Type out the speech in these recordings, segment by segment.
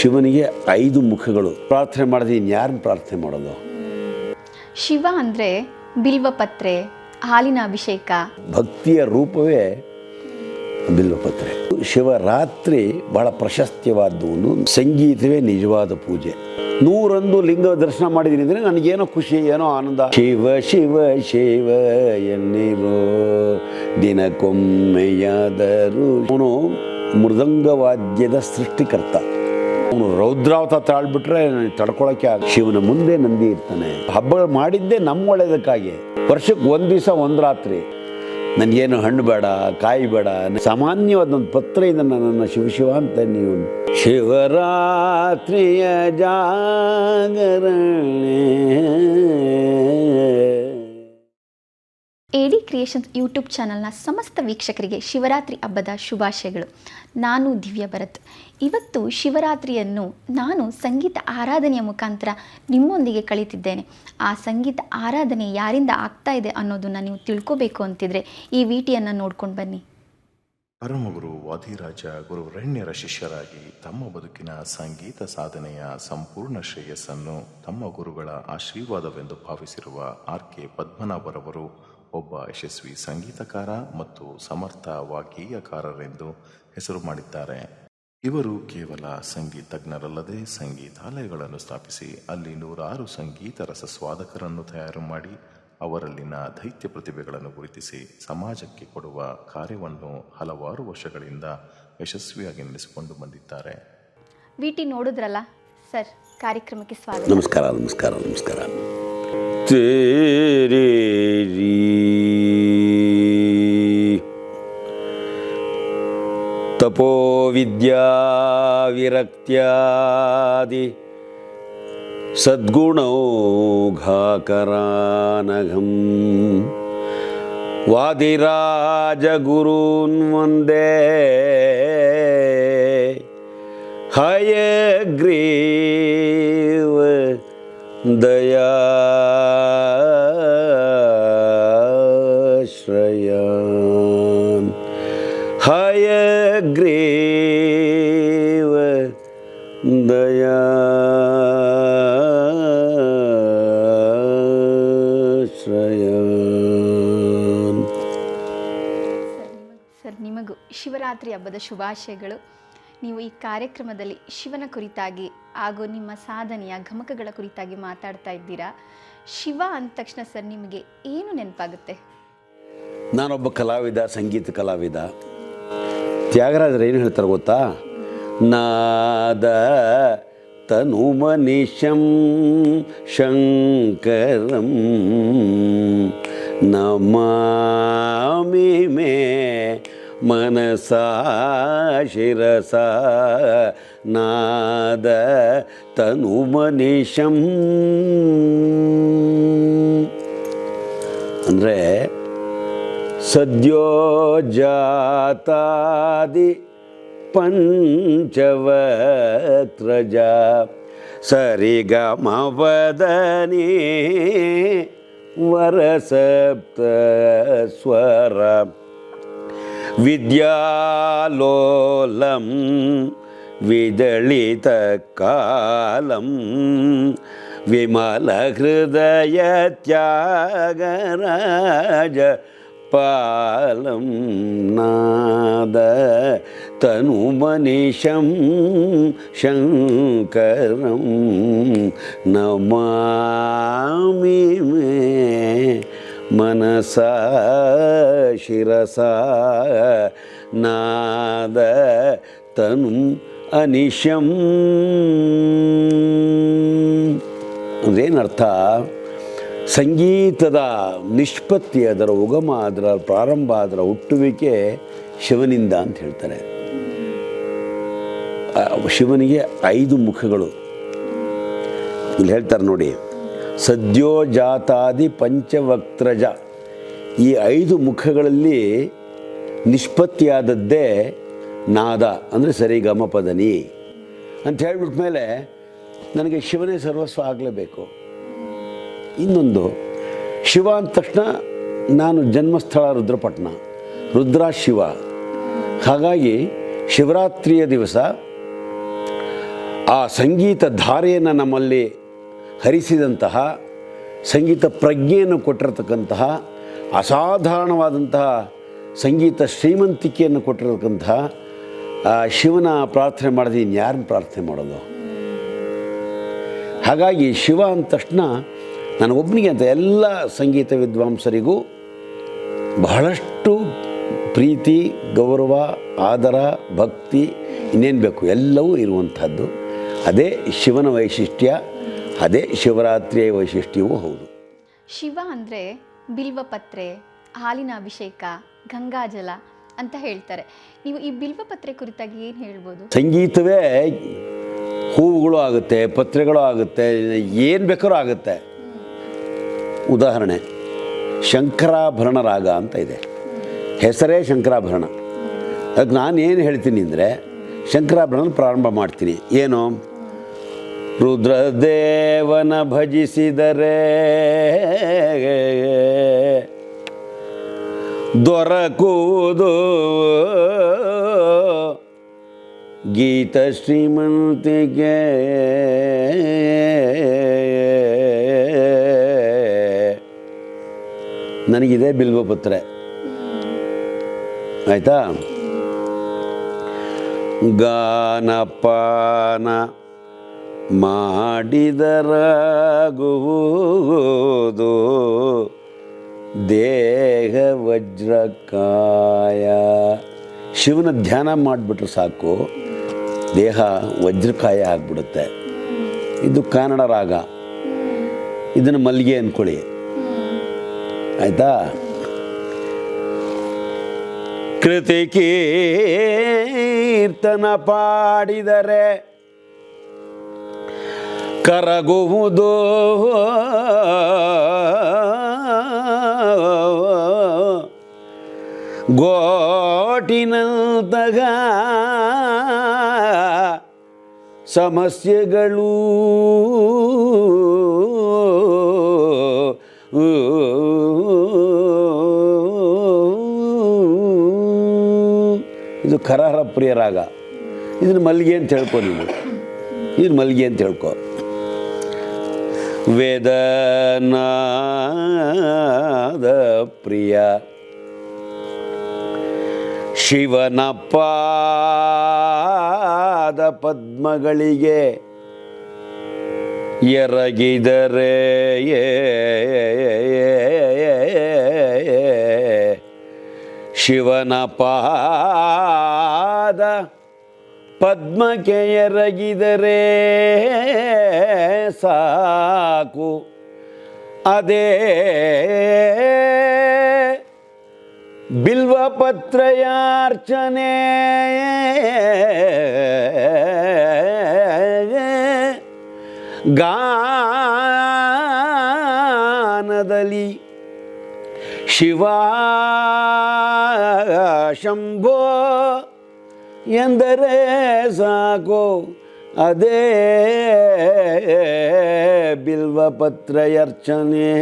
ಶಿವನಿಗೆ 5 ಮುಖಗಳು. ಪ್ರಾರ್ಥನೆ ಮಾಡಿದ್ರೆ ಇನ್ಯಾರನ್ನು ಪ್ರಾರ್ಥನೆ ಮಾಡೋದು? ಶಿವ ಅಂದರೆ ಬಿಲ್ವಪತ್ರೆ, ಹಾಲಿನ ಅಭಿಷೇಕ. ಭಕ್ತಿಯ ರೂಪವೇ ಬಿಲ್ವಪತ್ರೆ. ಶಿವರಾತ್ರಿ ಬಹಳ ಪ್ರಶಸ್ತ್ಯವಾದ್ದು. ಸಂಗೀತವೇ ನಿಜವಾದ ಪೂಜೆ. 101 ಲಿಂಗ ದರ್ಶನ ಮಾಡಿದ್ದೀನಿ ಅಂದರೆ ನನಗೇನೋ ಖುಷಿ, ಏನೋ ಆನಂದ. ಶಿವ ಶಿವ ಶಿವ ಎನ್ನಿರೋ ದಿನಕ್ಕೊಮ್ಮೆಯಾದರೂ. ಅವನು ಮೃದಂಗವಾದ್ಯದ ಸೃಷ್ಟಿಕರ್ತ. ಅವನು ರೌದ್ರಾವತ ತಾಳ್ಬಿಟ್ರೆ ತಡ್ಕೊಳಕ್ಕೆ ಶಿವನ ಮುಂದೆ ನಂದಿ ಇರ್ತಾನೆ. ಹಬ್ಬ ಮಾಡಿದ್ದೇ ನಮ್ಮ ಒಳ್ಳೆಯದಕ್ಕಾಗಿ. ವರ್ಷಕ್ಕೆ 1 ದಿವಸ 1 ರಾತ್ರಿ ನನಗೇನು ಹಣ್ಣು ಬೇಡ, ಕಾಯಿ ಬೇಡ, ಸಾಮಾನ್ಯವಾದೊಂದು ಪತ್ರೆಯಿಂದ ನನ್ನನ್ನು ಶಿವ ಅಂತ ನೀವು. ಶಿವರಾತ್ರಿಯ ಜಾಗರಣೆ. AD ಕ್ರಿಯೇಷನ್ಸ್ ಯೂಟ್ಯೂಬ್ ಚಾನಲ್ನ ಸಮಸ್ತ ವೀಕ್ಷಕರಿಗೆ ಶಿವರಾತ್ರಿ ಹಬ್ಬದ ಶುಭಾಶಯಗಳು. ನಾನು ದಿವ್ಯ ಭರತ್. ಇವತ್ತು ಶಿವರಾತ್ರಿಯನ್ನು ನಾನು ಸಂಗೀತ ಆರಾಧನೆಯ ಮುಖಾಂತರ ನಿಮ್ಮೊಂದಿಗೆ ಕಳೀತಿದ್ದೇನೆ. ಆ ಸಂಗೀತ ಆರಾಧನೆ ಯಾರಿಂದ ಆಗ್ತಾ ಇದೆ ಅನ್ನೋದನ್ನು ನೀವು ತಿಳ್ಕೋಬೇಕು ಅಂತಿದ್ರೆ ಈ ವಿಡಿಯೋನ ನೋಡ್ಕೊಂಡು ಬನ್ನಿ. ಪರಮಗುರು ವಾದಿರಾಜ ಗುರು ವರೆಣ್ಯರ ಶಿಷ್ಯರಾಗಿ ತಮ್ಮ ಬದುಕಿನ ಸಂಗೀತ ಸಾಧನೆಯ ಸಂಪೂರ್ಣ ಶ್ರೇಯಸ್ಸನ್ನು ತಮ್ಮ ಗುರುಗಳ ಆಶೀರ್ವಾದವೆಂದು ಭಾವಿಸಿರುವ RK ಪದ್ಮನಾಭರವರು ಒಬ್ಬ ಯಶಸ್ವಿ ಸಂಗೀತಕಾರ ಮತ್ತು ಸಮರ್ಥ ವಾಗ್ಗೇಯಕಾರರೆಂದು ಹೆಸರು ಮಾಡಿದ್ದಾರೆ. ಇವರು ಕೇವಲ ಸಂಗೀತಜ್ಞರಲ್ಲದೆ ಸಂಗೀತಾಲಯಗಳನ್ನು ಸ್ಥಾಪಿಸಿ ಅಲ್ಲಿ 106 ಸಂಗೀತ ರಸಸ್ವಾದಕರನ್ನು ತಯಾರು ಮಾಡಿ ಅವರಲ್ಲಿನ ದೈತ್ಯ ಪ್ರತಿಭೆಗಳನ್ನು ಗುರುತಿಸಿ ಸಮಾಜಕ್ಕೆ ಕೊಡುವ ಕಾರ್ಯವನ್ನು ಹಲವಾರು ವರ್ಷಗಳಿಂದ ಯಶಸ್ವಿಯಾಗಿ ನಡೆಸಿಕೊಂಡು ಬಂದಿದ್ದಾರೆ. ವಿಟಿ ನೋಡಿದ್ರಲ್ಲ ಸರ್, ಕಾರ್ಯಕ್ರಮಕ್ಕೆ ಸ್ವಾಗತ. ನಮಸ್ಕಾರ ನಮಸ್ಕಾರ ನಮಸ್ಕಾರ. ತೇರಿ ತಪೋ ವಿದ್ಯಾ ವಿರಕ್ತ್ಯಾದಿ ಸದ್ಗುಣೌಘಾಕರಾನಘಂ ವಾದಿರಾಜ ಗುರೂನ್ ವಂದೇ ಹಯಗ್ರೀವ ದಯಾಶ್ರಯಾನ್. ಹಯಗ್ರೀವ ದಯಾಶ್ರಯಾನ್. ಸರ್, ನಿಮಗೂ ಶಿವರಾತ್ರಿ ಹಬ್ಬದ ಶುಭಾಶಯಗಳು. ನೀವು ಈ ಕಾರ್ಯಕ್ರಮದಲ್ಲಿ ಶಿವನ ಕುರಿತಾಗಿ ಹಾಗೂ ನಿಮ್ಮ ಸಾಧನೆಯ ಗಮಕಗಳ ಕುರಿತಾಗಿ ಮಾತಾಡ್ತಾ ಇದ್ದೀರಾ. ಶಿವ ಅಂದ ತಕ್ಷಣ ಸರ್ ನಿಮಗೆ ಏನು ನೆನಪಾಗುತ್ತೆ? ನಾನೊಬ್ಬ ಕಲಾವಿದ, ಸಂಗೀತ ಕಲಾವಿದ. ತ್ಯಾಗರಾಜರು ಏನು ಹೇಳ್ತಾರೆ ಗೊತ್ತಾ? ನಾದ ತನುಮನಿಶಂ ಶಂಕರಂ ನಮಾಮಿ ಮೇ ಮನಸಾ ಶಿರಸ ನಾದ ತನುಮನಿಶಂ. ಅಂದರೆ ಸದ್ಯೋಜಾತಾದಿ ಪಂಚವಕ್ತ್ರಜ ಸರಿಗಮವದನಿ ವರಸಪ್ತ ಸ್ವರ ವಿದ್ಯಾಲೋಲಂ ವಿದಳಿತ ಕಾಲಂ ವಿಮಲ ಹೃದಯ ತ್ಯಾಗರಾಜ ಪಾಲಂ ನಾದ ತನುಮನಿಶಂ ಶಂಕರಂ ನಮಾಮಿ ಮೇ ಮನಸಾ ಶಿರಸಾ ನಾದ ತನು ಅನಿಶಂ. ಅಂದ್ರೇನರ್ಥ? ಸಂಗೀತದ ನಿಷ್ಪತ್ತಿ, ಅದರ ಉಗಮ, ಅದರ ಪ್ರಾರಂಭ, ಅದರ ಹುಟ್ಟುವಿಕೆ ಶಿವನಿಂದ ಅಂತ ಹೇಳ್ತಾರೆ. ಶಿವನಿಗೆ 5 ಮುಖಗಳು. ಇಲ್ಲಿ ಹೇಳ್ತಾರೆ ನೋಡಿ, ಸದ್ಯೋಜಾತಾದಿ ಪಂಚವಕ್ತ್ರಜ. ಈ 5 ಮುಖಗಳಲ್ಲಿ ನಿಷ್ಪತ್ತಿಯಾದದ್ದೇ ನಾದ, ಅಂದರೆ ಸರಿಗಮಪದನಿ ಅಂತ ಹೇಳ್ಬಿಟ್ಟ ಮೇಲೆ ನನಗೆ ಶಿವನೇ ಸರ್ವಸ್ವ ಆಗಲೇಬೇಕು. ಇನ್ನೊಂದು, ಶಿವ ಅಂದ ತಕ್ಷಣ ನಾನು ಜನ್ಮಸ್ಥಳ ರುದ್ರಪಟ್ಟಣ, ರುದ್ರ ಶಿವ. ಹಾಗಾಗಿ ಶಿವರಾತ್ರಿಯ ದಿವಸ ಆ ಸಂಗೀತ ಧಾರೆಯನ್ನು ನಮ್ಮಲ್ಲಿ ಹರಿಸಿದಂತಹ, ಸಂಗೀತ ಪ್ರಜ್ಞೆಯನ್ನು ಕೊಟ್ಟಿರತಕ್ಕಂತಹ, ಅಸಾಧಾರಣವಾದಂತಹ ಸಂಗೀತ ಶ್ರೀಮಂತಿಕೆಯನ್ನು ಕೊಟ್ಟಿರತಕ್ಕಂತಹ ಆ ಶಿವನ ಪ್ರಾರ್ಥನೆ ಮಾಡಿದ್ರೆ ಇನ್ಯಾರನ್ನ ಪ್ರಾರ್ಥನೆ ಮಾಡೋದು? ಹಾಗಾಗಿ ಶಿವ ಅಂದ ತಕ್ಷಣ ನನಗೊಬ್ಬನಿಗೆ ಅಂತ ಎಲ್ಲ ಸಂಗೀತ ವಿದ್ವಾಂಸರಿಗೂ ಬಹಳಷ್ಟು ಪ್ರೀತಿ, ಗೌರವ, ಆದರ, ಭಕ್ತಿ, ಇನ್ನೇನು ಬೇಕು ಎಲ್ಲವೂ ಇರುವಂಥದ್ದು. ಅದೇ ಶಿವನ ವೈಶಿಷ್ಟ್ಯ, ಅದೇ ಶಿವರಾತ್ರಿಯ ವೈಶಿಷ್ಟ್ಯವೂ ಹೌದು. ಶಿವ ಅಂದರೆ ಬಿಲ್ವಪತ್ರೆ, ಹಾಲಿನ ಅಭಿಷೇಕ, ಗಂಗಾಜಲ ಅಂತ ಹೇಳ್ತಾರೆ. ನೀವು ಈ ಬಿಲ್ವಪತ್ರೆ ಕುರಿತಾಗಿ ಏನು ಹೇಳ್ಬೋದು? ಸಂಗೀತವೇ ಹೂವುಗಳು ಆಗುತ್ತೆ, ಪತ್ರೆಗಳು ಆಗುತ್ತೆ, ಏನು ಬೇಕಾದ್ರೂ ಆಗುತ್ತೆ. ಉದಾಹರಣೆ, ಶಂಕರಾಭರಣ ರಾಗ ಅಂತ ಇದೆ, ಹೆಸರೇ ಶಂಕರಾಭರಣ. ಅದಕ್ಕೆ ನಾನು ಏನು ಹೇಳ್ತೀನಿ ಅಂದರೆ, ಶಂಕರಾಭರಣ ಪ್ರಾರಂಭ ಮಾಡ್ತೀನಿ. ಏನು? ರುದ್ರದೇವನ ಭಜಿಸಿದರೆ ದೊರಕುವುದು ಗೀತ ಶ್ರೀಮಂತಿಗೆ, ನನಗಿದೆ ಬಿಲ್ವಪತ್ರೆ. ಆಯಿತಾ? ಗಾನಪಾನ ಮಾಡಿದರಾಗುವುದು ದೇಹ ವಜ್ರಕಾಯ. ಶಿವನ ಧ್ಯಾನ ಮಾಡಿಬಿಟ್ರೆ ಸಾಕು, ದೇಹ ವಜ್ರಕಾಯ ಆಗಿಬಿಡುತ್ತೆ. ಇದು ಕನ್ನಡ ರಾಗ, ಇದನ್ನು ಮಲ್ಲಿಗೆ ಅಂದ್ಕೊಳ್ಳಿ. ಆಯಿತಾ? ಕೃತಿ ಕೀರ್ತನ ಪಾಡಿದರೆ ಕರಗುವುದು ಗೋಟಿನಂತಹ ಸಮಸ್ಯೆಗಳು. ಇದು ಕರಹರ ಪ್ರಿಯ ರಾಗ. ಇದನ್ನು ಮಲ್ಲಿಗೆ ಅಂತ ಹೇಳ್ಕೊ ನೀನು, ಇದನ್ನು ಮಲ್ಲಿಗೆ ಅಂತ ಹೇಳ್ಕೊ. ವೇದನಾದ ಪ್ರಿಯ ಶಿವನ ಪಾದ ಪದ್ಮಗಳಿಗೆ ಎರಗಿದರೆ ಶಿವನ ಪಾದ ಪದ್ಮಕ್ಕೆ ಎರಗಿದರೆ ಸಾಕು, ಅದೇ ಬಿಲ್ವಪತ್ರೆಯಾರ್ಚನೆ. ಗಾನದಲ್ಲಿ ಶಿವ ಶಂಭೋ ಎಂದರೆ ಸಾಕು, ಅದೇ ಬಿಲ್ವಪತ್ರೆಯರ್ಚನೆ.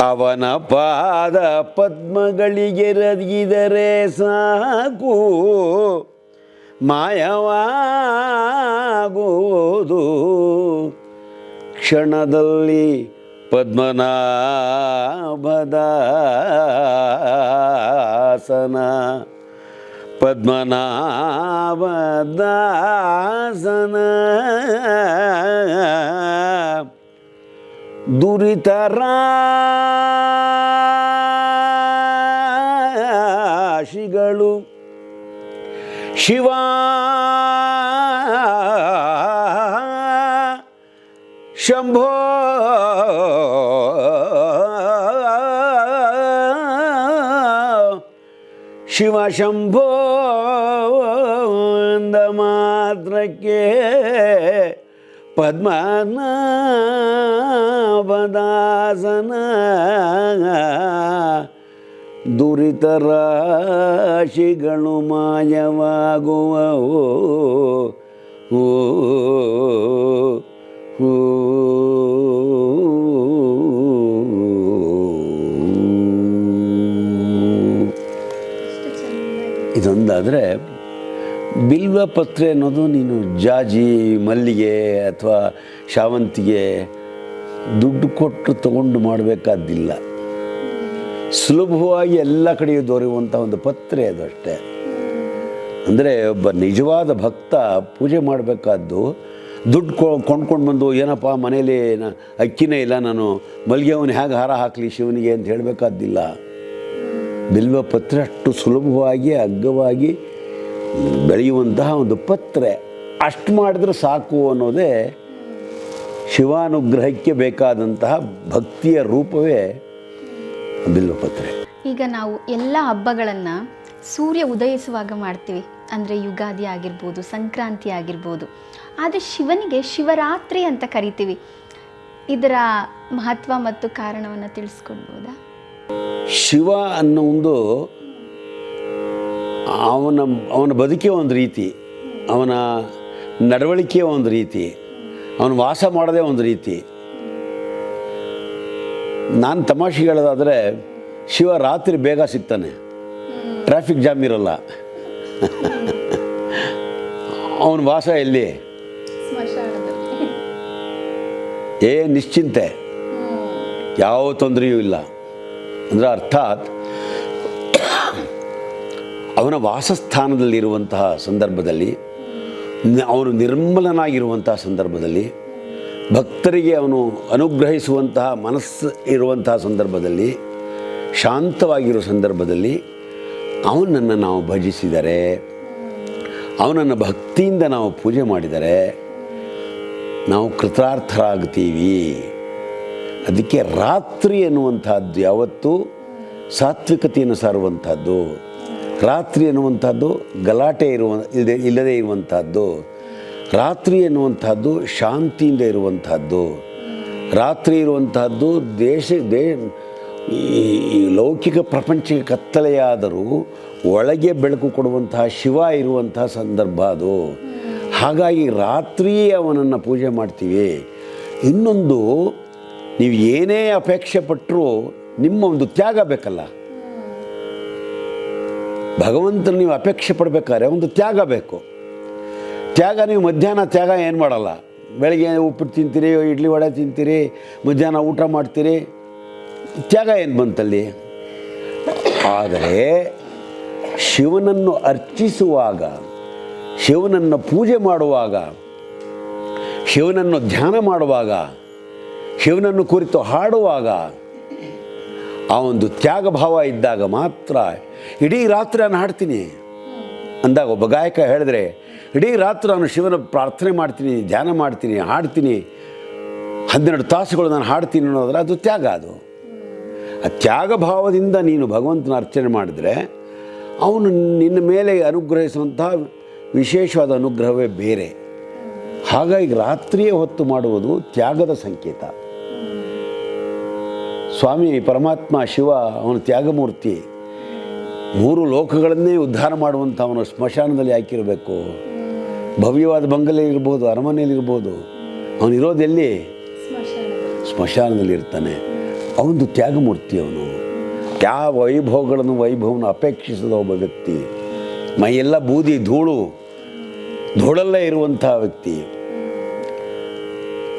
ಅವನ ಪಾದ ಪದ್ಮಗಳಿಗೆರಗಿದರೆ ಸಾಕು, ಮಾಯವಾಗುವುದು ಕ್ಷಣದಲ್ಲಿ ಪದ್ಮನಾಭದಾಸನ. ಪದ್ಮನಾಭದಾಸನ ದುರಿತರಾಶಿಗಳು ಶಿವ ಶಂಭೋ ಶಿವ ಶಂಭೋ ಎಂದ ಮಾತ್ರಕ್ಕೆ ಪದ್ಮನಾಭದಾಸನ ದುರಿತರಾಶಿಗಳು ಮಾಯವಾಗುವವು. ಅದೊಂದಾದರೆ ಬಿಲ್ವ ಪತ್ರೆ ಅನ್ನೋದು ನೀನು ಜಾಜಿ, ಮಲ್ಲಿಗೆ ಅಥವಾ ಶಾವಂತಿಗೆ ದುಡ್ಡು ಕೊಟ್ಟು ತಗೊಂಡು ಮಾಡಬೇಕಾದ್ದಿಲ್ಲ. ಸುಲಭವಾಗಿ ಎಲ್ಲ ಕಡೆಯೂ ದೊರೆಯುವಂಥ ಒಂದು ಪತ್ರೆ ಅದು ಅಷ್ಟೇ. ಅಂದರೆ ಒಬ್ಬ ನಿಜವಾದ ಭಕ್ತ ಪೂಜೆ ಮಾಡಬೇಕಾದ್ದು ದುಡ್ಡು ಕೊಂಡ್ಕೊಂಡು ಬಂದು ಏನಪ್ಪ ಮನೇಲಿ ಅಕ್ಕಿನೇ ಇಲ್ಲ, ನಾನು ಮಲ್ಲಿಗೆವನು ಹೇಗೆ ಹಾರ ಹಾಕಲಿ ಶಿವನಿಗೆ ಅಂತ ಹೇಳಬೇಕಾದ್ದಿಲ್ಲ. ಬಿಲ್ವ ಪತ್ರೆ ಅಷ್ಟು ಸುಲಭವಾಗಿ ಅಗ್ಗವಾಗಿ ಬೆಳೆಯುವಂತಹ ಒಂದು ಪತ್ರೆ. ಅಷ್ಟು ಮಾಡಿದ್ರೆ ಸಾಕು ಅನ್ನೋದೇ ಶಿವಾನುಗ್ರಹಕ್ಕೆ ಬೇಕಾದಂತಹ ಭಕ್ತಿಯ ರೂಪವೇ ಬಿಲ್ವಪತ್ರೆ. ಈಗ ನಾವು ಎಲ್ಲ ಹಬ್ಬಗಳನ್ನು ಸೂರ್ಯ ಉದಯಿಸುವಾಗ ಮಾಡ್ತೀವಿ, ಅಂದರೆ ಯುಗಾದಿ ಆಗಿರ್ಬೋದು, ಸಂಕ್ರಾಂತಿ ಆಗಿರ್ಬೋದು. ಆದರೆ ಶಿವನಿಗೆ ಶಿವರಾತ್ರಿ ಅಂತ ಕರಿತೀವಿ. ಇದರ ಮಹತ್ವ ಮತ್ತು ಕಾರಣವನ್ನು ತಿಳಿಸ್ಕೊಡ್ಬೋದಾ? ಶಿವ ಅನ್ನೋ ಒಂದು ಅವನ ಬದುಕೇ ಒಂದು ರೀತಿ, ಅವನ ನಡವಳಿಕೆ ಒಂದು ರೀತಿ, ಅವನು ವಾಸ ಮಾಡೋದೇ ಒಂದು ರೀತಿ. ನಾನು ತಮಾಷೆ ಹೇಳೋದಾದರೆ ಶಿವ ರಾತ್ರಿ ಬೇಗ ಸಿಗ್ತಾನೆ, ಟ್ರಾಫಿಕ್ ಜಾಮ್ ಇರಲ್ಲ. ಅವನ ವಾಸ ಎಲ್ಲಿ? ನಿಶ್ಚಿಂತೆ, ಯಾವ ತೊಂದರೆಯೂ ಇಲ್ಲ. ಅಂದರೆ ಅರ್ಥಾತ್ ಅವನ ವಾಸಸ್ಥಾನದಲ್ಲಿರುವಂತಹ ಸಂದರ್ಭದಲ್ಲಿ, ಅವನು ನಿರ್ಮಲನಾಗಿರುವಂತಹ ಸಂದರ್ಭದಲ್ಲಿ, ಭಕ್ತರಿಗೆ ಅವನು ಅನುಗ್ರಹಿಸುವಂತಹ ಮನಸ್ಸು ಇರುವಂತಹ ಸಂದರ್ಭದಲ್ಲಿ, ಶಾಂತವಾಗಿರೋ ಸಂದರ್ಭದಲ್ಲಿ ಅವನನ್ನು ನಾವು ಭಜಿಸಿದರೆ, ಅವನನ್ನು ಭಕ್ತಿಯಿಂದ ನಾವು ಪೂಜೆ ಮಾಡಿದರೆ ನಾವು ಕೃತಾರ್ಥರಾಗ್ತೀವಿ. ಅದಕ್ಕೆ ರಾತ್ರಿ ಎನ್ನುವಂಥದ್ದು ಯಾವತ್ತೂ ಸಾತ್ವಿಕತೆಯನ್ನು ಸಾರುವಂಥದ್ದು. ರಾತ್ರಿ ಎನ್ನುವಂಥದ್ದು ಗಲಾಟೆ ಇಲ್ಲದೇ ಇರುವಂಥದ್ದು. ರಾತ್ರಿ ಎನ್ನುವಂಥದ್ದು ಶಾಂತಿಯಿಂದ ಇರುವಂಥದ್ದು. ರಾತ್ರಿ ಇರುವಂತಹದ್ದು ಈ ಲೌಕಿಕ ಪ್ರಪಂಚಕ್ಕೆ ಕತ್ತಲೆಯಾದರೂ ಒಳಗೆ ಬೆಳಕು ಕೊಡುವಂತಹ ಶಿವ ಇರುವಂತಹ ಸಂದರ್ಭ ಅದು. ಹಾಗಾಗಿ ರಾತ್ರಿಯೇ ಅವನನ್ನು ಪೂಜೆ ಮಾಡ್ತೀವಿ. ಇನ್ನೊಂದು, ನೀವು ಏನೇ ಅಪೇಕ್ಷೆ ಪಟ್ಟರೂ ನಿಮ್ಮ ಒಂದು ತ್ಯಾಗ ಬೇಕಲ್ಲ. ಭಗವಂತನ ನೀವು ಅಪೇಕ್ಷೆ ಪಡಬೇಕಾದ್ರೆ ಒಂದು ತ್ಯಾಗ ಬೇಕು. ತ್ಯಾಗ ನೀವು ಮಧ್ಯಾಹ್ನ ತ್ಯಾಗ ಏನು ಮಾಡಲ್ಲ. ಬೆಳಗ್ಗೆ ಉಪ್ಪಿಟ್ಟು ತಿಂತೀರಿ, ಇಡ್ಲಿ ವಡೆ ತಿಂತೀರಿ, ಮಧ್ಯಾಹ್ನ ಊಟ ಮಾಡ್ತೀರಿ, ತ್ಯಾಗ ಏನು ಬಂತಲ್ಲಿ? ಆದರೆ ಶಿವನನ್ನು ಅರ್ಚಿಸುವಾಗ, ಶಿವನನ್ನು ಪೂಜೆ ಮಾಡುವಾಗ, ಶಿವನನ್ನು ಧ್ಯಾನ ಮಾಡುವಾಗ, ಶಿವನನ್ನು ಕುರಿತು ಹಾಡುವಾಗ ಆ ಒಂದು ತ್ಯಾಗ ಭಾವ ಇದ್ದಾಗ ಮಾತ್ರ ಇಡೀ ರಾತ್ರಿ ನಾನು ಹಾಡ್ತೀನಿ ಅಂದಾಗ ಒಬ್ಬ ಗಾಯಕ ಹೇಳಿದ್ರೆ, ಇಡೀ ರಾತ್ರಿ ನಾನು ಶಿವನ ಪ್ರಾರ್ಥನೆ ಮಾಡ್ತೀನಿ, ಧ್ಯಾನ ಮಾಡ್ತೀನಿ, ಹಾಡ್ತೀನಿ, 12 ತಾಸುಗಳು ನಾನು ಹಾಡ್ತೀನಿ ಅನ್ನೋದ್ರೆ ಅದು ತ್ಯಾಗ. ಅದು ಆ ತ್ಯಾಗ ಭಾವದಿಂದ ನೀನು ಭಗವಂತನ ಅರ್ಚನೆ ಮಾಡಿದ್ರೆ ಅವನು ನಿನ್ನ ಮೇಲೆ ಅನುಗ್ರಹಿಸುವಂತಹ ವಿಶೇಷವಾದ ಅನುಗ್ರಹವೇ ಬೇರೆ. ಹಾಗಾಗಿ ರಾತ್ರಿಯೇ ಹೊತ್ತು ಮಾಡುವುದು ತ್ಯಾಗದ ಸಂಕೇತ. ಸ್ವಾಮಿ ಪರಮಾತ್ಮ ಶಿವ ಅವನ ತ್ಯಾಗಮೂರ್ತಿ. 3 ಲೋಕಗಳನ್ನೇ ಉದ್ಧಾರ ಮಾಡುವಂಥ ಅವನು ಸ್ಮಶಾನದಲ್ಲಿ ಹಾಕಿರಬೇಕು. ಭವ್ಯವಾದ ಬಂಗಲೆಯಲ್ಲಿರ್ಬೋದು, ಅರಮನೆಯಲ್ಲಿರ್ಬೋದು, ಅವನಿರೋದೆಲ್ಲಿ? ಸ್ಮಶಾನದಲ್ಲಿ ಇರ್ತಾನೆ. ಅವನು ತ್ಯಾಗಮೂರ್ತಿ. ಅವನು ಯಾವ ವೈಭವವನ್ನು ಅಪೇಕ್ಷಿಸದ ಒಬ್ಬ ವ್ಯಕ್ತಿ. ಮೈಯೆಲ್ಲ ಬೂದಿ ಧೂಳಲ್ಲೇ ಇರುವಂತಹ ವ್ಯಕ್ತಿ.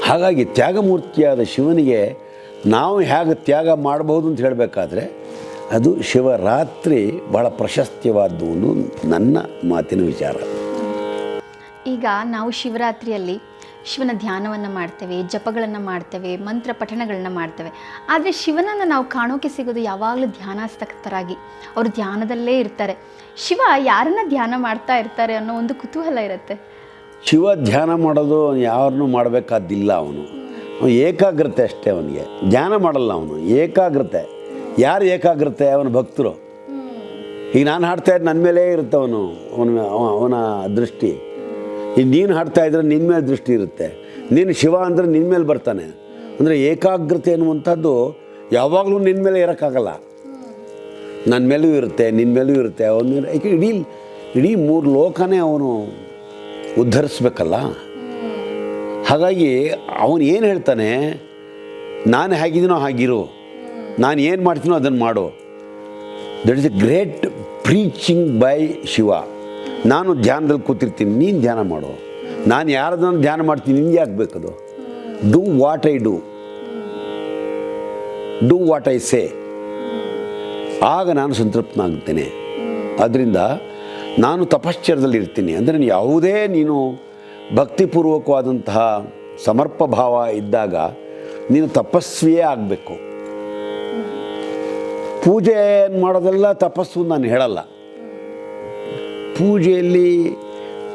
ಹಾಗಾಗಿ ತ್ಯಾಗಮೂರ್ತಿಯಾದ ಶಿವನಿಗೆ ನಾವು ಹೇಗೆ ತ್ಯಾಗ ಮಾಡಬಹುದು ಅಂತ ಹೇಳಬೇಕಾದ್ರೆ ಅದು ಶಿವರಾತ್ರಿ ಬಹಳ ಪ್ರಶಸ್ತ್ಯವಾದ್ದು ಒಂದು ನನ್ನ ಮಾತಿನ ವಿಚಾರ. ಈಗ ನಾವು ಶಿವರಾತ್ರಿಯಲ್ಲಿ ಶಿವನ ಧ್ಯಾನವನ್ನು ಮಾಡ್ತೇವೆ, ಜಪಗಳನ್ನು ಮಾಡ್ತೇವೆ, ಮಂತ್ರ ಪಠಣಗಳನ್ನ ಮಾಡ್ತೇವೆ. ಆದರೆ ಶಿವನನ್ನು ನಾವು ಕಾಣೋಕೆ ಸಿಗೋದು ಯಾವಾಗಲೂ ಧ್ಯಾನಾಸಕ್ತರಾಗಿ, ಅವರು ಧ್ಯಾನದಲ್ಲೇ ಇರ್ತಾರೆ. ಶಿವ ಯಾರನ್ನ ಧ್ಯಾನ ಮಾಡ್ತಾ ಇರ್ತಾರೆ ಅನ್ನೋ ಒಂದು ಕುತೂಹಲ ಇರುತ್ತೆ. ಶಿವ ಧ್ಯಾನ ಮಾಡೋದು ಯಾರನ್ನೂ ಮಾಡಬೇಕಾದ್ದಿಲ್ಲ. ಅವನು ಏಕಾಗ್ರತೆ ಅಷ್ಟೇ. ಅವನಿಗೆ ಧ್ಯಾನ ಮಾಡಲ್ಲ, ಅವನು ಏಕಾಗ್ರತೆ. ಯಾರು ಏಕಾಗ್ರತೆ? ಅವನ ಭಕ್ತರು. ಈಗ ನಾನು ಹಾಡ್ತಾ ಇದ್ದರೆ ನನ್ನ ಮೇಲೇ ಇರುತ್ತೆ ಅವನ ದೃಷ್ಟಿ. ಈಗ ನೀನು ಹಾಡ್ತಾ ಇದ್ರೆ ನಿನ್ನ ಮೇಲೆ ದೃಷ್ಟಿ ಇರುತ್ತೆ. ನೀನು ಶಿವ ಅಂದರೆ ನಿನ್ನ ಮೇಲೆ ಬರ್ತಾನೆ. ಅಂದರೆ ಏಕಾಗ್ರತೆ ಅನ್ನುವಂಥದ್ದು ಯಾವಾಗಲೂ ನಿನ್ನ ಮೇಲೆ ಇರೋಕ್ಕಾಗಲ್ಲ. ನನ್ನ ಮೇಲೂ ಇರುತ್ತೆ, ನಿನ್ನ ಮೇಲೂ ಇರುತ್ತೆ. ಅವನ ಇಡೀ 3 ಲೋಕನೇ ಅವನು ಉದ್ಧರಿಸ್ಬೇಕಲ್ಲ. ಹಾಗಾಗಿ ಅವನು ಏನು ಹೇಳ್ತಾನೆ, ನಾನು ಹೇಗಿದ್ದೀನೋ ಹಾಗಿರು, ನಾನು ಏನು ಮಾಡ್ತೀನೋ ಅದನ್ನು ಮಾಡು. That is A great preaching by Shiva. ನಾನು ಧ್ಯಾನದಲ್ಲಿ ಕೂತಿರ್ತೀನಿ, ನೀನು ಧ್ಯಾನ ಮಾಡು. ನಾನು ಯಾರದನ್ನು ಧ್ಯಾನ ಮಾಡ್ತೀನಿ, ನಿನ್ಗೆ ಆಗಬೇಕದು. Do what I do, do what I say. ಆಗ ನಾನು ಸಂತೃಪ್ತನಾಗ್ತೇನೆ. ಅದರಿಂದ ನಾನು ತಪಶ್ಚರ್ಯದಲ್ಲಿ ಇರ್ತೀನಿ. ಅಂದರೆ ಯಾವುದೇ ನೀನು ಭಕ್ತಿಪೂರ್ವಕವಾದಂತಹ ಸಮರ್ಪ ಭಾವ ಇದ್ದಾಗ ನೀನು ತಪಸ್ವಿಯೇ ಆಗಬೇಕು. ಪೂಜೆ ಮಾಡೋದೆಲ್ಲ ತಪಸ್ಸು ನಾನು ಹೇಳಲ್ಲ. ಪೂಜೆಯಲ್ಲಿ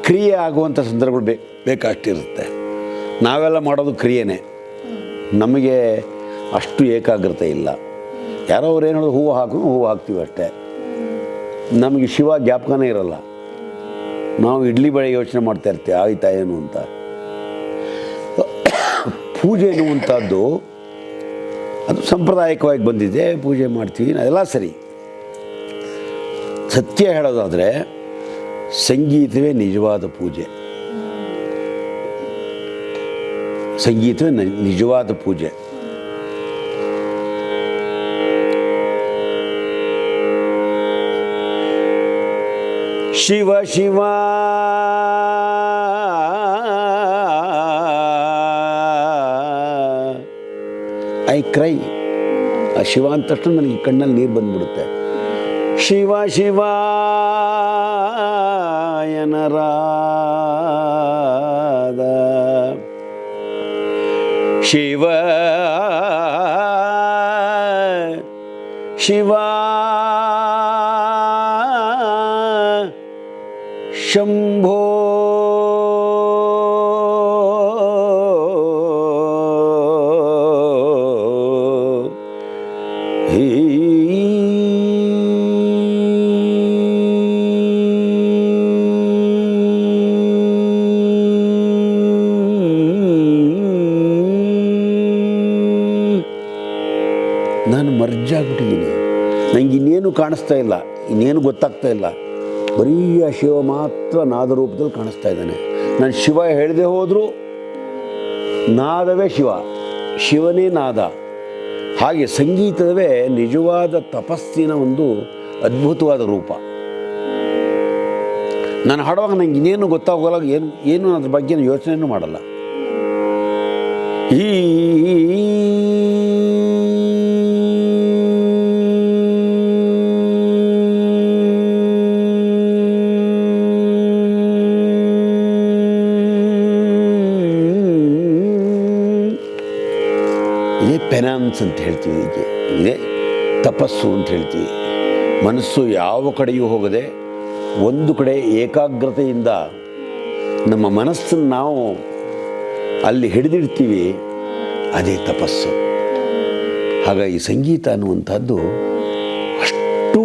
ಕ್ರಿಯೆ ಆಗುವಂಥ ಸಂದರ್ಭಗಳು ಬೇಕಷ್ಟಿರುತ್ತೆ. ನಾವೆಲ್ಲ ಮಾಡೋದು ಕ್ರಿಯೆನೇ, ನಮಗೆ ಅಷ್ಟು ಏಕಾಗ್ರತೆ ಇಲ್ಲ. ಯಾರೋ ಅವ್ರು ಏನು ಹೇಳೋದು, ಹೂವು ಹಾಕು, ಹೂವು ಹಾಕ್ತೀವಿ ಅಷ್ಟೇ. ನಮಗೆ ಶಿವ ಜ್ಞಾಪಕನೇ ಇರಲ್ಲ. ನಾವು ಇಡ್ಲಿ ಬಳೆ ಯೋಚನೆ ಮಾಡ್ತಾ ಇರ್ತೀವಿ, ಆಯ್ತಾ ಏನು ಅಂತ. ಪೂಜೆ ಎನ್ನುವಂಥದ್ದು ಅದು ಸಾಂಪ್ರದಾಯಿಕವಾಗಿ ಬಂದಿದೆ, ಪೂಜೆ ಮಾಡ್ತೀವಿ, ಅದೆಲ್ಲ ಸರಿ. ಸತ್ಯ ಹೇಳೋದಾದರೆ ಸಂಗೀತವೇ ನಿಜವಾದ ಪೂಜೆ. ಸಂಗೀತವೇ ನಿಜವಾದ ಪೂಜೆ. Shiva Shiva I CRY. ಆ ಶಿವ ಅಂದ ತಕ್ಷಣ ನನಗೆ ಕಣ್ಣಲ್ಲಿ ನೀರು ಬಂದ್ಬಿಡುತ್ತೆ. ಶಿವ ಶಿವ ಎನ್ನರಾದ, ಶಿವ ಶಿವ ಶಂಭೋ ನಾನು ಮರ್ಜ್ ಆಗ್ಬಿಟ್ಟಿದ್ದೀನಿ. ನನಗೆ ಇನ್ನೇನು ಕಾಣಿಸ್ತಾ ಇಲ್ಲ, ಇನ್ನೇನು ಗೊತ್ತಾಗ್ತಾ ಇಲ್ಲ. ಬರೀ ಆ ಶಿವ ಮಾತ್ರ ನಾದರೂಪದಲ್ಲಿ ಕಾಣಿಸ್ತಾ ಇದ್ದಾನೆ. ನಾನು ಶಿವ ಹೇಳದೆ ಹೋದರೂ ನಾದವೇ ಶಿವ, ಶಿವನೇ ನಾದ. ಹಾಗೆ ಸಂಗೀತವೇ ನಿಜವಾದ ತಪಸ್ಸಿನ ಒಂದು ಅದ್ಭುತವಾದ ರೂಪ. ನಾನು ಹಾಡುವಾಗ ನನಗೆ ಇನ್ನೇನು ಗೊತ್ತಾಗೋಲ್ಲ, ಏನು ಅದ್ರ ಬಗ್ಗೆ ಯೋಚನೆಯೂ ಮಾಡಲ್ಲ. ಈ ಇದೇ ಪೆನಾನ್ಸ್ ಅಂತ ಹೇಳ್ತೀವಿ, ಇದೇ ತಪಸ್ಸು ಅಂತ ಹೇಳ್ತೀವಿ. ಮನಸ್ಸು ಯಾವ ಕಡೆಯೂ ಹೋಗದೆ ಒಂದು ಕಡೆ ಏಕಾಗ್ರತೆಯಿಂದ ನಮ್ಮ ಮನಸ್ಸನ್ನು ನಾವು ಅಲ್ಲಿ ಹಿಡಿದಿಡ್ತೀವಿ, ಅದೇ ತಪಸ್ಸು. ಹಾಗಾಗಿ ಸಂಗೀತ ಅನ್ನುವಂಥದ್ದು ಅಷ್ಟು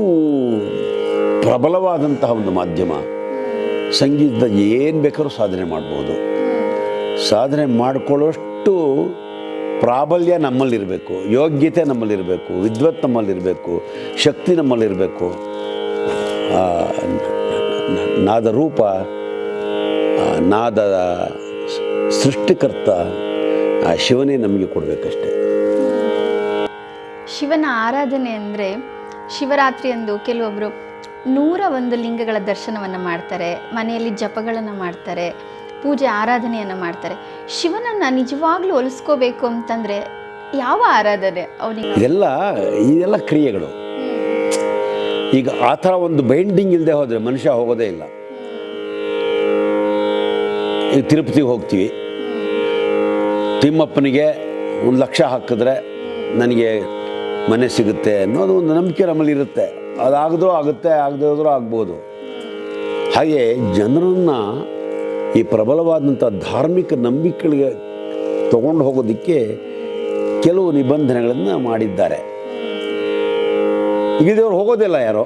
ಪ್ರಬಲವಾದಂತಹ ಒಂದು ಮಾಧ್ಯಮ. ಸಂಗೀತದ ಏನು ಬೇಕಾದ್ರೂ ಸಾಧನೆ ಮಾಡ್ಬೋದು. ಸಾಧನೆ ಮಾಡಿಕೊಳ್ಳೋಷ್ಟು ಪ್ರಾಬಲ್ಯ ನಮ್ಮಲ್ಲಿರಬೇಕು, ಯೋಗ್ಯತೆ ನಮ್ಮಲ್ಲಿರಬೇಕು, ವಿದ್ವತ್ ನಮ್ಮಲ್ಲಿರಬೇಕು, ಶಕ್ತಿ ನಮ್ಮಲ್ಲಿರಬೇಕು. ನಾದ ರೂಪ, ನಾದದ ಸೃಷ್ಟಿಕರ್ತ ಆ ಶಿವನೇ ನಮಗೆ ಕೊಡಬೇಕಷ್ಟೆ. ಶಿವನ ಆರಾಧನೆ ಅಂದರೆ ಶಿವರಾತ್ರಿ ಎಂದು ಕೆಲವೊಬ್ಬರು 101 ಲಿಂಗಗಳ ದರ್ಶನವನ್ನು ಮಾಡ್ತಾರೆ, ಮನೆಯಲ್ಲಿ ಜಪಗಳನ್ನು ಮಾಡ್ತಾರೆ, ಪೂಜೆ ಆರಾಧನೆಯನ್ನು ಮಾಡ್ತಾರೆ. ಶಿವನನ್ನು ನಿಜವಾಗ್ಲೂ ಒಲಿಸ್ಕೋಬೇಕು ಅಂತಂದರೆ ಯಾವ ಆರಾಧನೆ ಅವನಿಗೆ? ಇದೆಲ್ಲ ಕ್ರಿಯೆಗಳು. ಈಗ ಆ ಥರ ಒಂದು ಬೈಂಡಿಂಗ್ ಇಲ್ಲದೆ ಹೋದರೆ ಮನುಷ್ಯ ಹೋಗೋದೇ ಇಲ್ಲ. ಈಗ ತಿರುಪತಿಗೆ ಹೋಗ್ತೀವಿ, ತಿಮ್ಮಪ್ಪನಿಗೆ 1,00,000 ಹಾಕಿದ್ರೆ ನನಗೆ ಮನೆ ಸಿಗುತ್ತೆ ಅನ್ನೋದು ಒಂದು ನಂಬಿಕೆ ನಮ್ಮಲ್ಲಿ ಇರುತ್ತೆ. ಅದಾಗದ್ರೂ ಆಗುತ್ತೆ, ಆಗದೆ ಹೋದ್ರೂ ಆಗ್ಬೋದು. ಹಾಗೆ ಜನರನ್ನು ಈ ಪ್ರಬಲವಾದಂಥ ಧಾರ್ಮಿಕ ನಂಬಿಕೆಗಳಿಗೆ ತಗೊಂಡು ಹೋಗೋದಕ್ಕೆ ಕೆಲವು ನಿಬಂಧನೆಗಳನ್ನು ಮಾಡಿದ್ದಾರೆ. ಈಗಿದವ್ರು ಹೋಗೋದಿಲ್ಲ ಯಾರೋ.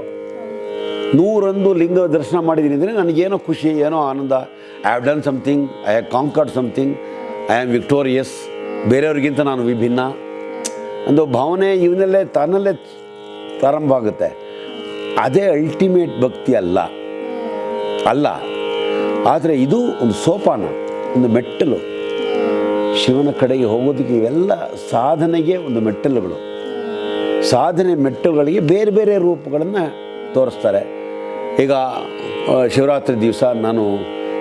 101 ಲಿಂಗ ದರ್ಶನ ಮಾಡಿದ್ದೀನಿ ಅಂದರೆ ನನಗೇನೋ ಖುಷಿ, ಏನೋ ಆನಂದ. I have done something, I have conquered something, I am victorious, ಬೇರೆಯವ್ರಿಗಿಂತ ನಾನು ವಿಭಿನ್ನ ಒಂದು ಭಾವನೆ ಇವನಲ್ಲೇ ತನ್ನಲ್ಲೇ ಪ್ರಾರಂಭ ಆಗುತ್ತೆ. ಅದೇ ಅಲ್ಟಿಮೇಟ್ ಭಕ್ತಿ ಅಲ್ಲ. ಆದರೆ ಇದು ಒಂದು ಸೋಪಾನ, ಒಂದು ಮೆಟ್ಟಲು. ಶಿವನ ಕಡೆಗೆ ಹೋಗೋದಕ್ಕೆ ಇವೆಲ್ಲ ಸಾಧನೆಗೆ ಒಂದು ಮೆಟ್ಟಲುಗಳು. ಸಾಧನೆ ಮೆಟ್ಟಲುಗಳಿಗೆ ಬೇರೆ ಬೇರೆ ರೂಪಗಳನ್ನು ತೋರಿಸ್ತಾರೆ. ಈಗ ಶಿವರಾತ್ರಿ ದಿವಸ ನಾನು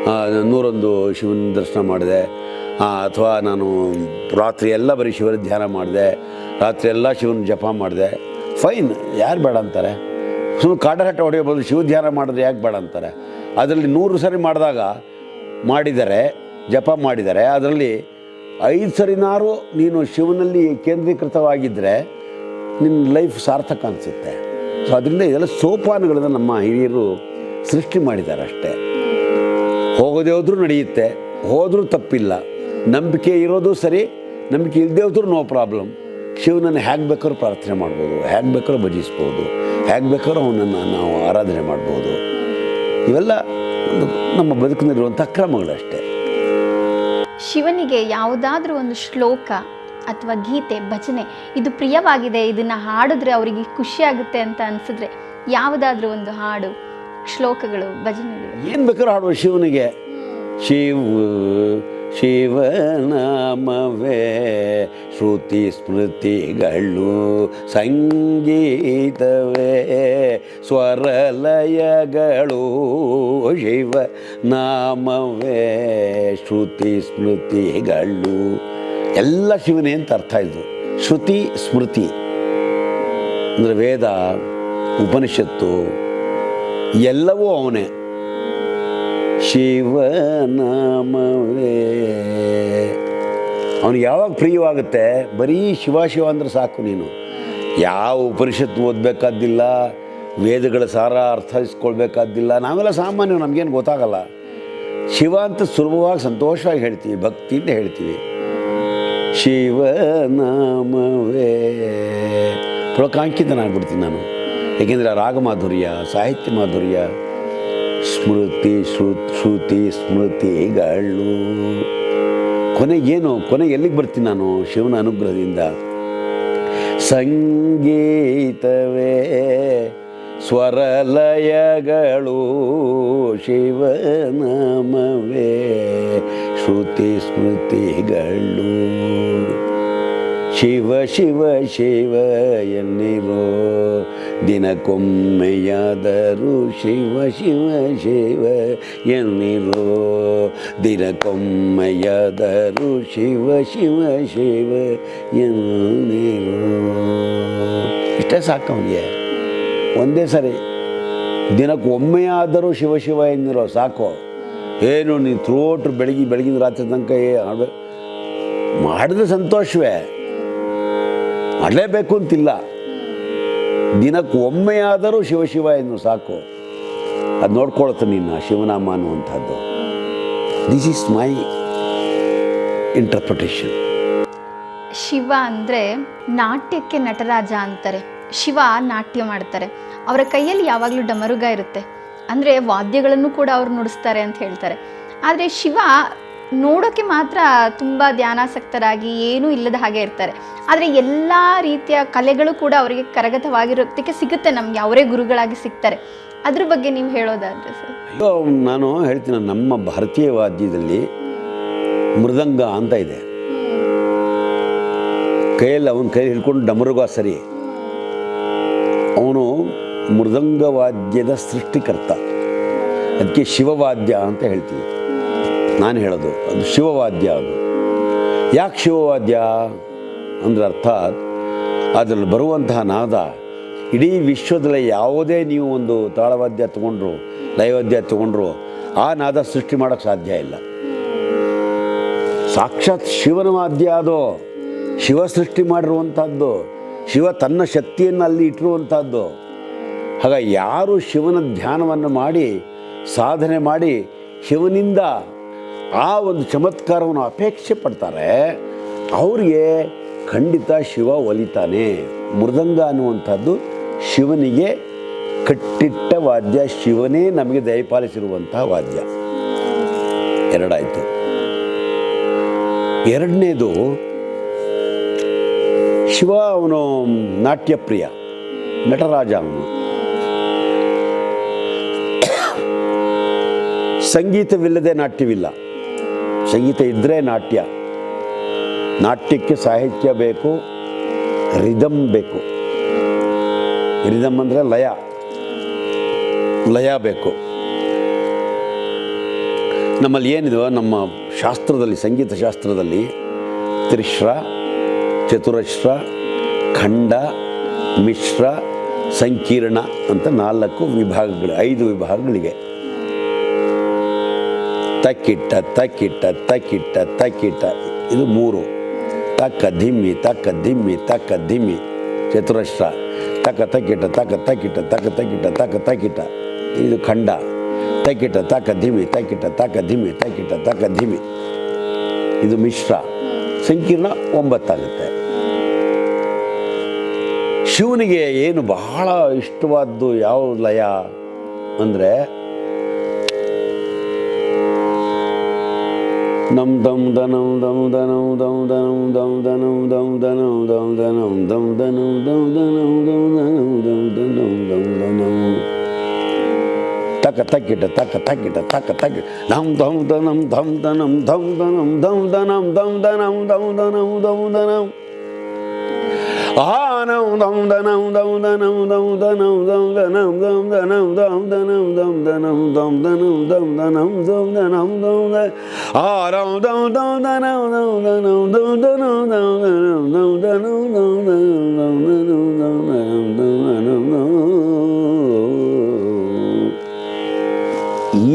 101 ಶಿವನ ದರ್ಶನ ಮಾಡಿದೆ, ಅಥವಾ ನಾನು ರಾತ್ರಿ ಎಲ್ಲ ಬರೀ ಶಿವನ ಧ್ಯಾನ ಮಾಡಿದೆ, ರಾತ್ರಿ ಎಲ್ಲ ಶಿವನ ಜಪ ಮಾಡಿದೆ, ಫೈನ್, ಯಾರು ಬೇಡ ಅಂತಾರೆ? ಸುಮ್ಮನೆ ಕಾಟಹಟ್ಟ ಹೊಡೆಯಬಹುದು, ಶಿವ ಧ್ಯಾನ ಮಾಡಿದ್ರೆ ಯಾಕೆ ಬೇಡ ಅಂತಾರೆ? ಅದರಲ್ಲಿ 100 ಸರಿ ಮಾಡಿದರೆ ಜಪ ಮಾಡಿದರೆ ಅದರಲ್ಲಿ 5 ಸರಿನಾರು ನೀನು ಶಿವನಲ್ಲಿ ಕೇಂದ್ರೀಕೃತವಾಗಿದ್ದರೆ ನಿನ್ನ ಲೈಫ್ ಸಾರ್ಥಕ ಅನಿಸುತ್ತೆ. ಸೊ ಅದರಿಂದ ಇದೆಲ್ಲ ಸೋಪಾನಗಳನ್ನು ನಮ್ಮ ಹಿರಿಯರು ಸೃಷ್ಟಿ ಮಾಡಿದ್ದಾರೆ ಅಷ್ಟೇ. ಹೋಗೋದೇ ಹೋದ್ರೂ ನಡೆಯುತ್ತೆ, ಹೋದರೂ ತಪ್ಪಿಲ್ಲ. ನಂಬಿಕೆ ಇರೋದು ಸರಿ, ನಂಬಿಕೆ ಇಲ್ಲದೆ ಹೋದ್ರೂ ನೋ ಪ್ರಾಬ್ಲಮ್. ಶಿವನನ್ನು ಹೇಗೆ ಬೇಕಾದ್ರೂ ಪ್ರಾರ್ಥನೆ ಮಾಡ್ಬೋದು, ಹೇಗೆ ಬೇಕಾದ್ರೂ ಭಜಿಸ್ಬೋದು, ಹೇಗೆ ಬೇಕಾದ್ರೂ ಅವನನ್ನು ನಾವು ಆರಾಧನೆ ಮಾಡ್ಬೋದು. ಇವೆಲ್ಲ ನಮ್ಮ ಬದುಕಿನಲ್ಲಿರುವಂಥ ಕ್ರಮಗಳಷ್ಟೇ. ಶಿವನಿಗೆ ಯಾವುದಾದ್ರೂ ಒಂದು ಶ್ಲೋಕ ಅಥವಾ ಗೀತೆ, ಭಜನೆ ಇದು ಪ್ರಿಯವಾಗಿದೆ, ಇದನ್ನು ಹಾಡಿದ್ರೆ ಅವರಿಗೆ ಖುಷಿಯಾಗುತ್ತೆ ಅಂತ ಅನಿಸಿದ್ರೆ ಯಾವುದಾದ್ರೂ ಒಂದು ಹಾಡು, ಶ್ಲೋಕಗಳು, ಭಜನೆಗಳು ಏನು ಬೇಕಾದ್ರೂ ಹಾಡುವ ಶಿವನಿಗೆ. ಶಿವನಾಮವೇ ಶ್ರುತಿ ಸ್ಮೃತಿಗಳು, ಸಂಗೀತವೇ ಸ್ವರಲಯಗಳು. ಶಿವನಾಮವೇ ಶ್ರುತಿ ಸ್ಮೃತಿಗಳು, ಎಲ್ಲ ಶಿವನೇ ಅಂತ ಅರ್ಥ ಇದು. ಶ್ರುತಿ ಸ್ಮೃತಿ ಅಂದರೆ ವೇದ, ಉಪನಿಷತ್ತು ಎಲ್ಲವೂ ಅವನೇ. ಶಿವನಾಮವೇ ಅವನಿಗೆ ಯಾವಾಗ ಪ್ರಿಯವಾಗುತ್ತೆ? ಬರೀ ಶಿವ ಶಿವ ಅಂದರೆ ಸಾಕು. ನೀನು ಯಾವ ಉಪನಿಷತ್ತು ಓದಬೇಕಾದ್ದಿಲ್ಲ, ವೇದಗಳ ಸಾರ ಅರ್ಥೈಸ್ಕೊಳ್ಬೇಕಾದ್ದಿಲ್ಲ. ನಾವೆಲ್ಲ ಸಾಮಾನ್ಯ, ನಮಗೇನು ಗೊತ್ತಾಗಲ್ಲ. ಶಿವ ಅಂತ ಸುಲಭವಾಗಿ ಸಂತೋಷವಾಗಿ ಹೇಳ್ತೀವಿ, ಭಕ್ತಿಯಿಂದ ಹೇಳ್ತೀವಿ. ಶಿವನಾಮವೇ ಪುಳಕಾಂಕಿತನಾಗ್ಬಿಡ್ತೀನಿ ನಾನು. ಏಕೆಂದರೆ ರಾಗ ಮಾಧುರ್ಯ, ಸಾಹಿತ್ಯ ಮಾಧುರ್ಯ, ಶ್ರುತಿ ಸ್ಮೃತಿಗಳು. ಕೊನೆಗೆ ಎಲ್ಲಿಗೆ ಬರ್ತೀನಿ ನಾನು? ಶಿವನ ಅನುಗ್ರಹದಿಂದ. ಸಂಗೀತವೇ ಸ್ವರಲಯಗಳು, ಶಿವನಾಮವೇ ಶ್ರುತಿ ಸ್ಮೃತಿಗಳು. ಶಿವ ಶಿವ ಶಿವ ಎನ್ನಿರೋ ದಿನಕ್ಕೊಮ್ಮೆಯಾದರೂ, ಶಿವ ಶಿವ ಶಿವ ಎನ್ನಿರೋ ದಿನಕ್ಕೊಮ್ಮೆಯಾದರೂ, ಶಿವ ಶಿವ ಶಿವ ಎನ್ನಿರೋ. ಇಷ್ಟೇ ಸಾಕು ಅವನಿಗೆ. ಒಂದೇ ಸರಿ ದಿನಕ್ಕೊಮ್ಮೆಯಾದರೂ ಶಿವ ಶಿವ ಎನ್ನಿರೋ ಸಾಕು. ಏನು ನೀನು ಥ್ರೂಔಟ್ ಬೆಳಗಿನ ರಾತ್ರಿ ತನಕ ಮಾಡಿದ್ರೆ ಸಂತೋಷವೇ, ಮಾಡಲೇಬೇಕು ಅಂತಿಲ್ಲ. ದಿನಕ್ಕೊಮ್ಮೆಯಾದರೂ ಶಿವ ಶಿವ ಎನ್ನು ಸಾಕು. ಅದು ನೋಡ್ಕೊಳ್ತು ನಿನ್ನ ಶಿವನಾಮ ಅನ್ನುವಂಥದ್ದು. This is my interpretation. Shiva ಅಂದರೆ ನಾಟ್ಯಕ್ಕೆ ನಟರಾಜ ಅಂತಾರೆ. ಶಿವ ನಾಟ್ಯ ಮಾಡ್ತಾರೆ. ಅವರ ಕೈಯಲ್ಲಿ ಯಾವಾಗಲೂ ಡಮರುಗ ಇರುತ್ತೆ, ಅಂದರೆ ವಾದ್ಯಗಳನ್ನು ಕೂಡ ಅವರು ನುಡಿಸ್ತಾರೆ ಅಂತ ಹೇಳ್ತಾರೆ. ಆದರೆ ಶಿವ ನೋಡೋಕ್ಕೆ ಮಾತ್ರ ತುಂಬ ಧ್ಯಾನಾಸಕ್ತರಾಗಿ ಏನೂ ಇಲ್ಲದ ಹಾಗೆ ಇರ್ತಾರೆ. ಆದರೆ ಎಲ್ಲ ರೀತಿಯ ಕಲೆಗಳು ಕೂಡ ಅವರಿಗೆ ಕರಗತವಾಗಿರೋದಕ್ಕೆ ಸಿಗುತ್ತೆ, ನಮಗೆ ಅವರೇ ಗುರುಗಳಾಗಿ ಸಿಗ್ತಾರೆ. ಅದ್ರ ಬಗ್ಗೆ ನೀವು ಹೇಳೋದಾದ್ರೆ ಸರ್? ನಾನು ಹೇಳ್ತೀನಿ, ನಮ್ಮ ಭಾರತೀಯ ವಾದ್ಯದಲ್ಲಿ ಮೃದಂಗ ಅಂತ ಇದೆ. ಅವನ ಕೈಯಲ್ಲಿ ಹಿಡ್ಕೊಂಡು ಡಮರುಗ ಸರಿ, ಅವನು ಮೃದಂಗ ವಾದ್ಯದ ಸೃಷ್ಟಿಕರ್ತ. ಅದಕ್ಕೆ ಶಿವವಾದ್ಯ ಅಂತ ಹೇಳ್ತೀವಿ. ನಾನು ಹೇಳೋದು ಅದು ಶಿವವಾದ್ಯ. ಅದು ಯಾಕೆ ಶಿವವಾದ್ಯ ಅಂದರೆ ಅರ್ಥಾತ್ ಅದರಲ್ಲಿ ಬರುವಂತಹ ನಾದ ಇಡೀ ವಿಶ್ವದಲ್ಲಿ ಯಾವುದೇ ನೀವು ಒಂದು ತಾಳವಾದ್ಯ ತೊಗೊಂಡ್ರು, ಲಯವಾದ್ಯ ತೊಗೊಂಡ್ರು, ಆ ನಾದ ಸೃಷ್ಟಿ ಮಾಡೋಕ್ಕೆ ಸಾಧ್ಯ ಇಲ್ಲ. ಸಾಕ್ಷಾತ್ ಶಿವನ ವಾದ್ಯ ಅದು. ಶಿವ ಸೃಷ್ಟಿ ಮಾಡಿರುವಂಥದ್ದು, ಶಿವ ತನ್ನ ಶಕ್ತಿಯನ್ನು ಅಲ್ಲಿ ಇಟ್ಟಿರುವಂಥದ್ದು. ಹಾಗಾಗಿ ಯಾರು ಶಿವನ ಧ್ಯಾನವನ್ನು ಮಾಡಿ ಸಾಧನೆ ಮಾಡಿ ಶಿವನಿಂದ ಆ ಒಂದು ಚಮತ್ಕಾರವನ್ನು ಅಪೇಕ್ಷೆ ಪಡ್ತಾರೆ, ಅವರಿಗೆ ಖಂಡಿತ ಶಿವ ಒಲಿತಾನೆ. ಮೃದಂಗ ಅನ್ನುವಂಥದ್ದು ಶಿವನಿಗೆ ಕಟ್ಟಿಟ್ಟ ವಾದ್ಯ, ಶಿವನೇ ನಮಗೆ ದಯಪಾಲಿಸಿರುವಂತಹ ವಾದ್ಯ. ಎರಡಾಯಿತು. ಎರಡನೇದು, ಶಿವ ಅವನು ನಾಟ್ಯಪ್ರಿಯ, ನಟರಾಜ. ಅವನು ಸಂಗೀತವಿಲ್ಲದೆ ನಾಟ್ಯವಿಲ್ಲ, ಸಂಗೀತ ಇದ್ದರೆ ನಾಟ್ಯ. ನಾಟ್ಯಕ್ಕೆ ಸಾಹಿತ್ಯ ಬೇಕು, ರಿದಮ್ ಬೇಕು. ರಿದಮ್ ಅಂದರೆ ಲಯ. ಲಯ ಬೇಕು. ನಮ್ಮಲ್ಲಿ ಏನಿದೆ, ನಮ್ಮ ಶಾಸ್ತ್ರದಲ್ಲಿ, ಸಂಗೀತ ಶಾಸ್ತ್ರದಲ್ಲಿ ತ್ರಿಶ್ರ, ಚತುರಶ್ರ, ಖಂಡ, ಮಿಶ್ರ, ಸಂಕೀರ್ಣ ಅಂತ 4 ವಿಭಾಗಗಳು, 5 ವಿಭಾಗಗಳಿವೆ. ತಕ್ಕಿಟ್ಟ ತಕ್ಕಿಟ್ಟ ತಕ್ಕಿಟ್ಟ ತಕ್ಕಿಟ್ಟ ಇದು 3. ತಕ್ಕ ಧಿಮ್ಮಿ ತಕ್ಕ ಧಿಮ್ಮಿ ತಕ್ಕ ಧಿಮ್ಮಿ ಚತುರಶ್ರ. ತಕ್ಕ ತಕ್ಕಿಟ್ಟ ತಕ್ಕ ತಕ್ಕಿಟ್ಟ ತಕ್ಕ ತಕ್ಕಿಟ್ಟ ತಕ್ಕ ತಕ್ಕಿಟ್ಟ ಇದು ಖಂಡ. ತಕ್ಕಿಟ್ಟ ತಕ್ಕ ಧಿಮ್ಮಿ ತಕ್ಕಿಟ್ಟ ತಕ್ಕ ಧಿಮ್ಮಿ ತಕ್ಕಿಟ್ಟ ತಕ್ಕ ಧಿಮ್ಮಿ ಇದು ಮಿಶ್ರ. ಸಂಕೀರ್ಣ 9 ಆಗುತ್ತೆ. ಶಿವನಿಗೆ ಏನು ಬಹಳ ಇಷ್ಟವಾದ್ದು ಯಾವ ಲಯ ಅಂದರೆ ನಮ್ ದಮ್ ದನಂ ದಮ್ ದನಂ ದಮ್ ದನಂ ದಮ್ ದನಂ ದಮ್ ದನಂ ದಮ್ ದನಂ ದಮ್ ದನಂ ದಮ್ ದನಂ ದಮ್ ದನಂ ದಮ್ ದನಂ ದಮ್ ದನಂ ತಕ್ಕ ತಕ್ಕಿಟ ತಕ್ಕ ತಕ್ಕಿಟ ತಕ್ಕ ತಕ್ಕಿ ದಮ್ ದಮ್ ದನಂ ದಮ್ ದನಂ ದಮ್ ದನಂ ದಮ್ ದನಂ ದಮ್ ದನಂ ದಮ್ ದನಂ ದಮ್ ದನಂ ಆನಂ ದಮ್ ದನಂ ದಮ್ ದನಂ ದಮ್ ದನಂ ದಮ್ ದನಂ ದಮ್ ದನಂ ದಮ್ ದನಂ ದಮ್ ದನಂ ದಮ್ ದನಂ ದಮ್ ದನಂ ದಮ್ ದನಂ ದಮ್ ಆರಂ ದಮ್ ದಮ್ ದನಂ ದಮ್ ದನಂ ದಮ್ ದನಂ ದಮ್ ದನಂ ದಮ್ ದನಂ ದಮ್ ದನಂ ದಮ್ ದನಂ ದಮ್ ದನಂ ದಮ್ ದನಂ.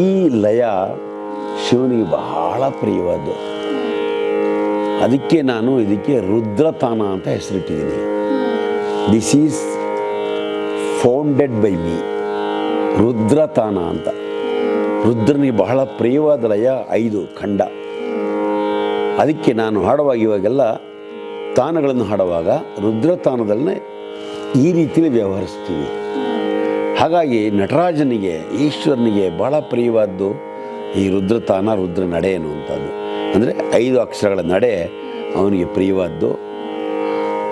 ಈ ಲಯ ಶಿವನಿಗೆ ಬಹಳ ಪ್ರಿಯವಾದ್ದು. ಅದಕ್ಕೆ ನಾನು ಇದಕ್ಕೆ ರುದ್ರತಾನ ಅಂತ ಹೆಸರಿಟ್ಟಿದ್ದೀನಿ. This is founded by me. Rudrathana ಅಂತ. ರುದ್ರನಿಗೆ ಬಹಳ ಪ್ರಿಯವಾದ ಲಯ 5 ಖಂಡ. ಅದಕ್ಕೆ ನಾನು ಹಾಡುವಾಗ ಇವಾಗೆಲ್ಲ ತಾನಗಳನ್ನು ಹಾಡುವಾಗ ರುದ್ರತಾನದಲ್ಲೇ ಈ ರೀತಿಯಲ್ಲಿ ವ್ಯವಹರಿಸ್ತೀವಿ. ಹಾಗಾಗಿ ನಟರಾಜನಿಗೆ, ಈಶ್ವರನಿಗೆ ಬಹಳ ಪ್ರಿಯವಾದ್ದು ಈ ರುದ್ರತಾನ, ರುದ್ರ ನಡೆ ಅನ್ನುವಂಥದ್ದು. ಅಂದರೆ 5 ಅಕ್ಷರಗಳ ನಡೆ ಅವನಿಗೆ ಪ್ರಿಯವಾದ್ದು.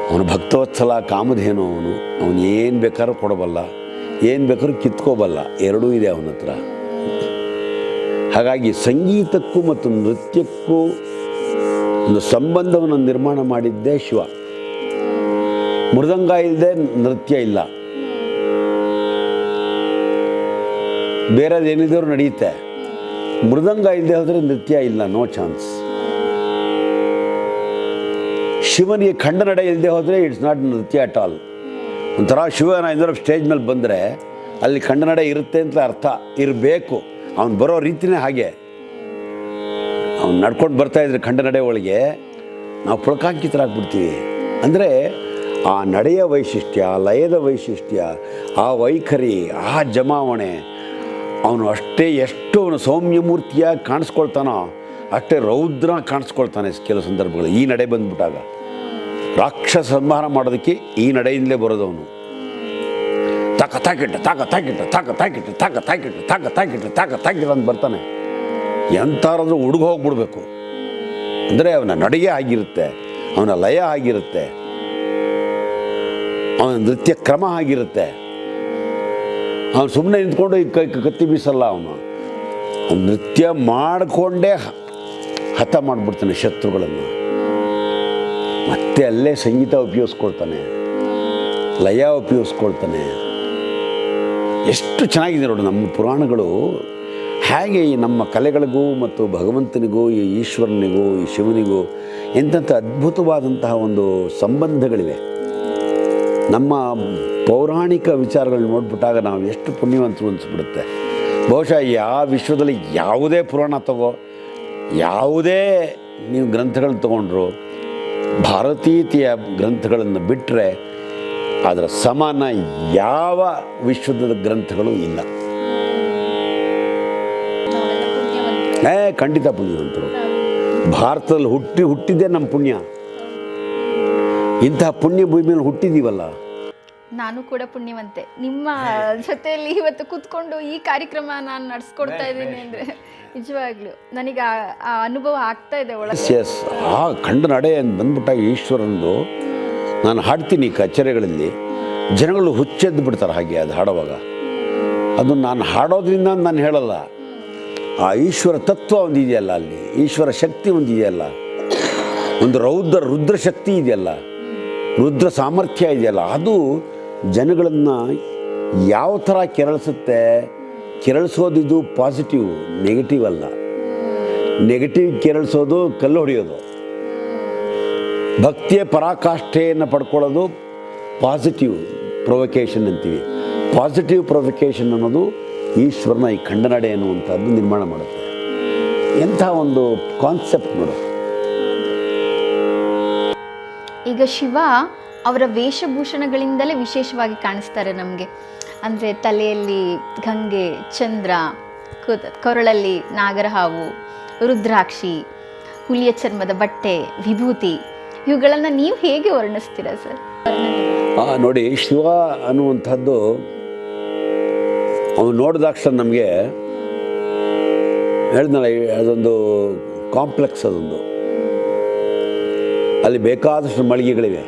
ಅವನು ಭಕ್ತವತ್ಸಲ, ಕಾಮಧೇನು. ಅವನು ಏನು ಬೇಕಾದ್ರೂ ಕೊಡಬಲ್ಲ, ಏನು ಬೇಕಾದ್ರೂ ಕಿತ್ಕೋಬಲ್ಲ, ಎರಡೂ ಇದೆ ಅವನ ಹತ್ರ. ಹಾಗಾಗಿ ಸಂಗೀತಕ್ಕೂ ಮತ್ತು ನೃತ್ಯಕ್ಕೂ ಒಂದು ಸಂಬಂಧವನ್ನು ನಿರ್ಮಾಣ ಮಾಡಿದ್ದೇ ಶಿವ. ಮೃದಂಗ ಇಲ್ಲದೆ ನೃತ್ಯ ಇಲ್ಲ, ಬೇರೆದೇನಿದ್ರು ನಡೆಯುತ್ತೆ. ಮೃದಂಗ ಇಲ್ಲದೆ ಹೋದರೆ ನೃತ್ಯ ಇಲ್ಲ, ನೋ ಚಾನ್ಸ್. ಶಿವನಿಗೆ ಖಂಡ ನಡೆ ಇಲ್ಲದೆ ಹೋದರೆ ಇಟ್ಸ್ ನಾಟ್ ನೃತ್ಯ ಅಟ್ ಆಲ್. ಒಂಥರ ಶಿವನ ಏನಾದ್ರು ಸ್ಟೇಜ್ ಮೇಲೆ ಬಂದರೆ ಅಲ್ಲಿ ಖಂಡ ನಡೆ ಇರುತ್ತೆ ಅಂತ ಅರ್ಥ. ಇರಬೇಕು, ಅವ್ನು ಬರೋ ರೀತಿಯೇ ಹಾಗೆ. ಅವ್ನು ನಡ್ಕೊಂಡು ಬರ್ತಾಯಿದ್ರೆ ಖಂಡ ನಡೆ ಒಳಗೆ ನಾವು ಪುಳಕಾಂಕಿತರಾಗ್ಬಿಡ್ತೀವಿ. ಅಂದರೆ ಆ ನಡೆಯ ವೈಶಿಷ್ಟ್ಯ, ಲಯದ ವೈಶಿಷ್ಟ್ಯ, ಆ ವೈಖರಿ, ಆ ಜಮಾವಣೆ, ಅವನು ಅಷ್ಟೇ ಎಷ್ಟು ಅವನು ಸೌಮ್ಯಮೂರ್ತಿಯಾಗಿ ಕಾಣಿಸ್ಕೊಳ್ತಾನೋ ಅಷ್ಟೇ ರೌದ್ರ ಕಾಣಿಸ್ಕೊಳ್ತಾನೆ ಕೆಲವು ಸಂದರ್ಭಗಳು. ಈ ನಡೆ ಬಂದ್ಬಿಟ್ಟಾಗ ರಾಕ್ಷಸ ಸಂಹಾರ ಮಾಡೋದಕ್ಕೆ ಈ ನಡೆಯಿಂದಲೇ ಬರೋದವನು. ತಾಕ ತಾಕಿಟ್ಟ ತಾಕ ತಾಕಿಟ್ಟ ತಾಕ ತಾಕಿಟ್ಟ ತಾಕ ತಾಕಿಟ್ಟ ತಾಕ ತಾಕಿಟ್ಟ ತಾಕ ತಾಕಿಟ್ಟ ಅಂತ ಬರ್ತಾನೆ. ಎಂಥಾರಾದ್ರೂ ಹುಡುಗ ಹೋಗ್ಬಿಡ್ಬೇಕು. ಅಂದರೆ ಅವನ ನಡೆಗೆ ಆಗಿರುತ್ತೆ, ಅವನ ಲಯ ಆಗಿರುತ್ತೆ, ಅವನ ನೃತ್ಯ ಕ್ರಮ ಆಗಿರುತ್ತೆ. ಅವನು ಸುಮ್ಮನೆ ನಿಂತ್ಕೊಂಡು ಈ ಕತ್ತಿ ಬೀಸಲ್ಲ. ಅವನು ನೃತ್ಯ ಮಾಡಿಕೊಂಡೇ ಹತ ಮಾಡಿಬಿಡ್ತಾನೆ ಶತ್ರುಗಳನ್ನು. ಮತ್ತೆ ಅಲ್ಲೇ ಸಂಗೀತ ಉಪಯೋಗಿಸ್ಕೊಳ್ತಾನೆ, ಲಯ ಉಪಯೋಗಿಸ್ಕೊಳ್ತಾನೆ. ಎಷ್ಟು ಚೆನ್ನಾಗಿದೆ ನೋಡು ನಮ್ಮ ಪುರಾಣಗಳು. ಹೇಗೆ ಈ ನಮ್ಮ ಕಲೆಗಳಿಗೂ ಮತ್ತು ಭಗವಂತನಿಗೂ, ಈ ಈಶ್ವರನಿಗೂ, ಈ ಶಿವನಿಗೂ ಎಂಥ ಅದ್ಭುತವಾದಂತಹ ಒಂದು ಸಂಬಂಧಗಳಿವೆ. ನಮ್ಮ ಪೌರಾಣಿಕ ವಿಚಾರಗಳು ನೋಡ್ಬಿಟ್ಟಾಗ ನಾವು ಎಷ್ಟು ಪುಣ್ಯವಂತರು ಅನಿಸ್ಬಿಡುತ್ತೆ. ಬಹುಶಃ ಯಾವ ವಿಶ್ವದಲ್ಲಿ ಯಾವುದೇ ಪುರಾಣ ತಗೋ, ಯಾವುದೇ ನೀವು ಗ್ರಂಥಗಳನ್ನ ತಗೊಂಡ್ರು, ಭಾರತೀಯತೆಯ ಗ್ರಂಥಗಳನ್ನು ಬಿಟ್ಟರೆ ಅದರ ಸಮಾನ ಯಾವ ವಿಶ್ವದ ಗ್ರಂಥಗಳು ಇಲ್ಲ. ಖಂಡಿತ ಪುಣ್ಯವಂತರು. ಭಾರತದಲ್ಲಿ ಹುಟ್ಟಿದ್ದೇ ನಮ್ಮ ಪುಣ್ಯ. ಇಂತಹ ಪುಣ್ಯ ಭೂಮಿಯಲ್ಲಿ ಹುಟ್ಟಿದ್ದೀವಲ್ಲ. ನಾನು ಕೂಡ ಪುಣ್ಯವಂತೆ. ನಿಮ್ಮ ಜೊತೆಯಲ್ಲಿ ಇವತ್ತು ಕೂತ್ಕೊಂಡು ಈ ಕಾರ್ಯಕ್ರಮ ನಾನು ನಡೆಸ್ಕೊಡ್ತಾ ಇದ್ದೀನಿ ಅಂದರೆ ನಿಜವಾಗ್ಲೂ ನನಗೆ ಆ ಅನುಭವ ಆಗ್ತಾ ಇದೆ ಒಳಗೆ. ಎಸ್, ಆ ಖಂಡ ನಡೆ ಬಂದ್ಬಿಟ್ಟಾಗ ಈಶ್ವರನದು ನಾನು ಹಾಡ್ತೀನಿ ಕಚೇರಿಗಳಲ್ಲಿ, ಜನಗಳು ಹುಚ್ಚೆದ್ದು ಬಿಡ್ತಾರೆ ಹಾಗೆ ಅದು ಹಾಡುವಾಗ. ಅದು ನಾನು ಹಾಡೋದ್ರಿಂದ ನಾನು ಹೇಳಲ್ಲ, ಆ ಈಶ್ವರ ತತ್ವ ಒಂದಿದೆಯಲ್ಲ, ಅಲ್ಲಿ ಈಶ್ವರ ಶಕ್ತಿ ಒಂದಿದೆಯಲ್ಲ, ಒಂದು ರುದ್ರ ಶಕ್ತಿ ಇದೆಯಲ್ಲ, ರುದ್ರ ಸಾಮರ್ಥ್ಯ ಇದೆಯಲ್ಲ, ಅದು ಜನಗಳನ್ನು ಯಾವ ಥರ ಕೆರಳಿಸುತ್ತೆ, ಕೆರಳಿಸೋದಿದು ಪಾಸಿಟಿವ್, ನೆಗೆಟಿವ್ ಅಲ್ಲ. ನೆಗೆಟಿವ್ ಕೆರಳಿಸೋದು ಕಲ್ಲು ಹೊಡೆಯೋದು. ಭಕ್ತಿಯ ಪರಾಕಾಷ್ಠೆಯನ್ನು ಪಡ್ಕೊಳ್ಳೋದು ಪಾಸಿಟಿವ್ ಪ್ರೊವೊಕೇಶನ್ ಅಂತೀವಿ. ಪಾಸಿಟಿವ್ ಪ್ರೊವೊಕೇಶನ್ ಅನ್ನೋದು ಈಶ್ವರನ ಈ ಖಂಡನಡೆ ಅನ್ನುವಂಥದ್ದು ನಿರ್ಮಾಣ ಮಾಡುತ್ತೆ. ಎಂಥ ಒಂದು ಕಾನ್ಸೆಪ್ಟ್ ನೋಡು. ಈಗ ಶಿವ ಅವರ ವೇಷಭೂಷಣಗಳಿಂದಲೇ ವಿಶೇಷವಾಗಿ ಕಾಣಿಸ್ತಾರೆ ನಮಗೆ. ಅಂದರೆ ತಲೆಯಲ್ಲಿ ಗಂಗೆ, ಚಂದ್ರ, ಕೊರಳಲ್ಲಿ ನಾಗರಹಾವು, ರುದ್ರಾಕ್ಷಿ, ಹುಲಿಯ ಚರ್ಮದ ಬಟ್ಟೆ, ವಿಭೂತಿ, ಇವುಗಳನ್ನು ನೀವು ಹೇಗೆ ವರ್ಣಿಸ್ತೀರಾ ಸರ್? ನೋಡಿ, ಶಿವ ಅನ್ನುವಂಥದ್ದು ಅವನು ನೋಡಿದಾಕ್ಷಣ ನಮಗೆ ಹೇಳಿದ್ನಲ್ಲ, ಅದೊಂದು ಕಾಂಪ್ಲೆಕ್ಸ್. ಅದೊಂದು ಅಲ್ಲಿ ಬೇಕಾದಷ್ಟು ಮಳಿಗೆಗಳಿವೆ.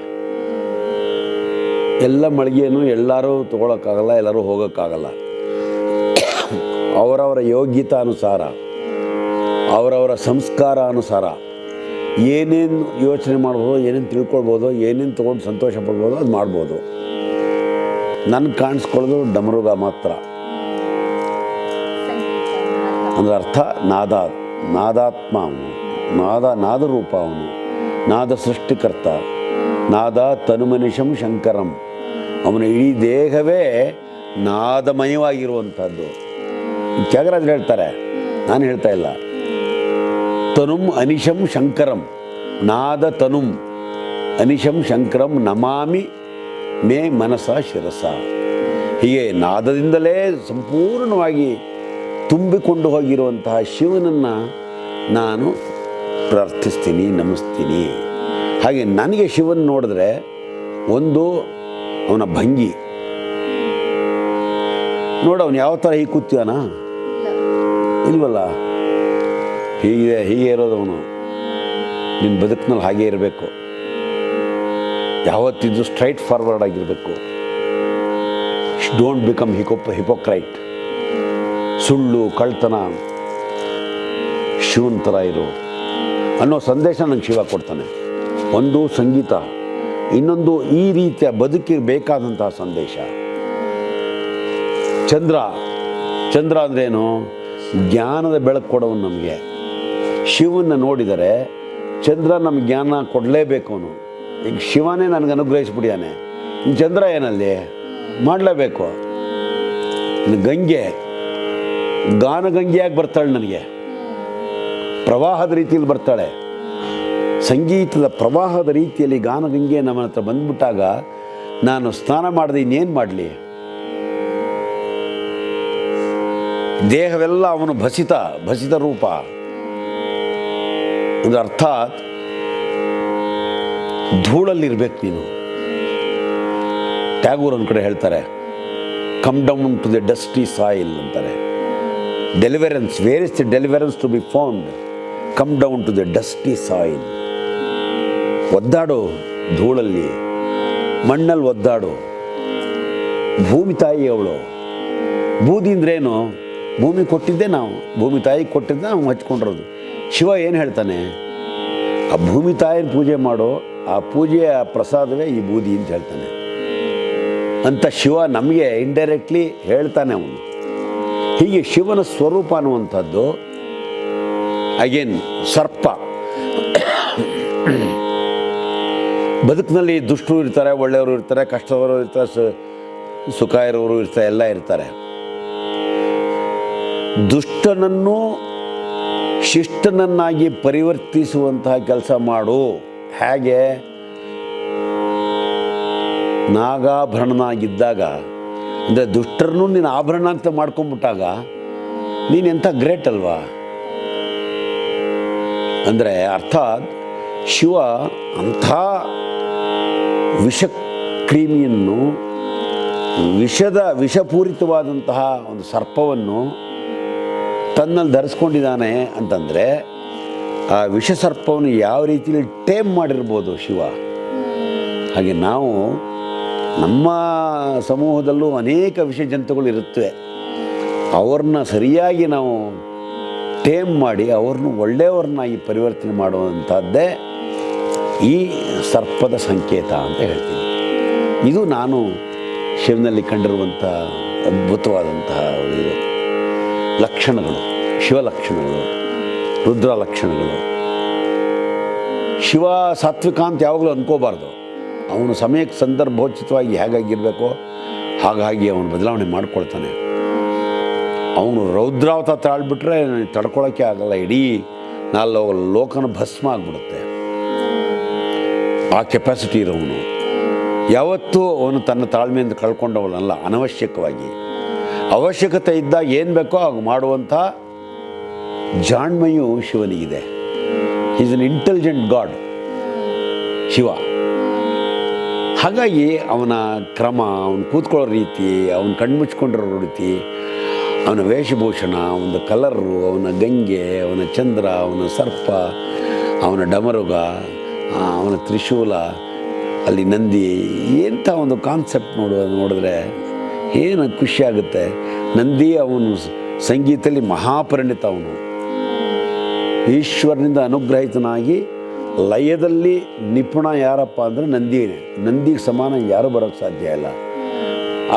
ಎಲ್ಲ ಮಳಿಗೆಯನ್ನು ಎಲ್ಲರೂ ತೊಗೊಳಕ್ಕಾಗಲ್ಲ, ಎಲ್ಲರೂ ಹೋಗೋಕ್ಕಾಗಲ್ಲ. ಅವರವರ ಯೋಗ್ಯತಾನುಸಾರ, ಅವರವರ ಸಂಸ್ಕಾರ ಅನುಸಾರ ಏನೇನು ಯೋಚನೆ ಮಾಡ್ಬೋದು, ಏನೇನು ತಿಳ್ಕೊಳ್ಬೋದು, ಏನೇನು ತೊಗೊಂಡು ಸಂತೋಷ ಪಡ್ಬೋದು ಅದು ಮಾಡ್ಬೋದು. ನನಗೆ ಕಾಣಿಸ್ಕೊಳ್ಳೋದು ಡಮರುಗ ಮಾತ್ರ. ಅಂದರೆ ಅರ್ಥ ನಾದಾತ್ಮ ಅವನು, ನಾದರೂಪ ಅವನು, ನಾದ ಸೃಷ್ಟಿಕರ್ತ, ನಾದ ತನುಮನಿಷಂ ಶಂಕರಂ. ಅವನ ಇಡೀ ದೇಹವೇ ನಾದಮಯವಾಗಿರುವಂಥದ್ದು. ತ್ಯಾಗರಾಜರು ಹೇಳ್ತಾರೆ, ನಾನು ಹೇಳ್ತಾ ಇಲ್ಲ. ತನುಂ ಅನಿಶಂ ಶಂಕರಂ, ನಾದ ತನುಂ ಅನಿಶಂ ಶಂಕರಂ ನಮಾಮಿ ಮೇ ಮನಸ ಶಿರಸ. ಹೀಗೆ ನಾದದಿಂದಲೇ ಸಂಪೂರ್ಣವಾಗಿ ತುಂಬಿಕೊಂಡು ಹೋಗಿರುವಂತಹ ಶಿವನನ್ನು ನಾನು ಪ್ರಾರ್ಥಿಸ್ತೀನಿ, ನಮಿಸ್ತೀನಿ. ಹಾಗೆ ನನಗೆ ಶಿವನ್ ನೋಡಿದ್ರೆ ಒಂದು ಅವನ ಭಂಗಿ ನೋಡು. ಅವನು ಯಾವ ಥರ ಹೀಗೆ ಕೂತೀವನ ಇಲ್ವಲ್ಲ, ಹೀಗೆ ಇರೋದು ಅವನು. ನಿನ್ನ ಬದುಕಿನಲ್ಲಿ ಹಾಗೇ ಇರಬೇಕು, ಯಾವತ್ತಿದ್ದು ಸ್ಟ್ರೈಟ್ ಫಾರ್ವರ್ಡ್ ಆಗಿರಬೇಕು. Don't become hypocrite. ಸುಳ್ಳು, ಕಳ್ತನ, ಶಿವನ ಥರ ಇರು ಅನ್ನೋ ಸಂದೇಶ ನಂಗೆ ಶಿವ ಕೊಡ್ತಾನೆ. ಒಂದು ಸಂಗೀತ, ಇನ್ನೊಂದು ಈ ರೀತಿಯ ಬದುಕಿಗೆ ಬೇಕಾದಂತಹ ಸಂದೇಶ. ಚಂದ್ರ ಅಂದ್ರೇನು? ಜ್ಞಾನದ ಬೆಳಕು ಕೊಡೋನು ನಮಗೆ. ಶಿವನ್ನ ನೋಡಿದರೆ ಚಂದ್ರ ನಮ್ಗೆ ಜ್ಞಾನ ಕೊಡಲೇಬೇಕು. ಅವನು ಈಗ ಶಿವನೇ ನನಗೆ ಅನುಗ್ರಹಿಸ್ಬಿಟ್ಟಿದ್ದಾನೆ, ಚಂದ್ರ ಏನಲ್ಲಿ ಮಾಡಲೇಬೇಕು. ಗಂಗೆ ಗಾನಗಂಗೆಯಾಗಿ ಬರ್ತಾಳೆ, ನನಗೆ ಪ್ರವಾಹದ ರೀತಿಯಲ್ಲಿ ಬರ್ತಾಳೆ. ಸಂಗೀತದ ಪ್ರವಾಹದ ರೀತಿಯಲ್ಲಿ ಗಾನಗಂಗೆ ನಮ್ಮ ಹತ್ರ ಬಂದ್ಬಿಟ್ಟಾಗ ನಾನು ಸ್ನಾನ ಮಾಡದೆ ಇನ್ನೇನು ಮಾಡಲಿ? ದೇಹವೆಲ್ಲ ಅವನು ಭಸಿತ ರೂಪ. ಒಂದು ಅರ್ಥಾತ್ ಧೂಳಲ್ಲಿರ್ಬೇಕು ನೀನು. ಟ್ಯಾಗೂರ್ ಒಂದು ಕಡೆ ಹೇಳ್ತಾರೆ, come down to the dusty soil ಅಂತಾರೆ. Deliverance, where is the deliverance to be found? Come down to the dusty soil. ಒದ್ದಾಡು ಧೂಳಲ್ಲಿ, ಮಣ್ಣಲ್ಲಿ ಒದ್ದಾಡು. ಭೂಮಿ ತಾಯಿ ಅವಳು. ಬೂದಿ ಅಂದ್ರೇನು? ಭೂಮಿ ಕೊಟ್ಟಿದ್ದೆ ನಾವು, ಭೂಮಿ ತಾಯಿ ಕೊಟ್ಟಿದ್ದೆ ನಾವು ಹಚ್ಕೊಂಡಿರೋದು. ಶಿವ ಏನು ಹೇಳ್ತಾನೆ? ಆ ಭೂಮಿ ತಾಯಿನ ಪೂಜೆ ಮಾಡೋ, ಆ ಪೂಜೆಯ ಪ್ರಸಾದವೇ ಈ ಬೂದಿ ಅಂತ ಹೇಳ್ತಾನೆ ಅಂತ ಶಿವ ನಮಗೆ ಇಂಡೈರೆಕ್ಟ್ಲಿ ಹೇಳ್ತಾನೆ ಅವನು. ಹೀಗೆ ಶಿವನ ಸ್ವರೂಪ ಅನ್ನುವಂಥದ್ದು ಅಗೇನ್ ಸರ್ಪ. ಬದುಕಿನಲ್ಲಿ ದುಷ್ಟರು ಇರ್ತಾರೆ, ಒಳ್ಳೆಯವರು ಇರ್ತಾರೆ, ಕಷ್ಟದವರು ಇರ್ತಾರೆ, ಸುಖ ಇರೋರು ಇರ್ತಾರೆ, ಎಲ್ಲ ಇರ್ತಾರೆ. ದುಷ್ಟನನ್ನು ಶಿಷ್ಟನನ್ನಾಗಿ ಪರಿವರ್ತಿಸುವಂತಹ ಕೆಲಸ ಮಾಡು. ಹೇಗೆ? ನಾಗಾಭರಣನಾಗಿದ್ದಾಗ, ಅಂದರೆ ದುಷ್ಟರನ್ನು ನೀನು ಆಭರಣ ಅಂತ ಮಾಡ್ಕೊಂಡ್ಬಿಟ್ಟಾಗ ನೀನೆಂಥ ಗ್ರೇಟ್ ಅಲ್ವಾ? ಅಂದರೆ ಅರ್ಥಾತ್ ಶಿವ ಅಂಥ ವಿಷಕ್ರಿಮಿಯನ್ನು, ವಿಷಪೂರಿತವಾದಂತಹ ಒಂದು ಸರ್ಪವನ್ನು ತನ್ನಲ್ಲಿ ಧರಿಸ್ಕೊಂಡಿದ್ದಾನೆ ಅಂತಂದರೆ ಆ ವಿಷಸರ್ಪವನ್ನು ಯಾವ ರೀತಿಯಲ್ಲಿ ಟೇಮ್ ಮಾಡಿರ್ಬೋದು ಶಿವ. ಹಾಗೆ ನಾವು ನಮ್ಮ ಸಮೂಹದಲ್ಲೂ ಅನೇಕ ವಿಷ ಜಂತುಗಳು ಇರುತ್ತವೆ. ಅವ್ರನ್ನ ಸರಿಯಾಗಿ ನಾವು ಟೇಮ್ ಮಾಡಿ ಅವ್ರನ್ನ ಒಳ್ಳೆಯವ್ರನ್ನಾಗಿ ಪರಿವರ್ತನೆ ಮಾಡುವಂಥದ್ದೇ ಈ ಸರ್ಪದ ಸಂಕೇತ ಅಂತ ಹೇಳ್ತೀನಿ. ಇದು ನಾನು ಶಿವನಲ್ಲಿ ಕಂಡಿರುವಂಥ ಅದ್ಭುತವಾದಂತಹ ಇದು. ಲಕ್ಷಣಗಳು, ಶಿವ ಲಕ್ಷಣಗಳು, ರುದ್ರ ಲಕ್ಷಣಗಳು. ಶಿವ ಸಾತ್ವಿಕ ಅಂತ ಯಾವಾಗಲೂ ಅಂದ್ಕೋಬಾರ್ದು. ಅವನು ಸಮಯಕ್ಕೆ ಸಂದರ್ಭೋಚಿತವಾಗಿ ಹೇಗಾಗಿರಬೇಕೋ ಹಾಗಾಗಿ ಅವನು ಬದಲಾವಣೆ ಮಾಡ್ಕೊಳ್ತಾನೆ. ಅವನು ರೌದ್ರಾವತ ತಾಳ್ಬಿಟ್ರೆ ತಡ್ಕೊಳ್ಳೋಕ್ಕೆ ಆಗಲ್ಲ, ಇಡೀ ಲೋಕನ ಭಸ್ಮ ಆಗಿಬಿಡುತ್ತೆ. ಆ ಕೆಪಾಸಿಟಿ ಇರೋವನು. ಯಾವತ್ತೂ ಅವನು ತನ್ನ ತಾಳ್ಮೆಯಿಂದ ಕಳ್ಕೊಂಡವನಲ್ಲ. ಅನವಶ್ಯಕವಾಗಿ ಅವಶ್ಯಕತೆ ಇದ್ದಾಗ ಏನು ಬೇಕೋ ಆಗ ಮಾಡುವಂಥ ಜಾಣ್ಮೆಯು ಶಿವನಿಗಿದೆ. Is an intelligent god Shiva. ಹಾಗಾಗಿ ಅವನ ಕ್ರಮ, ಅವನು ಕೂತ್ಕೊಳ್ಳೋ ರೀತಿ, ಅವನ ಕಣ್ಮುಚ್ಕೊಂಡಿರೋ ರೀತಿ, ಅವನ ವೇಷಭೂಷಣ, ಅವನ ಕಲರು, ಅವನ ಗಂಗೆ, ಅವನ ಚಂದ್ರ, ಅವನ ಸರ್ಪ, ಅವನ ಡಮರುಗ, ಅವನ ತ್ರಿಶೂಲ, ಅಲ್ಲಿ ನಂದಿ, ಎಂಥ ಒಂದು ಕಾನ್ಸೆಪ್ಟ್ ನೋಡಿದ್ರೆ ಏನು ಖುಷಿಯಾಗುತ್ತೆ. ನಂದಿ ಅವನು ಸಂಗೀತದಲ್ಲಿ ಮಹಾಪರಿಣಿತ. ಅವನು ಈಶ್ವರನಿಂದ ಅನುಗ್ರಹಿತನಾಗಿ ಲಯದಲ್ಲಿ ನಿಪುಣ ಯಾರಪ್ಪ ಅಂದರೆ ನಂದಿನೇ. ನಂದಿಗೆ ಸಮಾನ ಯಾರೂ ಬರೋಕ್ಕೆ ಸಾಧ್ಯ ಇಲ್ಲ.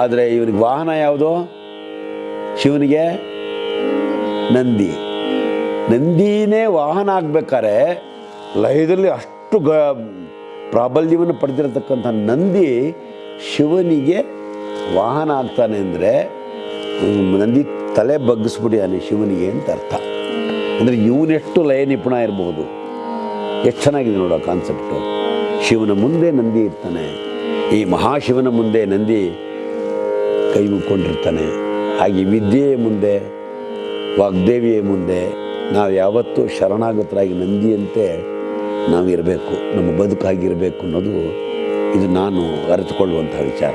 ಆದರೆ ಇವನಿಗೆ ವಾಹನ ಯಾವುದೋ? ಶಿವನಿಗೆ ನಂದಿ. ನಂದಿನೇ ವಾಹನ ಆಗಬೇಕಾದ್ರೆ ಲಯದಲ್ಲಿ ಅಷ್ಟು ಪ್ರಾಬಲ್ಯವನ್ನು ಪಡೆದಿರತಕ್ಕಂಥ ನಂದಿ ಶಿವನಿಗೆ ವಾಹನ ಆಗ್ತಾನೆ ಅಂದರೆ ನಂದಿ ತಲೆ ಬಗ್ಗಿಸ್ಬಿಟ್ಟಿದ್ದಾನೆ ಶಿವನಿಗೆ ಅಂತ ಅರ್ಥ. ಅಂದರೆ ಇವನೆಷ್ಟು ಲಯ ನಿಪುಣ ಇರಬಹುದು. ಎಷ್ಟು ಚೆನ್ನಾಗಿದೆ ನೋಡೋ ಕಾನ್ಸೆಪ್ಟು. ಶಿವನ ಮುಂದೆ ನಂದಿ ಇರ್ತಾನೆ. ಈ ಮಹಾಶಿವನ ಮುಂದೆ ನಂದಿ ಕೈ ಮುಕ್ಕೊಂಡಿರ್ತಾನೆ. ಹಾಗೆ ವಿದ್ಯೆಯ ಮುಂದೆ, ವಾಗ್ದೇವಿಯ ಮುಂದೆ ನಾವು ಯಾವತ್ತೂ ಶರಣಾಗತರಾಗಿ ನಂದಿಯಂತೆ ನಾವಿರಬೇಕು, ನಮ್ಮ ಬದುಕಾಗಿರಬೇಕು ಅನ್ನೋದು ಇದು ನಾನು ಅರಿತುಕೊಳ್ಳುವಂಥ ವಿಚಾರ.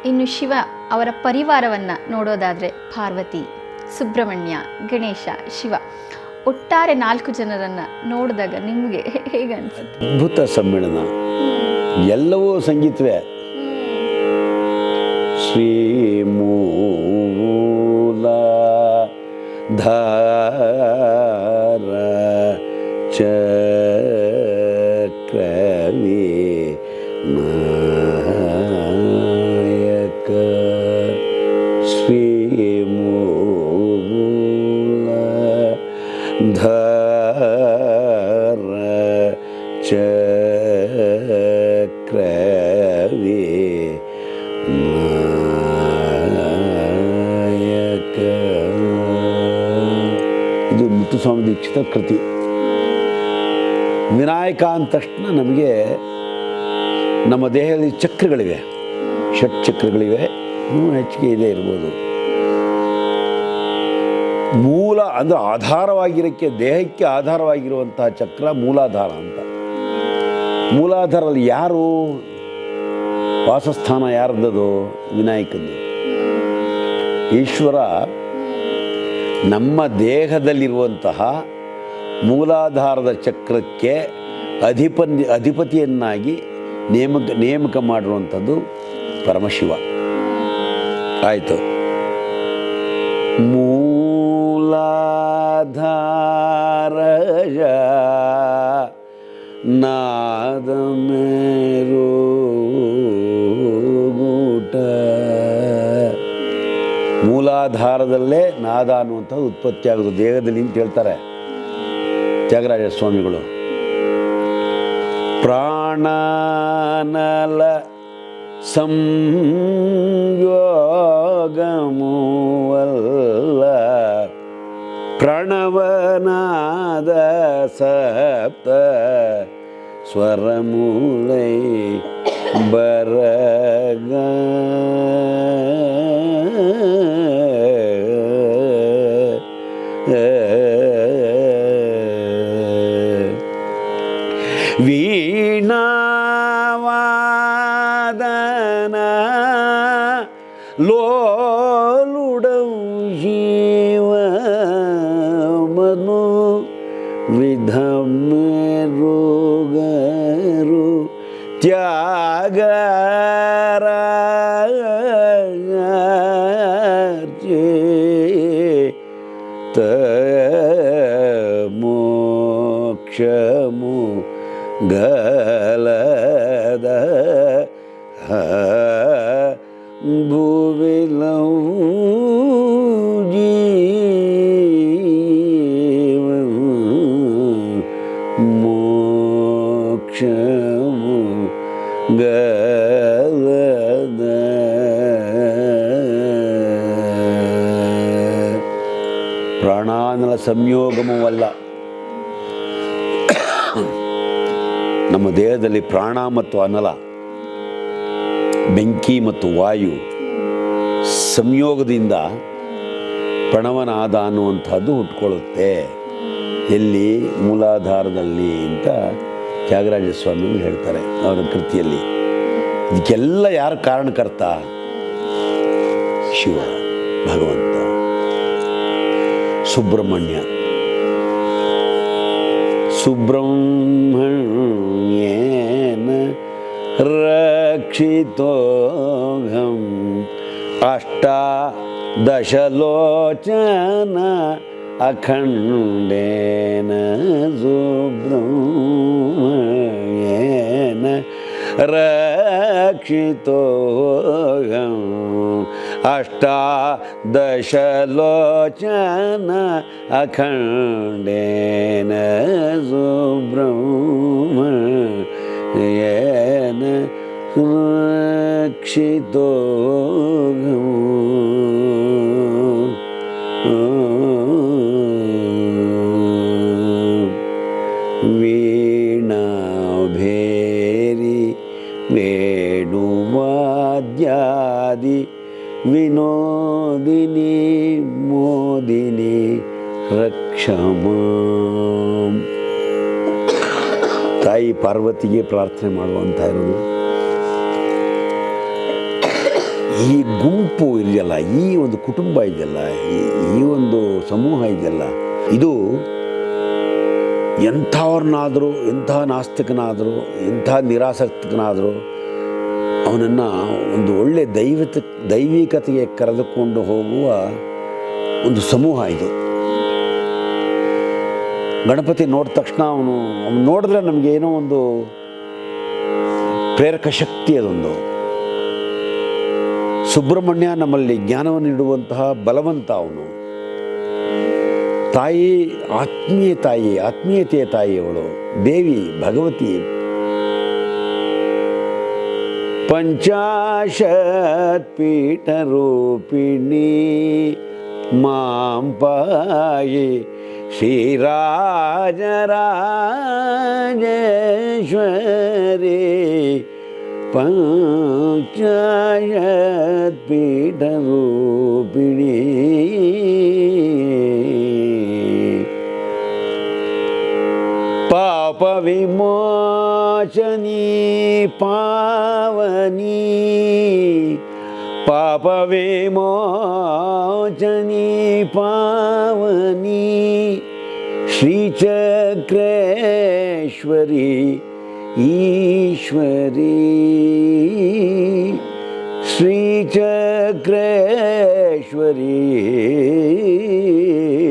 ಇನ್ನು ಶಿವ ಅವರ ಪರಿವಾರವನ್ನು ನೋಡೋದಾದರೆ ಪಾರ್ವತಿ, ಸುಬ್ರಹ್ಮಣ್ಯ, ಗಣೇಶ, ಶಿವ, ಒಟ್ಟಾರೆ 4 ಜನರನ್ನು ನೋಡಿದಾಗ ನಿಮಗೆ ಹೇಗೆ ಅನಿಸುತ್ತೆ? ಅದ್ಭುತ ಸಮ್ಮೇಳನ. ಎಲ್ಲವೂ ಸಂಗೀತವೇ. ಧಾರ ಚಕ್ರವೇ ನಾಯಕ ಧಾರ ಚಕ್ರವೇ ನಾಯಕ. ಇದು ಮುತ್ತುಸ್ವಾಮಿ ದೀಕ್ಷಿತ ಕೃತಿ. ವಿನಾಯಕ ಅಂದ ತಕ್ಷಣ ನಮಗೆ ನಮ್ಮ ದೇಹದಲ್ಲಿ ಚಕ್ರಗಳಿವೆ, ಷಟ್ ಚಕ್ರಗಳಿವೆ, ಇನ್ನೂ ಹೆಚ್ಚಿಗೆ ಇದೆ ಇರ್ಬೋದು. ಮೂಲ ಅಂದರೆ ಆಧಾರವಾಗಿರೋಕ್ಕೆ, ದೇಹಕ್ಕೆ ಆಧಾರವಾಗಿರುವಂತಹ ಚಕ್ರ ಮೂಲಾಧಾರ ಅಂತ. ಮೂಲಾಧಾರಲ್ಲಿ ಯಾರು ವಾಸಸ್ಥಾನ ಯಾರ್ದದು? ವಿನಾಯಕದ್ದು. ಈಶ್ವರ ನಮ್ಮ ದೇಹದಲ್ಲಿರುವಂತಹ ಮೂಲಾಧಾರದ ಚಕ್ರಕ್ಕೆ ಅಧಿಪತಿಯನ್ನಾಗಿ ನೇಮಕ ಮಾಡಿರುವಂಥದ್ದು ಪರಮಶಿವ. ಆಯಿತು. ಮೂಲಾಧಾರಯ ನಾದ ಮೇರು ಗೂಟ. ಮೂಲಾಧಾರದಲ್ಲೇ ನಾದ ಅನ್ನುವಂಥದ್ದು ಉತ್ಪತ್ತಿ ಆಗೋದು ದೇಹದಲ್ಲಿ ಅಂತ ಹೇಳ್ತಾರೆ ತ್ಯಾಗರಾಜ ಸ್ವಾಮಿಗಳು. ಪ್ರಾಣನಲ ಸಂಯೋಗಮೂವಲ್ಲ ಪ್ರಣವನಾದ ಸಪ್ತ ಸ್ವರಮೂಲೈ ಬರಗ ವೀಣಾವಾದನ ಲೋಲುಡಂ ಜೀವ ಮನು ವಿಧಮೇರು ಗರು ತ್ಯಾಗರ ಮೋಕ್ಷಮು ಗಲದ ಭೂ ವಿಲವು ಜೀವವು ಮೋಕ್ಷವು ಗಲದ ಪ್ರಾಣಾನಲ ಸಂಯೋಗಮವಲ್ಲ. ನಮ್ಮ ದೇಹದಲ್ಲಿ ಪ್ರಾಣ ಮತ್ತು ಅನಲ, ಬೆಂಕಿ ಮತ್ತು ವಾಯು ಸಂಯೋಗದಿಂದ ಪ್ರಣವನಾದ ಅನ್ನುವಂಥದ್ದು ಹುಟ್ಕೊಳ್ಳುತ್ತೆ. ಎಲ್ಲಿ? ಮೂಲಾಧಾರದಲ್ಲಿ ಅಂತ ತ್ಯಾಗರಾಜ ಸ್ವಾಮಿಗಳು ಹೇಳ್ತಾರೆ ಅವರ ಕೃತಿಯಲ್ಲಿ. ಇದಕ್ಕೆಲ್ಲ ಯಾರು ಕಾರಣಕರ್ತ? ಶಿವ, ಭಗವಂತ, ಸುಬ್ರಹ್ಮಣ್ಯ. ಸುಬ್ರಹ್ಮಣ್ಯೇನ ರಕ್ಷಿತೋಹಂ ಅಷ್ಟಾದಶಲೋಚನ ಅಖಂಡೇನ ಸುಬ್ರಹ್ಮಣ್ಯೇನ ರಕ್ಷಿತೋಹಂ ಅಷ್ಟಾದಶಲೋಚನ ಅಖಂಡೇನ ಸುಬ್ರಹ್ಮಣ್ಯೇನ ರಕ್ಷಿತೋಹಂ. ವೀಣಾಭೇರಿ ವೇಣುವಾದ್ಯಾದಿ ವಿನೋದಿನಿ ಮೋದಿನಿ ರಕ್ಷಮಾಂ. ತಾಯಿ ಪಾರ್ವತಿಗೆ ಪ್ರಾರ್ಥನೆ ಮಾಡುವಂಥ ಇರೋದು. ಈ ಗುಂಪು ಇದೆಯಲ್ಲ, ಈ ಒಂದು ಕುಟುಂಬ ಇದೆಯಲ್ಲ, ಈ ಒಂದು ಸಮೂಹ ಇದೆಯಲ್ಲ, ಇದು ಎಂಥವ್ರನ್ನಾದರೂ, ಎಂಥ ನಾಸ್ತಿಕನಾದರೂ, ಎಂಥ ನಿರಾಸಕ್ತನಾದರೂ ಅವನನ್ನು ಒಂದು ಒಳ್ಳೆ ದೈವಿಕತೆಗೆ ಕರೆದುಕೊಂಡು ಹೋಗುವ ಒಂದು ಸಮೂಹ ಇದು. ಗಣಪತಿ ನೋಡಿದ ತಕ್ಷಣ ಅವನು ನೋಡಿದ್ರೆ ನಮಗೇನೋ ಒಂದು ಪ್ರೇರಕ ಶಕ್ತಿ ಅದೊಂದು. ಸುಬ್ರಹ್ಮಣ್ಯ ನಮ್ಮಲ್ಲಿ ಜ್ಞಾನವನ್ನು ನೀಡುವಂತಹ ಬಲವಂತ ಅವನು. ತಾಯಿ ಆತ್ಮೀಯತೆಯ ತಾಯಿ ಅವಳು, ದೇವಿ ಭಗವತಿ. ಪಂಚಾಶತ್ ಪೀಠರೂಪಿಣಿ ಮಾಂ ಪಾಯಿ ಶ್ರೀರಾಜರಾಜೇಶ್ವರಿ. ಪಂಚಾಶತ್ ಪೀಠರೂಪಿಣಿ ಪಾಪ ವಿಮೋಚನಿ ಪಾವನಿ. ಪಾಪ ವಿಮೋಚನಿ ಪಾವನಿ ಶ್ರೀಚಕ್ರೇಶ್ವರಿ ಈಶ್ವರಿ. ಶ್ರೀಚಕ್ರೇಶ್ವರಿ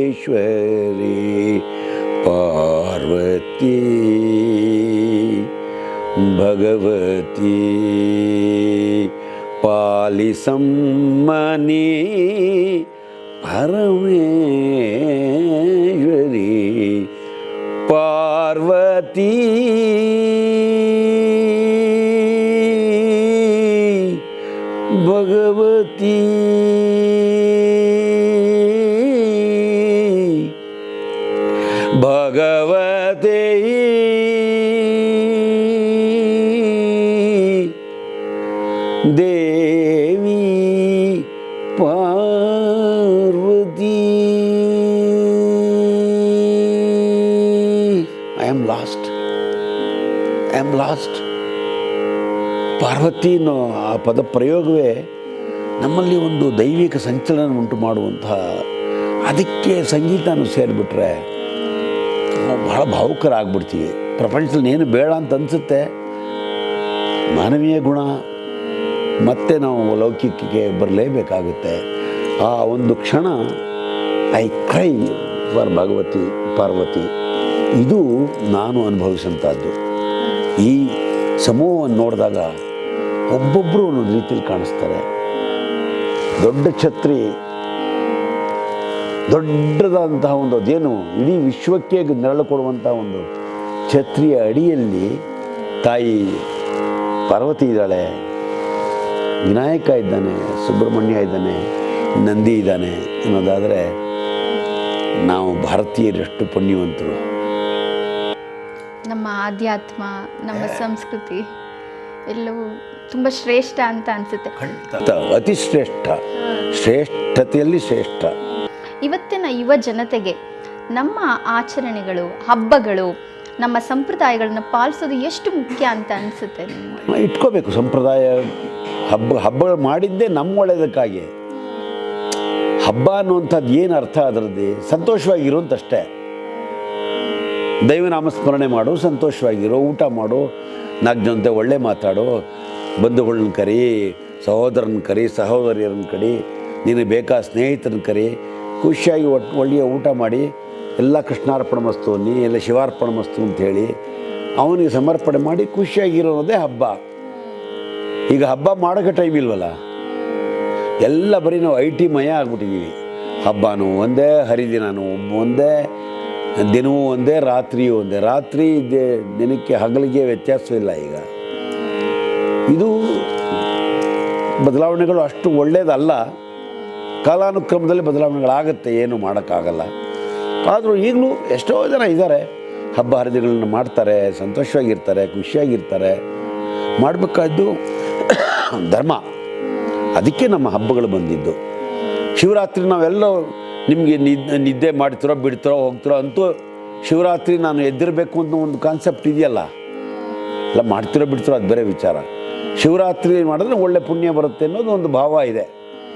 ಈಶ್ವರಿ ಪಾರ್ವತಿ ಭಗವತಿ. ಪಾಲಿಸಮ್ಮನಿ ಪರಮೇಶ್ವರಿ ಪಾರ್ವತಿ ಭಗವತಿ. ಭಗವತೆ Devi Parvati. I am lost. Parvati ಅನ್ನೋ ಆ ಪದ ಪ್ರಯೋಗವೇ ನಮ್ಮಲ್ಲಿ ಒಂದು ದೈವಿಕ ಸಂಚಲನ ಉಂಟು ಮಾಡುವಂತಹ. ಅದಕ್ಕೆ ಸಂಗೀತನೂ ಸೇರಿಬಿಟ್ರೆ ನಾವು ಬಹಳ ಭಾವುಕರಾಗ್ಬಿಡ್ತೀವಿ. ಪ್ರಪಂಚದಲ್ಲಿ ಏನು ಬೇಡ ಅಂತ ಅನಿಸುತ್ತೆ, ಮಾನವೀಯ ಗುಣ, ಮತ್ತೆ ನಾವು ಲೌಕಿಕಕ್ಕೆ ಬರಲೇಬೇಕಾಗುತ್ತೆ. ಆ ಒಂದು ಕ್ಷಣ I cry for Bhagavathi Parvathi. ಇದು ನಾನು ಅನುಭವಿಸಂಥದ್ದು. ಈ ಸಮೂಹವನ್ನು ನೋಡಿದಾಗ ಒಬ್ಬೊಬ್ಬರು ಒಂದೊಂದು ರೀತಿಯಲ್ಲಿ ಕಾಣಿಸ್ತಾರೆ. ದೊಡ್ಡ ಛತ್ರಿ, ದೊಡ್ಡದಾದಂತಹ ಒಂದು ಅದೇನು ಇಡೀ ವಿಶ್ವಕ್ಕೆ ನೆರಳು ಕೊಡುವಂತಹ ಒಂದು ಛತ್ರಿಯ ಅಡಿಯಲ್ಲಿ ತಾಯಿ ಪಾರ್ವತಿ ಇದ್ದಾಳೆ, ವಿನಾಯಕ ಇದ್ದಾನೆ, ಸುಬ್ರಹ್ಮಣ್ಯ ಇದ್ದಾನೆ, ನಂದಿ ಇದ್ದಾನೆ ಅನ್ನೋದಾದರೆ ನಾವು ಭಾರತೀಯರೆಷ್ಟು ಪುಣ್ಯವಂತರು. ನಮ್ಮ ಆಧ್ಯಾತ್ಮ, ನಮ್ಮ ಸಂಸ್ಕೃತಿ ಎಲ್ಲವೂ ತುಂಬ ಶ್ರೇಷ್ಠ ಅಂತ ಅನಿಸುತ್ತೆ. ಅತಿ ಶ್ರೇಷ್ಠ, ಶ್ರೇಷ್ಠತೆಯಲ್ಲಿ ಶ್ರೇಷ್ಠ. ಇವತ್ತಿನ ಯುವ ಜನತೆಗೆ ನಮ್ಮ ಆಚರಣೆಗಳು, ಹಬ್ಬಗಳು, ನಮ್ಮ ಸಂಪ್ರದಾಯಗಳನ್ನ ಪಾಲಿಸೋದು ಎಷ್ಟು ಮುಖ್ಯ ಅಂತ ಅನಿಸುತ್ತೆ ನಿಮಗೆ? ಇಟ್ಕೋಬೇಕು ಸಂಪ್ರದಾಯ. ಹಬ್ಬಗಳು ಮಾಡಿದ್ದೇ ನಮ್ಮ ಒಳ್ಳೆಯದಕ್ಕಾಗಿ. ಹಬ್ಬ ಅನ್ನುವಂಥದ್ದು ಏನು ಅರ್ಥ ಅದರದ್ದು? ಸಂತೋಷವಾಗಿರುವಂತಷ್ಟೇ. ದೈವನಾಮಸ್ಮರಣೆ ಮಾಡು, ಸಂತೋಷವಾಗಿರೋ, ಊಟ ಮಾಡು, 4 ಜನತೆ ಒಳ್ಳೆ ಮಾತಾಡು, ಬಂಧುಗಳನ್ನ ಕರಿ, ಸಹೋದರನ ಕರಿ, ಸಹೋದರಿಯರನ್ನ ಕರಿ, ನಿನಗೆ ಬೇಕಾ ಸ್ನೇಹಿತರನ್ನ ಕರಿ, ಖುಷಿಯಾಗಿ ಒಳ್ಳೆಯ ಊಟ ಮಾಡಿ ಎಲ್ಲ ಕೃಷ್ಣಾರ್ಪಣ ಮಸ್ತು ಅನ್ನಿ, ಎಲ್ಲ ಶಿವಾರ್ಪಣ ಮಸ್ತು ಅಂಥೇಳಿ ಅವನಿಗೆ ಸಮರ್ಪಣೆ ಮಾಡಿ ಖುಷಿಯಾಗಿರೋದೇ ಹಬ್ಬ. ಈಗ ಹಬ್ಬ ಮಾಡೋಕ್ಕೆ ಟೈಮ್ ಇಲ್ವಲ್ಲ, ಎಲ್ಲ ಬರೀ ನಾವು IT ಮಯ ಆಗ್ಬಿಟ್ಟಿದ್ದೀವಿ. ಹಬ್ಬನೂ ಒಂದೇ, ಹರಿದಿನವೂ ಒಂದೇ, ದಿನವೂ ಒಂದೇ, ರಾತ್ರಿಯೂ ಒಂದೇ. ರಾತ್ರಿ ದಿನಕ್ಕೆ ಹಗಲಿಗೆ ವ್ಯತ್ಯಾಸವಿಲ್ಲ. ಈಗ ಇದು ಬದಲಾವಣೆಗಳು ಅಷ್ಟು ಒಳ್ಳೆಯದಲ್ಲ. ಕಾಲಾನುಕ್ರಮದಲ್ಲಿ ಬದಲಾವಣೆಗಳಾಗುತ್ತೆ, ಏನು ಮಾಡೋಕ್ಕಾಗಲ್ಲ. ಆದರೂ ಈಗಲೂ ಎಷ್ಟೋ ಜನ ಇದ್ದಾರೆ, ಹಬ್ಬ ಹರಿದಿನಗಳನ್ನ ಮಾಡ್ತಾರೆ, ಸಂತೋಷವಾಗಿರ್ತಾರೆ, ಖುಷಿಯಾಗಿರ್ತಾರೆ. ಮಾಡಬೇಕಾದ್ದು ಧರ್ಮ. ಅದಕ್ಕೆ ನಮ್ಮ ಹಬ್ಬಗಳು ಬಂದಿದ್ದು. ಶಿವರಾತ್ರಿ ನಾವೆಲ್ಲೋ ನಿಮಗೆ ನಿದ್ದೆ ಮಾಡ್ತಿರೋ ಬಿಡ್ತಿರೋ ಹೋಗ್ತಿರೋ ಅಂತೂ ಶಿವರಾತ್ರಿ ನಾನು ಎದ್ದಿರಬೇಕು ಅಂತ ಒಂದು ಕಾನ್ಸೆಪ್ಟ್ ಇದೆಯಲ್ಲ, ಎಲ್ಲ ಮಾಡ್ತಿರೋ ಬಿಡ್ತಿರೋ ಅದು ಬೇರೆ ವಿಚಾರ. ಶಿವರಾತ್ರಿ ಮಾಡಿದ್ರೆ ಒಳ್ಳೆ ಪುಣ್ಯ ಬರುತ್ತೆ ಅನ್ನೋದು ಒಂದು ಭಾವ ಇದೆ.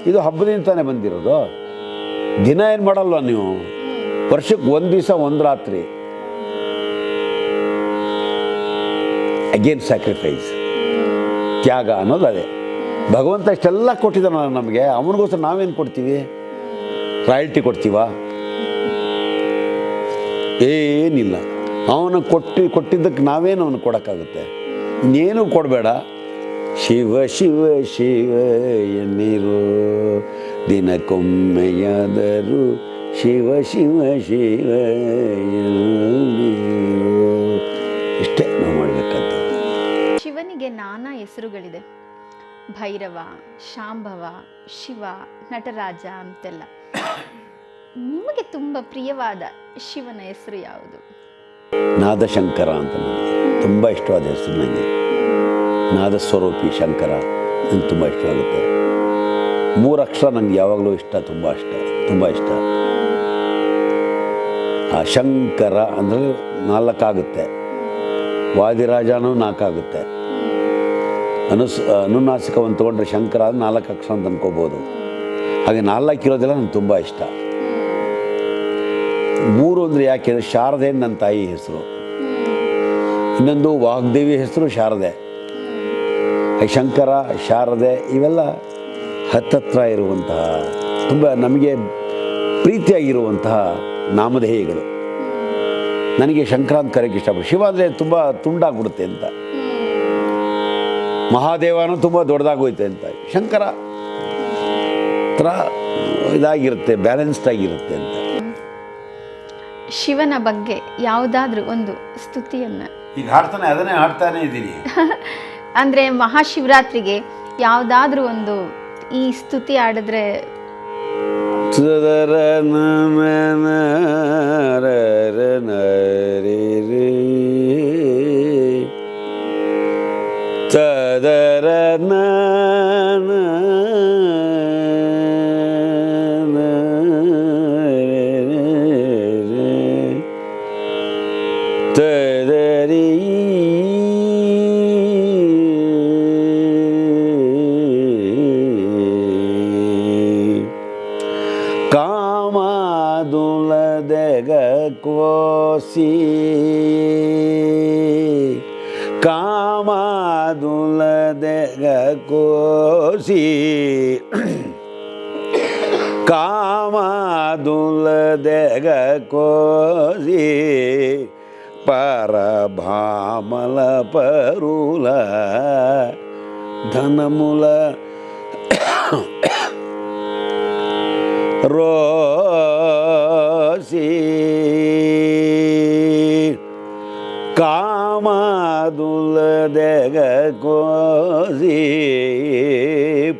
ಇದು ಹಬ್ಬದಿಂದ ತಾನೇ ಬಂದಿರೋದು. ದಿನ ಏನು ಮಾಡಲ್ವ ನೀವು? ವರ್ಷಕ್ಕೆ 1 ದಿವಸ 1 ರಾತ್ರಿ. ಅಗೇನ್ ಸ್ಯಾಕ್ರಿಫೈಸ್, ತ್ಯಾಗ ಅನ್ನೋದು ಅದೇ. ಭಗವಂತ ಇಷ್ಟೆಲ್ಲ ಕೊಟ್ಟಿದ್ದಾನ ನಮಗೆ, ಅವನಿಗೋಸ್ಕರ ನಾವೇನು ಕೊಡ್ತೀವಿ? ರಾಯಲ್ಟಿ ಕೊಡ್ತೀವ? ಏನಿಲ್ಲ. ಅವನು ಕೊಟ್ಟಿದ್ದಕ್ಕೆ ನಾವೇನು ಅವನು ಕೊಡೋಕ್ಕಾಗುತ್ತೆ? ಇನ್ನೇನು ಕೊಡಬೇಡ. ಶಿವ ಶಿವ ಶಿವ ಎನ್ನಿರು, ದಿನಕ್ಕೊಮ್ಮೆಯಾದರೂ ಶಿವ ಶಿವ ಶಿವ ಎನ್ನಿರು. ಇಷ್ಟೇ ನಾವು ಮಾಡಬೇಕಂತ. ಶಿವನಿಗೆ ನಾನಾ ಹೆಸರುಗಳಿದೆ. ಭೈರವ, ಶಾಂಭವ, ಶಿವ, ನಟರಾಜ ಅಂತೆಲ್ಲ. ನಿಮಗೆ ತುಂಬ ಪ್ರಿಯವಾದ ಶಿವನ ಹೆಸರು ಯಾವುದು? ನಾದಶಂಕರ ಅಂತ ನನಗೆ ತುಂಬ ಇಷ್ಟವಾದ ಹೆಸರು. ನನಗೆ ನಾದಸ್ವರೂಪಿ ಶಂಕರ ನನಗೆ ತುಂಬ ಇಷ್ಟ ಆಗುತ್ತೆ. 3 ಅಕ್ಷರ ನನಗೆ ಯಾವಾಗಲೂ ಇಷ್ಟ, ತುಂಬ ಇಷ್ಟ. ಆ ಶಂಕರ ಅಂದರೆ 4 ಆಗುತ್ತೆ, ವಾದಿರಾಜನೂ 4 ಆಗುತ್ತೆ. ಅನುನಾಸಿಕವನ್ನು ತೊಗೊಂಡ್ರೆ ಶಂಕರ 4 ಅಕ್ಷರ ಅಂತ ಅನ್ಕೋಬೋದು. ಹಾಗೆ 4 ಇರೋದೆಲ್ಲ ನನಗೆ ತುಂಬ ಇಷ್ಟ. 3 ಅಂದರೆ ಯಾಕೆ ಅಂದರೆ ಶಾರದೆ ನನ್ನ ತಾಯಿ ಹೆಸರು, ಇನ್ನೊಂದು ವಾಗ್ದೇವಿ ಹೆಸರು ಶಾರದೆ. ಶಂಕರ, ಶಾರದೆ ಇವೆಲ್ಲ ಹತ್ತತ್ರ ಇರುವಂತಹ, ತುಂಬ ನಮಗೆ ಪ್ರೀತಿಯಾಗಿರುವಂತಹ ನಾಮಧೇಯಗಳು. ನನಗೆ ಶಂಕರ ಅಂತ ಕರೆಯೋಕ್ಕೆ ಇಷ್ಟಪಟ್ಟು. ಶಿವ ಅಂದರೆ ತುಂಬ ತುಂಡಾಗ್ಬಿಡುತ್ತೆ ಅಂತ, ಮಹಾದೇವನೂ ತುಂಬ ದೊಡ್ಡದಾಗೋಯ್ತೆ ಅಂತ. ಶಂಕರ ಥರ ಇದಾಗಿರುತ್ತೆ, ಬ್ಯಾಲೆನ್ಸ್ಡ್ ಆಗಿರುತ್ತೆ ಅಂತ. ಶಿವನ ಬಗ್ಗೆ ಯಾವುದಾದ್ರೂ ಒಂದು ಸ್ತುತಿಯನ್ನು ಈಗ ಅದನ್ನೇ ಹಾಡ್ತಾನೆ ಇದ್ದೀನಿ. ಅಂದರೆ ಮಹಾಶಿವರಾತ್ರಿಗೆ ಯಾವುದಾದ್ರೂ ಒಂದು ಈ ಸ್ತುತಿ ಆಡಿದ್ರೆ ಕೋಸಿ ಕಾಮಾದುಲದೆಗ ಕೋಸಿ ಕಾಮಾದುಲದೆಗ ಕೋಸಿ ಪರಭಾಮಲ ಪರುಲ ಧನಮೂಲ ರೋಸಿ ಕಾಮದುಲದೆಗ ಕೋಸಿ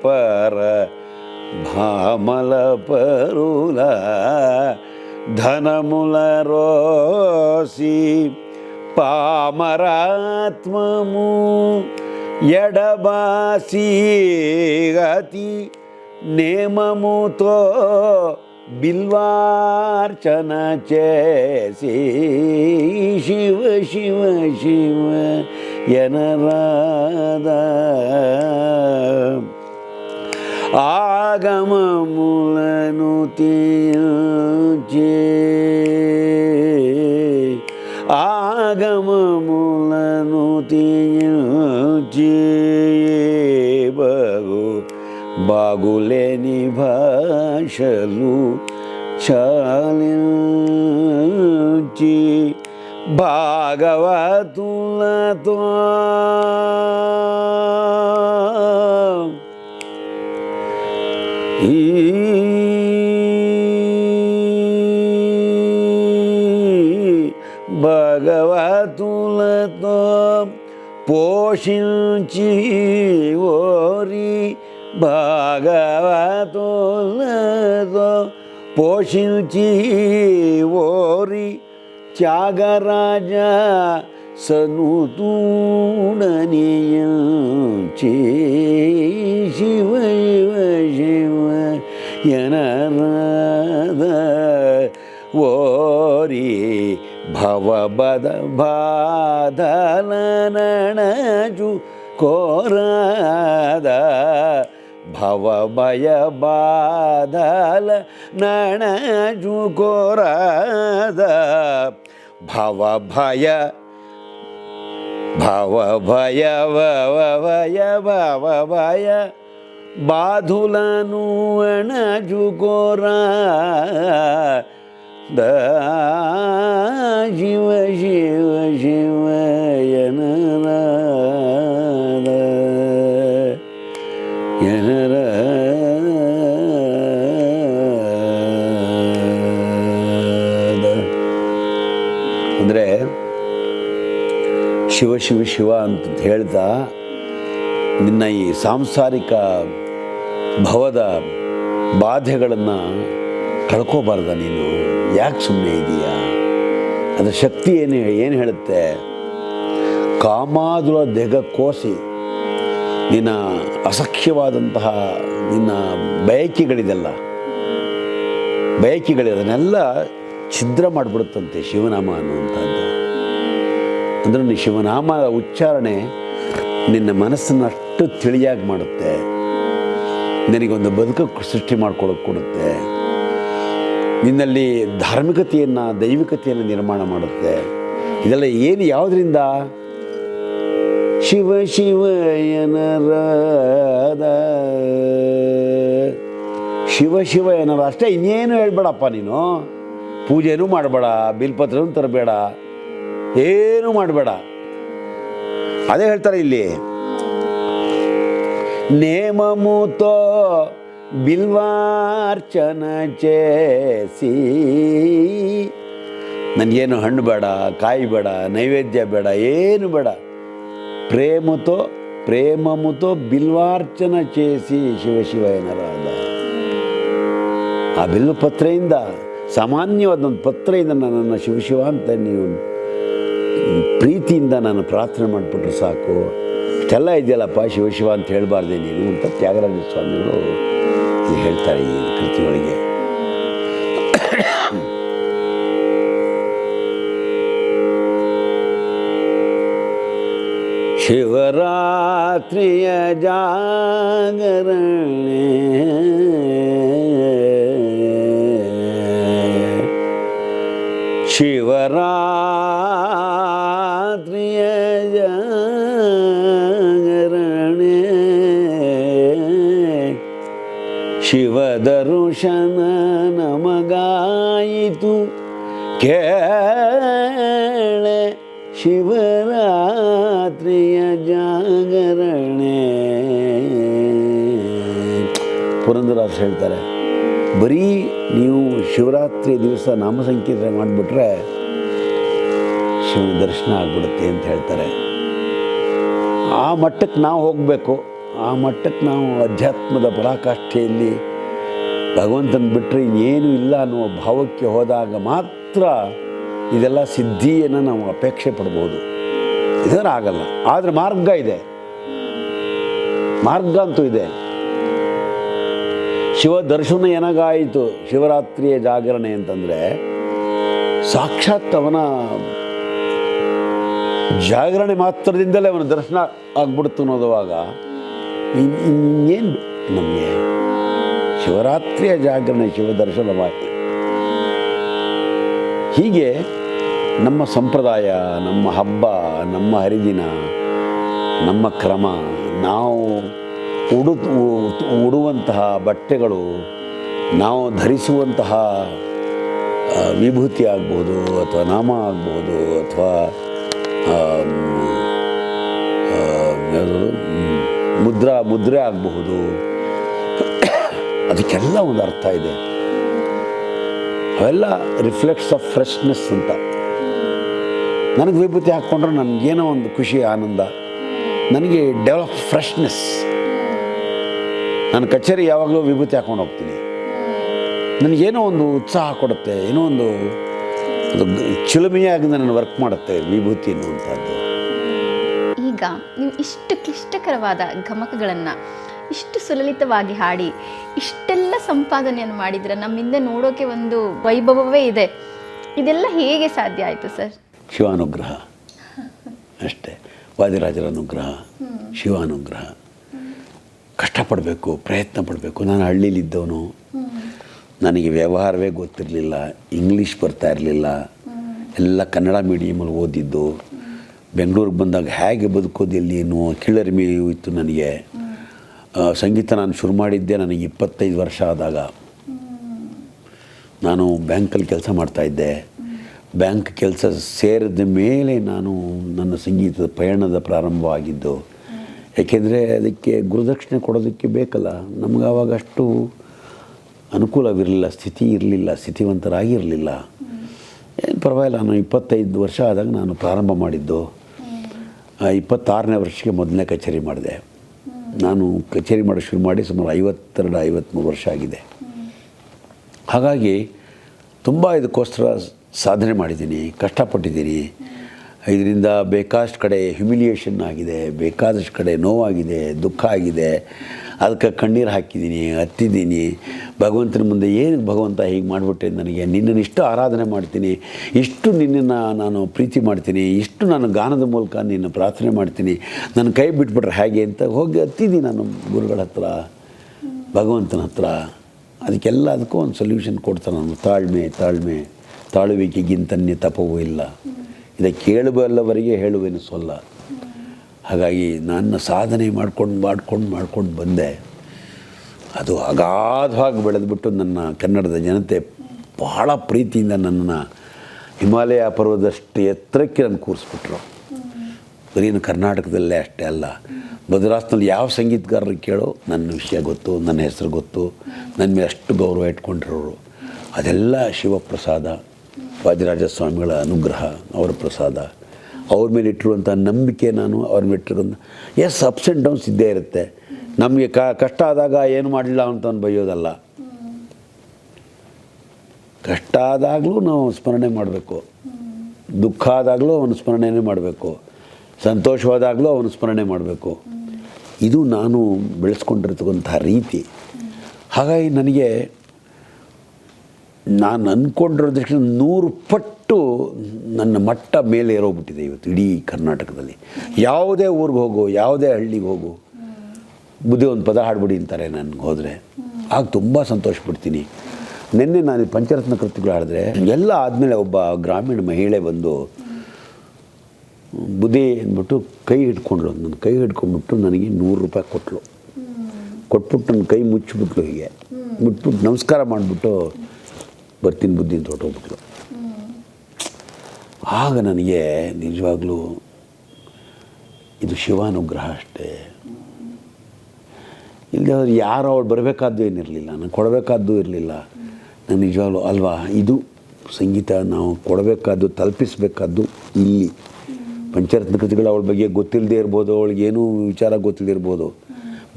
ಪರ ಭಾಮಲ ಪರುಲ ಧನಮುಲ ರೋಸಿ పామరాత్మము ఎడబాసి గతి నేమముతో బిల్వార్చన చేసి శివ శివ శివ ఎనరాదా ఆగమములను తీర్చే ఆగమములను తీర్చే బాగులేని భాషలు చాలించి భాగవతులతో భగవతులతో పోషించి ఓరి భాగవతులతో పోషించి ఓరి త్యాగరాజ సనుతూడనియంచి శివ శివ శివ ఎనరాద ఓరి భవబద బాధల నణజు కోరాద భవభయ బాధల నణజు కోరాద భవభయ భవభయ భవభయ భవభయ బాధులను అణజుకోరా శివ శివ శివ ఎనరాద ಎನರಾದ ಅಂದರೆ ಶಿವ ಶಿವ ಶಿವ ಅಂತ ಹೇಳ್ತಾ ನಿನ್ನ ಈ ಸಾಂಸಾರಿಕ ಭವದ ಬಾಧೆಗಳನ್ನು ಕಳ್ಕೋಬಾರ್ದ ನೀನು. ಯಾಕೆ ಸುಮ್ಮನೆ ಇದೆಯಾ? ಅದರ ಶಕ್ತಿ ಏನು ಹೇಳುತ್ತೆ? ಕಾಮಾದುಲ ದೆಗ ಕೋಸಿ ನಿನ್ನ ಅಸಖ್ಯವಾದಂತಹ ನಿನ್ನ ಬಯಕೆಗಳಿದೆಲ್ಲ ಅದನ್ನೆಲ್ಲ ಛಿದ್ರ ಮಾಡಿಬಿಡುತ್ತಂತೆ ಶಿವನಾಮ ಅನ್ನುವಂಥದ್ದು. ಅಂದರೆ ನೀ ಶಿವನಾಮದ ಉಚ್ಚಾರಣೆ ನಿನ್ನ ಮನಸ್ಸನ್ನು ಅಷ್ಟು ತಿಳಿಯಾಗಿ ಮಾಡುತ್ತೆ, ನಿನಗೊಂದು ಬದುಕಕ್ಕೆ ಸೃಷ್ಟಿ ಮಾಡ್ಕೊಳ್ಳೋಕೆ ಕೊಡುತ್ತೆ, ನಿನ್ನಲ್ಲಿ ಧಾರ್ಮಿಕತೆಯನ್ನು ದೈವಿಕತೆಯನ್ನು ನಿರ್ಮಾಣ ಮಾಡುತ್ತೆ. ಇದೆಲ್ಲ ಏನು ಯಾವುದರಿಂದ? ಶಿವ ಶಿವ ಎನರಾದ ಶಿವ ಶಿವ ಎನರ ಅಷ್ಟೇ, ಇನ್ನೇನು ಹೇಳ್ಬೇಡಪ್ಪ ನೀನು. ಪೂಜೆನೂ ಮಾಡಬೇಡ, ಬಿಲ್ಪತ್ರನೂ ತರಬೇಡ, ಏನೂ ಮಾಡಬೇಡ. ಅದೇ ಹೇಳ್ತಾರೆ ಇಲ್ಲಿ, ನೇಮಮುತೋ ಬಿಲ್ವಾರ್ಚನ ಚೇಸಿ. ನನಗೇನು ಹಣ್ಣು ಬೇಡ, ಕಾಯಿ ಬೇಡ, ನೈವೇದ್ಯ ಬೇಡ, ಏನು ಬೇಡ. ಪ್ರೇಮಮುತೋ ಬಿಲ್ವಾರ್ಚನ ಚೇಸಿ ಶಿವ ಶಿವ ಎನರಾದ. ಆ ಬಿಲ್ವ ಪತ್ರೆಯಿಂದ, ಸಾಮಾನ್ಯವಾದೊಂದು ಪತ್ರೆಯಿಂದ ನನ್ನನ್ನು ಶಿವ ಶಿವ ಅಂತ ನೀವು ಪ್ರೀತಿಯಿಂದ ನಾನು ಪ್ರಾರ್ಥನೆ ಮಾಡಿಬಿಟ್ರೆ ಸಾಕು. ಇಷ್ಟೆಲ್ಲ ಇದೆಯಲ್ಲಪ್ಪ ಶಿವ ಶಿವ ಅಂತ ಹೇಳಬಾರ್ದೆ ನೀನು ಅಂತ ತ್ಯಾಗರಾಜ ಸ್ವಾಮಿಗಳು ಇಲ್ಲಿ ಹೇಳ್ತಾರೆ ಈ ಕೃತಿಗಳಿಗೆ. ಶಿವರಾತ್ರಿಯ ಜಾಗರಣೆ ಶಿವರಾತ್ರಿಯ ಜಾಗರಣೆ ಶಿವದರ್ಶನ ನಮಗಾಯಿತು ಕೇಳೆ ಶಿವರಾತ್ರಿಯ ಜಾಗರಣೆ. ಪುರಂದರದಾಸರು ಹೇಳ್ತಾರೆ, ಬರೀ ನೀವು ಶಿವರಾತ್ರಿ ದಿವಸ ನಾಮ ಸಂಕೀರ್ತನೆ ಮಾಡಿಬಿಟ್ರೆ ಶಿವನ ದರ್ಶನ ಆಗ್ಬಿಡುತ್ತೆ ಅಂತ ಹೇಳ್ತಾರೆ. ಆ ಮಟ್ಟಕ್ಕೆ ನಾವು ಹೋಗಬೇಕು. ಆ ಮಟ್ಟಕ್ಕೆ ನಾವು ಅಧ್ಯಾತ್ಮದ ಪರಾಕಾಷ್ಠೆಯಲ್ಲಿ ಭಗವಂತನ ಬಿಟ್ಟರೆ ಇನ್ನೇನು ಇಲ್ಲ ಅನ್ನುವ ಭಾವಕ್ಕೆ ಹೋದಾಗ ಮಾತ್ರ ಇದೆಲ್ಲ ಸಿದ್ಧಿಯನ್ನು ನಾವು ಅಪೇಕ್ಷೆ ಪಡ್ಬೋದು. ಇದರ ಆಗಲ್ಲ. ಆದರೆ ಮಾರ್ಗ ಇದೆ, ಮಾರ್ಗ ಅಂತೂ ಇದೆ. ಶಿವ ದರ್ಶನ ಏನಾಗಾಯಿತು ಶಿವರಾತ್ರಿಯ ಜಾಗರಣೆ ಅಂತಂದರೆ, ಸಾಕ್ಷಾತ್ ಅವನ ಜಾಗರಣೆ ಮಾತ್ರದಿಂದಲೇ ಅವನ ದರ್ಶನ ಆಗ್ಬಿಡ್ತು ಅನ್ನೋದುವಾಗ ಇನ್ನೇನು ನಮಗೆ ಶಿವರಾತ್ರಿಯ ಜಾಗರಣೆ ಶಿವ ದರ್ಶನವಾಯಿತು. ಹೀಗೆ ನಮ್ಮ ಸಂಪ್ರದಾಯ, ನಮ್ಮ ಹಬ್ಬ, ನಮ್ಮ ಹರಿದಿನ, ನಮ್ಮ ಕ್ರಮ, ನಾವು ಉಡುವಂತಹ ಬಟ್ಟೆಗಳು, ನಾವು ಧರಿಸುವಂತಹ ವಿಭೂತಿ ಆಗ್ಬೋದು, ಅಥವಾ ನಾಮ ಆಗ್ಬೋದು, ಅಥವಾ ಮುದ್ರೆ ಆಗಬಹುದು, ಅದಕ್ಕೆಲ್ಲ ಒಂದು ಅರ್ಥ ಇದೆ. ಅವೆಲ್ಲ ರಿಫ್ಲೆಕ್ಟ್ಸ್ ಆಫ್ ಫ್ರೆಶ್ನೆಸ್ ಅಂತ. ನನಗೆ ವಿಭೂತಿ ಹಾಕ್ಕೊಂಡ್ರೆ ನನಗೇನೋ ಒಂದು ಖುಷಿ, ಆನಂದ, ನನಗೆ ಡೆವಲಪ್ ಫ್ರೆಶ್ನೆಸ್. ನಾನು ಕಚೇರಿ ಯಾವಾಗಲೂ ವಿಭೂತಿ ಹಾಕ್ಕೊಂಡು ಹೋಗ್ತೀನಿ. ನನಗೇನೋ ಒಂದು ಉತ್ಸಾಹ ಕೊಡುತ್ತೆ, ಏನೋ ಒಂದು ಚಿಲುಮೆಯಾಗಿ ನನ್ನ ವರ್ಕ್ ಮಾಡುತ್ತೆ ವಿಭೂತಿ ಅನ್ನುವಂಥದ್ದು. ಈಗ ನೀವು ಇಷ್ಟು ಕ್ಲಿಷ್ಟಕರವಾದ ಗಮಕಗಳನ್ನು ಇಷ್ಟು ಸುಲಲಿತವಾಗಿ ಹಾಡಿ ಇಷ್ಟೆಲ್ಲ ಸಂಪಾದನೆಯನ್ನು ಮಾಡಿದ್ರೆ ನಮ್ಮಿಂದ ನೋಡೋಕೆ ಒಂದು ವೈಭವವೇ ಇದೆ. ಇದೆಲ್ಲ ಹೇಗೆ ಸಾಧ್ಯ ಆಯಿತು ಸರ್? ಶಿವಾನುಗ್ರಹ ಅಷ್ಟೇ. ವಾದಿರಾಜರ ಅನುಗ್ರಹ, ಶಿವಾನುಗ್ರಹ. ಕಷ್ಟಪಡಬೇಕು, ಪ್ರಯತ್ನ ಪಡಬೇಕು. ನಾನು ಹಳ್ಳಿಲಿದ್ದವನು, ನನಗೆ ವ್ಯವಹಾರವೇ ಗೊತ್ತಿರಲಿಲ್ಲ, ಇಂಗ್ಲೀಷ್ ಬರ್ತಾ ಇರಲಿಲ್ಲ, ಎಲ್ಲ ಕನ್ನಡ ಮೀಡಿಯಮಲ್ಲಿ ಓದಿದ್ದು. ಬೆಂಗಳೂರಿಗೆ ಬಂದಾಗ ಹೇಗೆ ಬದುಕೋದು ಎಲ್ಲಿ ಅನ್ನುವ ಕೀಳರಿಮೆ ಇತ್ತು ನನಗೆ. ಸಂಗೀತ ನಾನು ಶುರು ಮಾಡಿದ್ದೆ ನನಗೆ 25 ವರ್ಷ ಆದಾಗ. ನಾನು ಬ್ಯಾಂಕಲ್ಲಿ ಕೆಲಸ ಮಾಡ್ತಾಯಿದ್ದೆ. ಬ್ಯಾಂಕ್ ಕೆಲಸ ಸೇರಿದ ಮೇಲೆ ನಾನು ನನ್ನ ಸಂಗೀತದ ಪಯಣದ ಪ್ರಾರಂಭವಾಗಿದ್ದು. ಏಕೆಂದರೆ ಅದಕ್ಕೆ ಗುರುದಕ್ಷಿಣೆ ಕೊಡೋದಕ್ಕೆ ಬೇಕಲ್ಲ. ನಮ್ಗೆ ಆವಾಗ ಅಷ್ಟು ಅನುಕೂಲವಿರಲಿಲ್ಲ, ಸ್ಥಿತಿ ಇರಲಿಲ್ಲ, ಸ್ಥಿತಿವಂತರಾಗಿರಲಿಲ್ಲ. ಏನು ಪರವಾಗಿಲ್ಲ. ನಾನು 25 ವರ್ಷ ಆದಾಗ ನಾನು ಪ್ರಾರಂಭ ಮಾಡಿದ್ದು. 26ನೇ ವರ್ಷಕ್ಕೆ ಮೊದಲನೇ ಕಚೇರಿ ಮಾಡಿದೆ. ನಾನು ಕಚೇರಿ ಮಾಡೋಕ್ಕೆ ಶುರು ಮಾಡಿ ಸುಮಾರು 52-53 ವರ್ಷ ಆಗಿದೆ. ಹಾಗಾಗಿ ತುಂಬ ಇದಕ್ಕೋಸ್ಕರ ಸಾಧನೆ ಮಾಡಿದ್ದೀನಿ, ಕಷ್ಟಪಟ್ಟಿದ್ದೀನಿ. ಇದರಿಂದ ಬೇಕಾದಷ್ಟು ಕಡೆ ಹ್ಯುಮಿಲಿಯೇಷನ್ ಆಗಿದೆ, ಬೇಕಾದಷ್ಟು ಕಡೆ ನೋವಾಗಿದೆ, ದುಃಖ ಆಗಿದೆ. ಅದಕ್ಕೆ ಕಣ್ಣೀರು ಹಾಕಿದ್ದೀನಿ, ಹತ್ತಿದ್ದೀನಿ. ಭಗವಂತನ ಮುಂದೆ ಏನಕ್ಕೆ ಭಗವಂತ ಹೀಗೆ ಮಾಡಿಬಿಟ್ಟೆ, ನನಗೆ ನಿನ್ನನ್ನು ಇಷ್ಟು ಆರಾಧನೆ ಮಾಡ್ತೀನಿ, ಇಷ್ಟು ನಿನ್ನನ್ನು ನಾನು ಪ್ರೀತಿ ಮಾಡ್ತೀನಿ, ಇಷ್ಟು ನಾನು ಗಾನದ ಮೂಲಕ ನಿನ್ನ ಪ್ರಾರ್ಥನೆ ಮಾಡ್ತೀನಿ, ನನ್ನ ಕೈ ಬಿಟ್ಬಿಟ್ರೆ ಹೇಗೆ ಅಂತ ಹೋಗಿ ಹತ್ತಿದ್ದೀನಿ ನಾನು ಗುರುಗಳ ಹತ್ರ, ಭಗವಂತನ ಹತ್ರ. ಅದಕ್ಕೂ ಒಂದು ಸೊಲ್ಯೂಷನ್ ಕೊಡ್ತಾನೆ ನಾನು. ತಾಳ್ಮೆ, ತಾಳುವಿಕೆಗಿಂತನ್ಯ ತಪವೂ ಇಲ್ಲ, ಇದಕ್ಕೆ ಕೇಳಬಲ್ಲವರಿಗೆ ಹೇಳುವೆನು ಸೊಲ್ಲ. ಹಾಗಾಗಿ ನನ್ನ ಸಾಧನೆ ಮಾಡ್ಕೊಂಡು ಬಂದೆ. ಅದು ಅಗಾಧವಾಗಿ ಬೆಳೆದ್ಬಿಟ್ಟು ನನ್ನ ಕನ್ನಡದ ಜನತೆ ಭಾಳ ಪ್ರೀತಿಯಿಂದ ನನ್ನನ್ನು ಹಿಮಾಲಯ ಪರ್ವತದಷ್ಟು ಎತ್ತರಕ್ಕೆ ನಾನು ಕೂರಿಸ್ಬಿಟ್ರು. ಬರೀ ಕರ್ನಾಟಕದಲ್ಲೇ ಅಷ್ಟೇ ಅಲ್ಲ, ಮದ್ರಾಸ್ನಲ್ಲಿ ಯಾವ ಸಂಗೀತಗಾರರಿಗೆ ಕೇಳೋ ನನ್ನ ವಿಷಯ ಗೊತ್ತು, ನನ್ನ ಹೆಸರು ಗೊತ್ತು, ನನ್ನ ಮೇಲೆ ಅಷ್ಟು ಗೌರವ ಇಟ್ಕೊಂಡಿರೋರು. ಅದೆಲ್ಲ ಶಿವಪ್ರಸಾದ, ವಾದಿರಾಜ ಸ್ವಾಮಿಗಳ ಅನುಗ್ರಹ, ಅವರ ಪ್ರಸಾದ. ಅವ್ರ ಮೇಲೆ ಇಟ್ಟಿರುವಂಥ ನಂಬಿಕೆ, ನಾನು ಅವ್ರ ಮೇಲೆ ಇಟ್ಟಿರೋದು. ಅಪ್ಸ್ ಆ್ಯಂಡ್ ಡೌನ್ಸ್ ಇದ್ದೇ ಇರುತ್ತೆ. ನಮಗೆ ಕಷ್ಟ ಆದಾಗ ಏನು ಮಾಡಲಿಲ್ಲ ಅಂತ ಬೈಯೋದಲ್ಲ. ಕಷ್ಟ ಆದಾಗಲೂ ನಾವು ಸ್ಮರಣೆ ಮಾಡಬೇಕು, ದುಃಖ ಆದಾಗಲೂ ಅವನು ಸ್ಮರಣೆನೇ ಮಾಡಬೇಕು, ಸಂತೋಷವಾದಾಗಲೂ ಅವನು ಸ್ಮರಣೆ ಮಾಡಬೇಕು. ಇದು ನಾನು ಬೆಳೆಸ್ಕೊಂಡಿರ್ತಕ್ಕಂಥ ರೀತಿ. ಹಾಗಾಗಿ ನನಗೆ ನಾನು ಅಂದ್ಕೊಂಡಿರೋದಕ್ಕೆ 100 ಪಟ್ಟು ನನ್ನ ಮಟ್ಟ ಮೇಲೆ ಏರೋಗ್ಬಿಟ್ಟಿದೆ ಇವತ್ತು ಇಡೀ ಕರ್ನಾಟಕದಲ್ಲಿ. ಯಾವುದೇ ಊರಿಗೆ ಹೋಗು, ಯಾವುದೇ ಹಳ್ಳಿಗೆ ಹೋಗು, ಬುದ್ಧಿ ಒಂದು ಪದ ಹಾಡ್ಬಿಡಿ ಅಂತಾರೆ ನನಗೆ ಹೋದರೆ. ಆಗ ತುಂಬ ಸಂತೋಷಪಡ್ತೀನಿ. ನಿನ್ನೆ ನಾನು ಪಂಚರತ್ನ ಕೃತಿಗಳು ಹಾಡಿದ್ರೆ ಎಲ್ಲ ಆದಮೇಲೆ ಒಬ್ಬ ಗ್ರಾಮೀಣ ಮಹಿಳೆ ಬಂದು ಬುದ್ಧಿ ಅಂದ್ಬಿಟ್ಟು ಕೈ ಹಿಡ್ಕೊಂಡ್ಳು. ನನ್ನ ಕೈ ಹಿಡ್ಕೊಂಡ್ಬಿಟ್ಟು ನನಗೆ 100 ರೂಪಾಯಿ ಕೊಟ್ಟಳು. ಕೊಟ್ಬಿಟ್ಟು ನನ್ನ ಕೈ ಮುಚ್ಚಿಬಿಟ್ಲು. ಹೀಗೆ ಮುಟ್ಬಿಟ್ಟು ನಮಸ್ಕಾರ ಮಾಡಿಬಿಟ್ಟು ಬರ್ತೀನಿ ಬುದ್ಧಿ ಅಂತ ಹೊರಟೋಗ್ಬಿಟ್ಲು. ಆಗ ನನಗೆ ನಿಜವಾಗ್ಲೂ ಇದು ಶಿವಾನುಗ್ರಹ ಅಷ್ಟೇ. ಇಲ್ಲದೆ ಅವ್ರು ಯಾರು ಅವಳು ಬರಬೇಕಾದ್ದು ಏನಿರಲಿಲ್ಲ, ನಾನು ಕೊಡಬೇಕಾದ್ದು ಇರಲಿಲ್ಲ. ನಾನು ನಿಜವಾಗ್ಲೂ ಅಲ್ವಾ, ಇದು ಸಂಗೀತ ನಾವು ಕೊಡಬೇಕಾದ್ದು, ತಲುಪಿಸಬೇಕಾದ್ದು ಇಲ್ಲಿ. ಪಂಚರತ್ನ ಕೃತಿಗಳು ಅವಳ ಬಗ್ಗೆ ಗೊತ್ತಿಲ್ಲದೆ ಇರ್ಬೋದು, ಅವಳಿಗೇನೂ ವಿಚಾರ ಗೊತ್ತಿಲ್ಲದೆ ಇರ್ಬೋದು,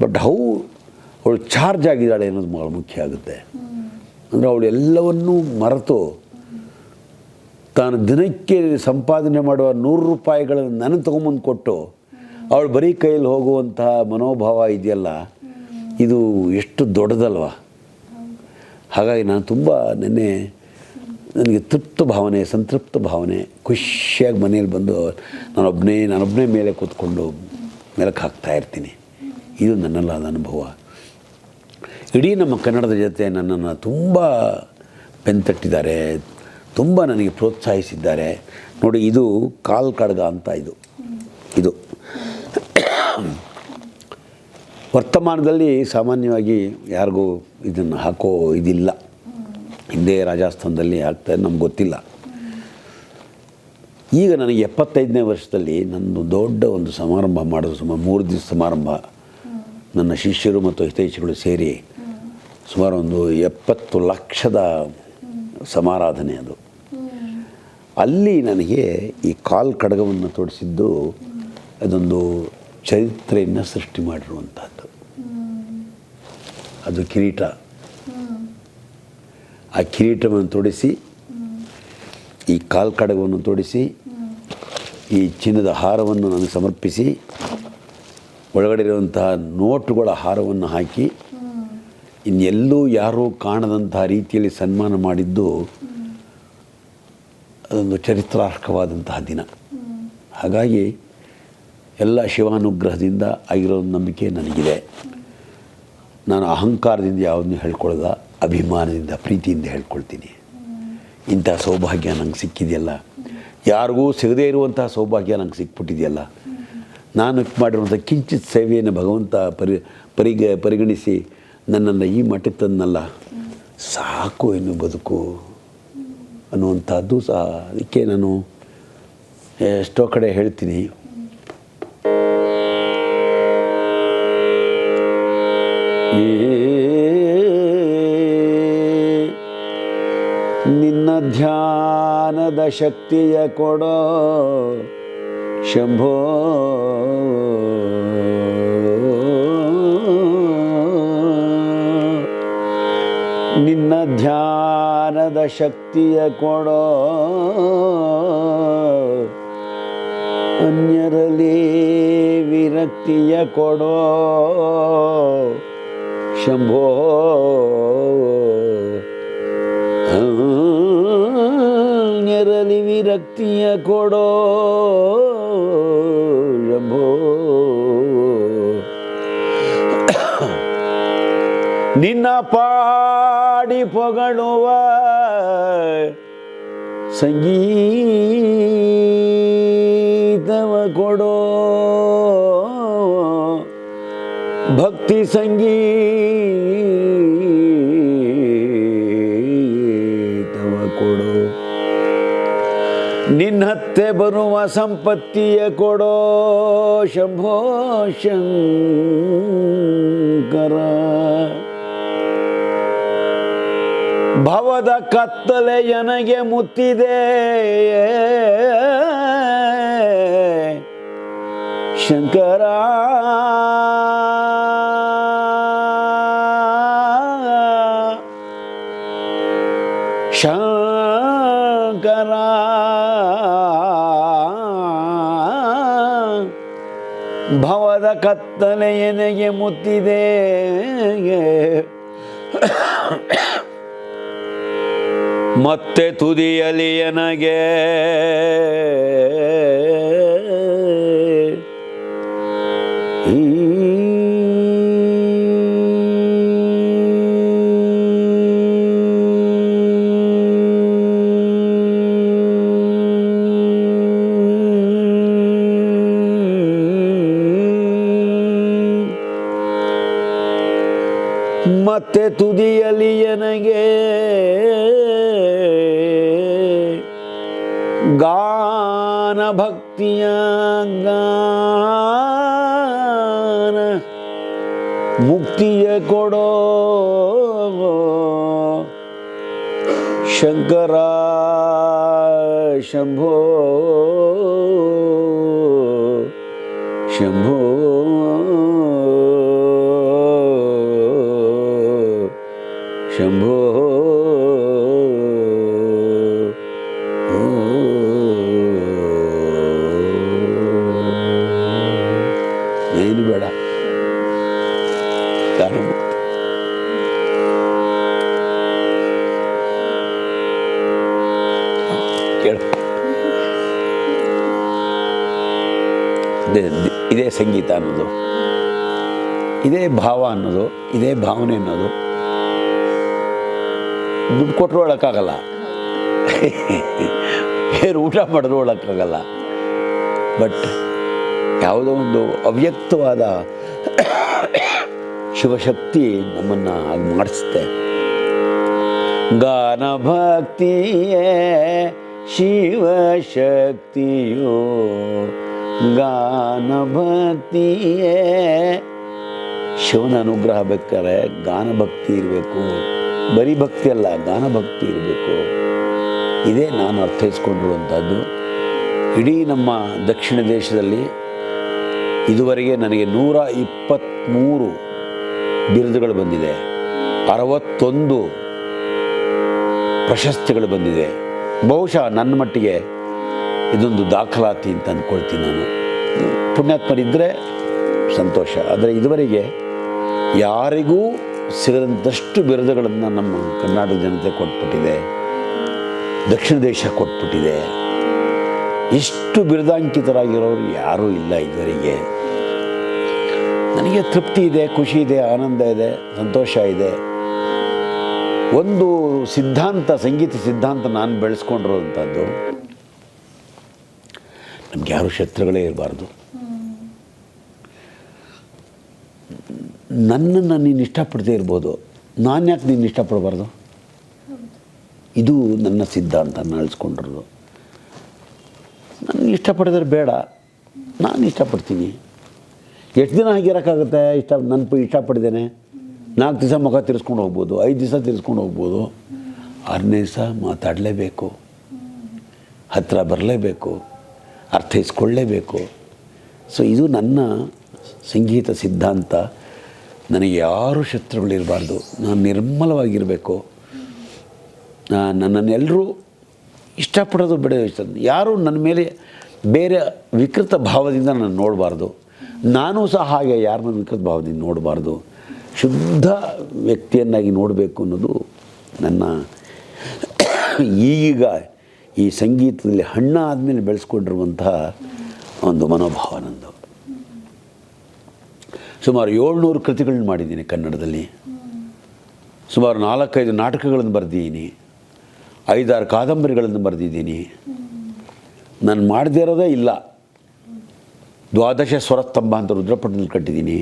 ಬಟ್ ಅವಳು ಚಾರ್ಜ್ ಆಗಿದ್ದಾಳೆ ಅನ್ನೋದು ಭಾಳ ಮುಖ್ಯ ಆಗುತ್ತೆ. ಅಂದರೆ ಅವಳು ಎಲ್ಲವನ್ನೂ ಮರೆತು ತಾನು ದಿನಕ್ಕೆ ಸಂಪಾದನೆ ಮಾಡುವ 100 ರೂಪಾಯಿಗಳನ್ನು ನನಗೆ ತೊಗೊಂಬಂದು ಕೊಟ್ಟು ಅವಳು ಬರೀ ಕೈಯಲ್ಲಿ ಹೋಗುವಂತಹ ಮನೋಭಾವ ಇದೆಯಲ್ಲ, ಇದು ಎಷ್ಟು ದೊಡ್ಡದಲ್ವ. ಹಾಗಾಗಿ ನಾನು ತುಂಬ ನನಗೆ ಸಂತೃಪ್ತ ಭಾವನೆ, ಖುಷಿಯಾಗಿ ಮನೇಲಿ ಬಂದು ನಾನೊಬ್ಬನೇ ಮೇಲೆ ಕೂತ್ಕೊಂಡು ಮೆಲುಕು ಹಾಕ್ತಾಯಿರ್ತೀನಿ. ಇದು ನನ್ನಲ್ಲಾದ ಅನುಭವ. ಇಡೀ ನಮ್ಮ ಕನ್ನಡದ ಜೊತೆ ನನ್ನನ್ನು ತುಂಬ ಬೆಂತಟ್ಟಿದ್ದಾರೆ, ತುಂಬ ನನಗೆ ಪ್ರೋತ್ಸಾಹಿಸಿದ್ದಾರೆ. ನೋಡಿ, ಇದು ಕಾಲ್ ಕಡ್ಗ ಅಂತ ಇದು ವರ್ತಮಾನದಲ್ಲಿ ಸಾಮಾನ್ಯವಾಗಿ ಯಾರಿಗೂ ಇದನ್ನು ಹಾಕೋ ಇದಿಲ್ಲ. ಹಿಂದೆ ರಾಜಸ್ಥಾನದಲ್ಲಿ ಹಾಕ್ತಾರೆ, ನಮ್ಗೆ ಗೊತ್ತಿಲ್ಲ. ಈಗ ನನಗೆ 75ನೇ ವರ್ಷದಲ್ಲಿ ನನ್ನ ದೊಡ್ಡ ಒಂದು ಸಮಾರಂಭ ಮಾಡೋದು, ಸುಮಾರು 3 ದಿವಸ ಸಮಾರಂಭ. ನನ್ನ ಶಿಷ್ಯರು ಮತ್ತು ಹಿತೈಷಿಗಳು ಸೇರಿ ಸುಮಾರು ಒಂದು 70 ಲಕ್ಷದ ಸಮಾರಾಧನೆ ಅದು. ಅಲ್ಲಿ ನನಗೆ ಈ ಕಾಲ್ ಕಡಗವನ್ನು ತೊಡಿಸಿದ್ದು ಅದೊಂದು ಚರಿತ್ರೆಯನ್ನು ಸೃಷ್ಟಿ ಮಾಡಿರುವಂಥದ್ದು. ಅದು ಕಿರೀಟ. ಆ ಕಿರೀಟವನ್ನು ತೊಡಿಸಿ, ಈ ಕಾಲ್ ಕಡಗವನ್ನು ತೊಡಿಸಿ, ಈ ಚಿನ್ನದ ಹಾರವನ್ನು ನನಗೆ ಸಮರ್ಪಿಸಿ, ಒಳಗಡೆ ಇರುವಂತಹ ನೋಟುಗಳ ಹಾರವನ್ನು ಹಾಕಿ, ಇನ್ನೆಲ್ಲೂ ಯಾರೂ ಕಾಣದಂತಹ ರೀತಿಯಲ್ಲಿ ಸನ್ಮಾನ ಮಾಡಿದ್ದು ಅದೊಂದು ಚರಿತ್ರಾರ್ಹವಾದಂತಹ ದಿನ. ಹಾಗಾಗಿ ಎಲ್ಲ ಶಿವಾನುಗ್ರಹದಿಂದ ಆಗಿರೋ ನಂಬಿಕೆ ನನಗಿದೆ. ನಾನು ಅಹಂಕಾರದಿಂದ ಯಾವುದನ್ನು ಹೇಳ್ಕೊಳ್ಳೋದ, ಅಭಿಮಾನದಿಂದ, ಪ್ರೀತಿಯಿಂದ ಹೇಳ್ಕೊಳ್ತೀನಿ. ಇಂಥ ಸೌಭಾಗ್ಯ ನಂಗೆ ಸಿಕ್ಕಿದೆಯಲ್ಲ, ಯಾರಿಗೂ ಸಿಗದೇ ಇರುವಂತಹ ಸೌಭಾಗ್ಯ ನಂಗೆ ಸಿಕ್ಬಿಟ್ಟಿದೆಯಲ್ಲ. ನಾನು ಮಾಡಿರುವಂಥ ಕಿಂಚಿತ್ ಸೇವೆಯನ್ನು ಭಗವಂತ ಪರಿಗಣಿಸಿ ನನ್ನನ್ನು ಈ ಮಟ್ಟಕ್ಕೆ ತಂದನಲ್ಲ, ಸಾಕು ಇನ್ನು ಬದುಕು ಅನ್ನುವಂಥದ್ದು ಸಹ. ಅದಕ್ಕೆ ನಾನು ಎಷ್ಟೋ ಕಡೆ ಹೇಳ್ತೀನಿ, ನಿನ್ನ ಧ್ಯಾನದ ಶಕ್ತಿಯ ಕೊಡೋ ಶಂಭೋ, ನಿನ್ನ ಧ್ಯಾನದ ಶಕ್ತಿಯ ಕೊಡೋ, ಅನ್ಯರಲ್ಲಿ ವಿರಕ್ತಿಯ ಕೊಡೋ ಶಂಭೋ, ಅನ್ಯರಲ್ಲಿ ವಿರಕ್ತಿಯ ಕೊಡೋ ಶಂಭೋ. ನಿನ್ನ ಪಾಡಿ ಪೊಗಳುವ ಸಂಗೀತವ ಕೊಡೋ, ಭಕ್ತಿ ಸಂಗೀತವ ಕೊಡೋ, ನಿನ್ನತ್ತೆ ಬರುವ ಸಂಪತ್ತಿಯ ಕೊಡೋ ಶಂಭೋ ಶಂಕರ. ಭವದ ಕತ್ತಲೆ ನನಗೆ ಮುತ್ತಿದೆ ಶಂಕರ, ಶಂಕರ. ಭವದ ಕತ್ತಲೆ ನನಗೆ ಮುತ್ತಿದೆ, ಮತ್ತೆ ತುದಿಯಲಿ ನನಗೆ ಮತ್ತೆ ತುದಿಯಲಿ ನನಗೆ ಗಾನ ಭಕ್ತಿಯ ಗಾನ ಮುಕ್ತಿಯ ಕೊಡೋ ಶಂಕರ ಶಂಭೋ ಶಂಭೋ ಶಂಭೋ ಏನು ಬೇಡ ಕಾರಣ ಕೇಳು. ಇದೇ ಸಂಗೀತ ಅನ್ನೋದು, ಇದೇ ಭಾವ ಅನ್ನೋದು, ಇದೇ ಭಾವನೆ ಅನ್ನೋದು ದುಡ್ಡು ಕೊಟ್ಟರು ಒಳಕ್ಕಾಗಲ್ಲ, ಬೇರೆ ಊಟ ಮಾಡಿದ್ರು ಒಳಕ್ಕಾಗಲ್ಲ. ಬಟ್ ಯಾವುದೋ ಒಂದು ಅವ್ಯಕ್ತವಾದ ಶಿವಶಕ್ತಿ ನಮ್ಮನ್ನು ಹಾಗೆ ಮಾಡಿಸುತ್ತೆ. ಗಾನ ಭಕ್ತಿಯೇ ಶಿವಶಕ್ತಿಯೋ, ಗಾನ ಭಕ್ತಿಯೇ. ಶಿವನ ಅನುಗ್ರಹ ಬೇಕಾದ್ರೆ ಗಾನ ಭಕ್ತಿ ಇರಬೇಕು, ಬರೀ ಭಕ್ತಿ ಅಲ್ಲ, ಗಾನ ಭಕ್ತಿ ಇರಬೇಕು. ಇದೇ ನಾನು ಅರ್ಥೈಸ್ಕೊಂಡಿರುವಂಥದ್ದು. ಇಡೀ ನಮ್ಮ ದಕ್ಷಿಣ ದೇಶದಲ್ಲಿ ಇದುವರೆಗೆ ನನಗೆ 123 ಬಿರುದುಗಳು ಬಂದಿದೆ, 61 ಪ್ರಶಸ್ತಿಗಳು ಬಂದಿದೆ. ಬಹುಶಃ ನನ್ನ ಮಟ್ಟಿಗೆ ಇದೊಂದು ದಾಖಲಾತಿ ಅಂತ ಅಂದ್ಕೊಳ್ತೀನಿ ನಾನು. ಪುಣ್ಯಾತ್ಮರಿದ್ದರೆ ಸಂತೋಷ. ಆದರೆ ಇದುವರೆಗೆ ಯಾರಿಗೂ ಸಿಗದಂಥಷ್ಟು ಬಿರುದುಗಳನ್ನು ನಮ್ಮ ಕರ್ನಾಟಕ ಜನತೆ ಕೊಟ್ಬಿಟ್ಟಿದೆ, ದಕ್ಷಿಣ ದೇಶ ಕೊಟ್ಬಿಟ್ಟಿದೆ. ಇಷ್ಟು ಬಿರುದಾಂಕಿತರಾಗಿರೋರು ಯಾರೂ ಇಲ್ಲ ಇದುವರೆಗೆ. ನನಗೆ ತೃಪ್ತಿ ಇದೆ, ಖುಷಿ ಇದೆ, ಆನಂದ ಇದೆ, ಸಂತೋಷ ಇದೆ. ಒಂದು ಸಿದ್ಧಾಂತ, ಸಂಗೀತ ಸಿದ್ಧಾಂತ ನಾನು ಬೆಳೆಸ್ಕೊಂಡಿರೋವಂಥದ್ದು, ನಮ್ಗೆ ಯಾರು ಶತ್ರುಗಳೇ ಇರಬಾರ್ದು. ನನ್ನನ್ನು ನೀನು ಇಷ್ಟಪಡದೇ ಇರ್ಬೋದು, ನಾನು ಯಾಕೆ ನೀನು ಇಷ್ಟಪಡಬಾರ್ದು? ಇದು ನನ್ನ ಸಿದ್ಧಾಂತ ನಾನು ಅಳಿಸ್ಕೊಂಡಿರೋದು. ನನ್ನ ಇಷ್ಟಪಡಿದ್ರೆ ಬೇಡ, ನಾನು ಇಷ್ಟಪಡ್ತೀನಿ. ಎಷ್ಟು ದಿನ ಆಗಿರೋಕ್ಕಾಗುತ್ತೆ? ನನ್ನ ಇಷ್ಟಪಟ್ಟಿದ್ದೇನೆ 4 ದಿವಸ ಮುಖ ತಿರ್ಸ್ಕೊಂಡು ಹೋಗ್ಬೋದು, 5 ದಿವಸ ತಿರ್ಸ್ಕೊಂಡು ಹೋಗ್ಬೋದು. 6ನೇ ದಿವಸ ಮಾತಾಡಲೇಬೇಕು, ಹತ್ತಿರ ಬರಲೇಬೇಕು, ಅರ್ಥೈಸ್ಕೊಳ್ಳೇಬೇಕು. ಸೊ ಇದು ನನ್ನ ಸಂಗೀತ ಸಿದ್ಧಾಂತ. ನನಗೆ ಯಾರೂ ಶತ್ರುಗಳಿರಬಾರ್ದು, ನಾನು ನಿರ್ಮಲವಾಗಿರಬೇಕು. ನನ್ನನ್ನೆಲ್ಲರೂ ಇಷ್ಟಪಡೋದು ಬಿಡೋ ಇಷ್ಟ. ಯಾರೂ ನನ್ನ ಮೇಲೆ ಬೇರೆ ವಿಕೃತ ಭಾವದಿಂದ ನಾನು ನೋಡಬಾರ್ದು, ನಾನೂ ಸಹ ಹಾಗೆ ಯಾರನ್ನ ವಿಕೃತ ಭಾವದಿಂದ ನೋಡಬಾರ್ದು. ಶುದ್ಧ ವ್ಯಕ್ತಿಯನ್ನಾಗಿ ನೋಡಬೇಕು ಅನ್ನೋದು ನನ್ನ ಈಗ ಈ ಸಂಗೀತದಲ್ಲಿ ಹಣ್ಣ ಆದಮೇಲೆ ಬೆಳೆಸ್ಕೊಂಡಿರುವಂತಹ ಒಂದು ಮನೋಭಾವ ನಂದು. ಸುಮಾರು 700 ಕೃತಿಗಳನ್ನ ಮಾಡಿದ್ದೀನಿ ಕನ್ನಡದಲ್ಲಿ. ಸುಮಾರು 4-5 ನಾಟಕಗಳನ್ನು ಬರೆದಿದ್ದೀನಿ, 5-6 ಕಾದಂಬರಿಗಳನ್ನು ಬರೆದಿದ್ದೀನಿ. ನಾನು ಮಾಡದೇ ಇರೋದೇ ಇಲ್ಲ. 12 ಸ್ವರಸ್ತಂಭ ಅಂತ ರುದ್ರಪಟ್ಟಣದಲ್ಲಿ ಕಟ್ಟಿದ್ದೀನಿ,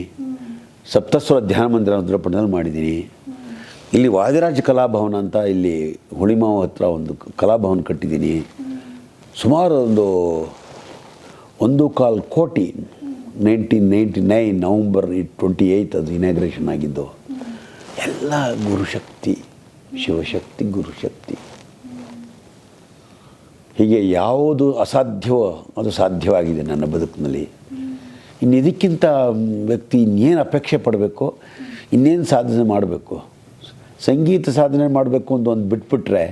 ಸಪ್ತಸ್ವರ ಧ್ಯಾನ ಮಂದಿರ ರುದ್ರಪಟ್ಟಣದಲ್ಲಿ ಮಾಡಿದ್ದೀನಿ. ಇಲ್ಲಿ ವಾದಿರಾಜ ಕಲಾಭವನ ಅಂತ ಇಲ್ಲಿ ಹುಳಿಮಾವು ಹತ್ರ ಒಂದು ಕಲಾಭವನ ಕಟ್ಟಿದ್ದೀನಿ. ಸುಮಾರು ಒಂದು 1.25 ಕೋಟಿ 1999 ನವಂಬರ್ 28 ಅದು ಇನಾಗ್ರೇಷನ್ ಆಗಿದ್ದು. ಎಲ್ಲ ಗುರುಶಕ್ತಿ, ಶಿವಶಕ್ತಿ, ಗುರುಶಕ್ತಿ. ಹೀಗೆ ಯಾವುದು ಅಸಾಧ್ಯವೋ ಅದು ಸಾಧ್ಯವಾಗಿದೆ ನನ್ನ ಬದುಕಿನಲ್ಲಿ. ಇನ್ನು ಇದಕ್ಕಿಂತ ವ್ಯಕ್ತಿ ಇನ್ನೇನು ಅಪೇಕ್ಷೆ ಪಡಬೇಕು, ಇನ್ನೇನು ಸಾಧನೆ ಮಾಡಬೇಕು? ಸಂಗೀತ ಸಾಧನೆ ಮಾಡಬೇಕು ಅಂತ ಒಂದು ಬಿಟ್ಬಿಟ್ರೆ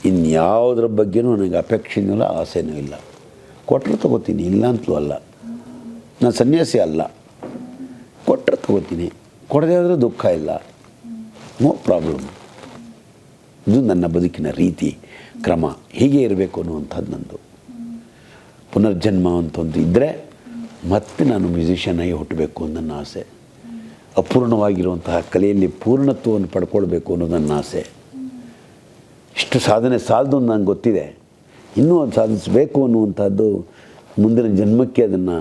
ಇನ್ಯಾವುದ್ರ ಬಗ್ಗೆನೂ ನನಗೆ ಅಪೇಕ್ಷೆನೂ ಇಲ್ಲ, ಆಸೆನೂ ಇಲ್ಲ. ಕೊಟ್ಟರೆ ತೊಗೋತೀನಿ, ಇಲ್ಲ ಅಂತಲೂ ಅಲ್ಲ. ನಾನು ಸನ್ಯಾಸಿ ಅಲ್ಲ, ಕೊಟ್ಟರೆ ತೊಗೋತೀನಿ, ಕೊಡದೇ ಆದರೆ ದುಃಖ ಇಲ್ಲ, ನೋ ಪ್ರಾಬ್ಲಮ್. ಇದು ನನ್ನ ಬದುಕಿನ ರೀತಿ, ಕ್ರಮ. ಹೀಗೆ ಇರಬೇಕು ಅನ್ನುವಂಥದ್ದು ನಂದು. ಪುನರ್ಜನ್ಮ ಅಂತ ಒಂದು ಇದ್ದರೆ ಮತ್ತೆ ನಾನು ಮ್ಯೂಸಿಷಿಯನ್ ಆಗಿ ಹುಟ್ಟಬೇಕು ಅನ್ನೋ ನನ್ನ ಆಸೆ. ಅಪೂರ್ಣವಾಗಿರುವಂತಹ ಕಲೆಯಲ್ಲಿ ಪೂರ್ಣತ್ವವನ್ನು ಪಡ್ಕೊಳ್ಬೇಕು ಅನ್ನೋದು ನನ್ನ ಆಸೆ. ಇಷ್ಟು ಸಾಧನೆ ಸಾಲದು ಅಂತ ನನಗೆ ಗೊತ್ತಿದೆ. ಇನ್ನೂ ಅದು ಸಾಧಿಸಬೇಕು ಅನ್ನುವಂಥದ್ದು, ಮುಂದಿನ ಜನ್ಮಕ್ಕೆ ಅದನ್ನು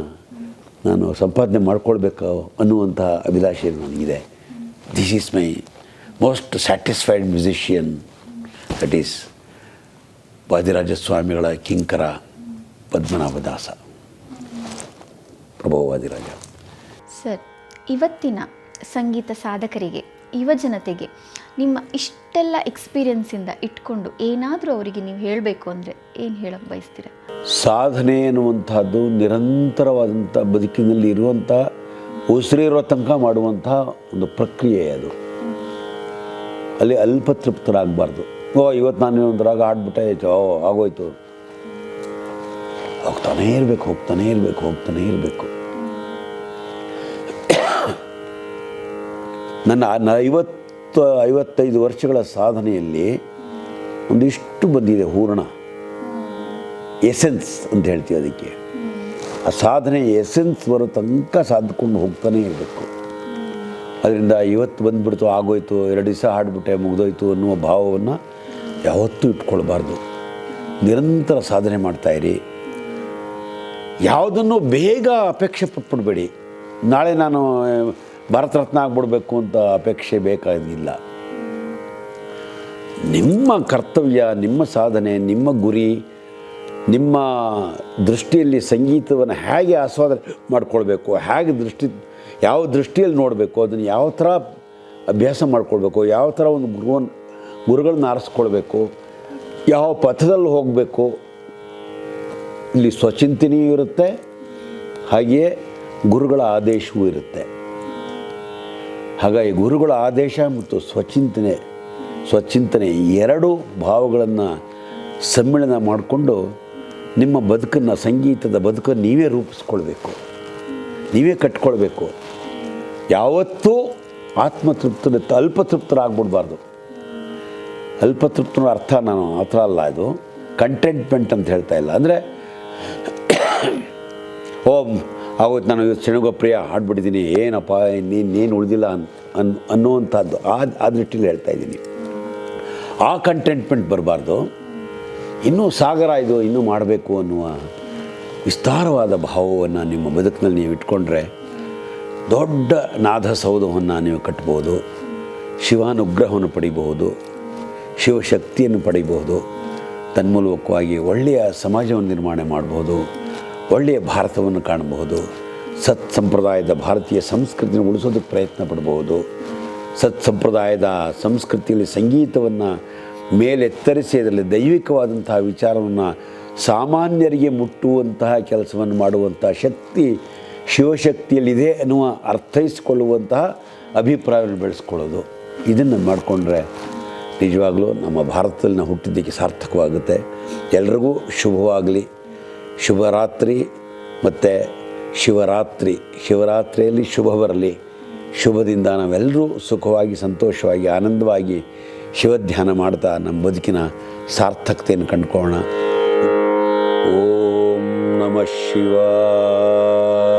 ನಾನು ಸಂಪಾದನೆ ಮಾಡ್ಕೊಳ್ಬೇಕು ಅನ್ನುವಂಥ ಅಭಿಲಾಷೆ ನನಗಿದೆ. This is my most satisfied musician, that is Vadiraja ಸ್ವಾಮಿಗಳ ಕಿಂಕರ ಪದ್ಮನಾಭದಾಸ, ಪ್ರಭು ವಾದಿರಾಜ. ಸರ್, ಇವತ್ತಿನ ಸಂಗೀತ ಸಾಧಕರಿಗೆ, ಯುವಜನತೆಗೆ ನಿಮ್ಮ ಇಷ್ಟೆಲ್ಲ ಎಕ್ಸ್ಪೀರಿಯನ್ಸಿಂದ ಇಟ್ಕೊಂಡು ಏನಾದರೂ ಅವರಿಗೆ ನೀವು ಹೇಳಬೇಕು ಅಂದರೆ ಏನು ಹೇಳೋಕ್ಕೆ ಬಯಸ್ತೀರಾ? ಸಾಧನೆ ಎನ್ನುವಂಥದ್ದು ನಿರಂತರವಾದಂಥ ಬದುಕಿನಲ್ಲಿ ಇರುವಂಥ ಉಸಿರಿರೋ ತನಕ ಮಾಡುವಂಥ ಒಂದು ಪ್ರಕ್ರಿಯೆ ಅದು. ಅಲ್ಲಿ ಅಲ್ಪ ತೃಪ್ತರಾಗಬಾರ್ದು. ಇವತ್ತು ನಾನು ಒಂದು ರಾಗ ಆಡ್ಬಿಟ್ಟೆ, ಆಗೋಯ್ತು. ಹೋಗ್ತಾನೇ ಇರಬೇಕು. ನನ್ನ 55 ವರ್ಷಗಳ ಸಾಧನೆಯಲ್ಲಿ ಒಂದಿಷ್ಟು ಬಂದಿದೆ ಹೂರಣ, ಎಸೆನ್ಸ್ ಅಂತ ಹೇಳ್ತೀವಿ ಅದಕ್ಕೆ. ಆ ಸಾಧನೆ ಎಸೆನ್ಸ್ ಬರೋ ತನಕ ಸಾಧಿಕೊಂಡು ಹೋಗ್ತಾನೇ ಇರಬೇಕು. ಅದರಿಂದ ಇವತ್ತು ಬಂದುಬಿಡ್ತು, ಆಗೋಯ್ತು, 2 ದಿವಸ ಹಾಡ್ಬಿಟ್ಟೆ, ಮುಗಿದೋಯ್ತು ಅನ್ನುವ ಭಾವವನ್ನು ಯಾವತ್ತೂ ಇಟ್ಕೊಳ್ಬಾರ್ದು. ನಿರಂತರ ಸಾಧನೆ ಮಾಡ್ತಾಯಿರಿ. ಯಾವುದನ್ನು ಬೇಗ ಅಪೇಕ್ಷೆ ಪಟ್ಬಿಡಬೇಡಿ. ನಾಳೆ ನಾನು ಭಾರತ ರತ್ನ ಆಗ್ಬಿಡ್ಬೇಕು ಅಂತ ಅಪೇಕ್ಷೆ ಬೇಕಾಗಿಲ್ಲ. ನಿಮ್ಮ ಕರ್ತವ್ಯ, ನಿಮ್ಮ ಸಾಧನೆ, ನಿಮ್ಮ ಗುರಿ, ನಿಮ್ಮ ದೃಷ್ಟಿಯಲ್ಲಿ ಸಂಗೀತವನ್ನು ಹೇಗೆ ಆಸ್ವಾದನೆ ಮಾಡ್ಕೊಳ್ಬೇಕು, ಯಾವ ದೃಷ್ಟಿಯಲ್ಲಿ ನೋಡಬೇಕು, ಅದನ್ನು ಯಾವ ಥರ ಅಭ್ಯಾಸ ಮಾಡ್ಕೊಳ್ಬೇಕು, ಯಾವ ಥರ ಒಂದು ಗುರುಗಳನ್ನ ಆರಿಸ್ಕೊಳ್ಬೇಕು, ಯಾವ ಪಥದಲ್ಲಿ ಹೋಗಬೇಕು. ಇಲ್ಲಿ ಸ್ವಚಿಂತನೆಯೂ ಇರುತ್ತೆ, ಹಾಗೆಯೇ ಗುರುಗಳ ಆದೇಶವೂ ಇರುತ್ತೆ. ಹಾಗಾಗಿ ಗುರುಗಳ ಆದೇಶ ಮತ್ತು ಸ್ವಚಿಂತನೆ ಎರಡೂ ಭಾವಗಳನ್ನು ಸಮ್ಮಿಳನ ಮಾಡಿಕೊಂಡು ನಿಮ್ಮ ಬದುಕನ್ನು, ಸಂಗೀತದ ಬದುಕನ್ನು ನೀವೇ ರೂಪಿಸ್ಕೊಳ್ಬೇಕು, ನೀವೇ ಕಟ್ಕೊಳ್ಬೇಕು. ಯಾವತ್ತೂ ಅಲ್ಪತೃಪ್ತರಾಗ್ಬಿಡ್ಬಾರ್ದು. ಅಲ್ಪತೃಪ್ತನ ಅರ್ಥ ನಾನು ಆ ಥರ ಅಲ್ಲ, ಇದು ಕಂಟೆಂಟ್ಮೆಂಟ್ ಅಂತ ಹೇಳ್ತಾ ಇಲ್ಲ. ಅಂದರೆ ಆಗೋಯ್ತು, ನಾನು ಇವತ್ತು ಶೆಣಗೊಪ್ರಿಯ ಹಾಡ್ಬಿಟ್ಟಿದ್ದೀನಿ, ಏನಪ್ಪ ನೀನು ಉಳಿದಿಲ್ಲ ಅನ್ನುವಂಥದ್ದು ಆ ದೃಷ್ಟಿಯಲ್ಲಿ ಹೇಳ್ತಾ ಇದ್ದೀನಿ. ಆ ಕಂಟೆಂಟ್ಮೆಂಟ್ ಬರಬಾರ್ದು. ಇನ್ನೂ ಸಾಗರ ಇದು, ಇನ್ನೂ ಮಾಡಬೇಕು ಅನ್ನುವ ವಿಸ್ತಾರವಾದ ಭಾವವನ್ನು ನಿಮ್ಮ ಬದುಕಿನಲ್ಲಿ ನೀವು ಇಟ್ಕೊಂಡ್ರೆ ದೊಡ್ಡ ನಾದಸೌಧವನ್ನು ನೀವು ಕಟ್ಬೋದು, ಶಿವಾನುಗ್ರಹವನ್ನು ಪಡಿಬಹುದು, ಶಿವಶಕ್ತಿಯನ್ನು ಪಡಿಬಹುದು. ತನ್ಮೂಲಕವಾಗಿ ಒಳ್ಳೆಯ ಸಮಾಜವನ್ನು ನಿರ್ಮಾಣ ಮಾಡಬಹುದು, ಒಳ್ಳೆಯ ಭಾರತವನ್ನು ಕಾಣಬಹುದು, ಸಂಪ್ರದಾಯದ ಭಾರತೀಯ ಸಂಸ್ಕೃತಿಯನ್ನು ಉಳಿಸೋದಕ್ಕೆ ಪ್ರಯತ್ನ ಪಡಬಹುದು. ಸಂಪ್ರದಾಯದ ಸಂಸ್ಕೃತಿಯಲ್ಲಿ ಸಂಗೀತವನ್ನು ಮೇಲೆತ್ತರಿಸಿ ಅದರಲ್ಲಿ ದೈವಿಕವಾದಂತಹ ವಿಚಾರವನ್ನು ಸಾಮಾನ್ಯರಿಗೆ ಮುಟ್ಟುವಂತಹ ಕೆಲಸವನ್ನು ಮಾಡುವಂಥ ಶಕ್ತಿ ಶಿವಶಕ್ತಿಯಲ್ಲಿದೆ ಅನ್ನುವ ಅರ್ಥೈಸಿಕೊಳ್ಳುವಂತಹ ಅಭಿಪ್ರಾಯವನ್ನು ಬೆಳೆಸ್ಕೊಳ್ಳೋದು. ಇದನ್ನು ಮಾಡಿಕೊಂಡ್ರೆ ನಿಜವಾಗಲೂ ನಮ್ಮ ಭಾರತದಲ್ಲಿ ನಾವು ಹುಟ್ಟಿದ್ದಕ್ಕೆ ಸಾರ್ಥಕವಾಗುತ್ತೆ. ಎಲ್ರಿಗೂ ಶುಭವಾಗಲಿ. ಶುಭರಾತ್ರಿ ಮತ್ತು ಶಿವರಾತ್ರಿಯಲ್ಲಿ ಶುಭ ಬರಲಿ. ಶುಭದಿಂದ ನಾವೆಲ್ಲರೂ ಸುಖವಾಗಿ, ಸಂತೋಷವಾಗಿ, ಆನಂದವಾಗಿ ಶಿವಧ್ಯಾನ ಮಾಡ್ತಾ ನಮ್ಮ ಬದುಕಿನ ಸಾರ್ಥಕತೆಯನ್ನು ಕಂಡುಕೊಳ್ಳೋಣ. ಓಂ ನಮಃ ಶಿವಾಯ.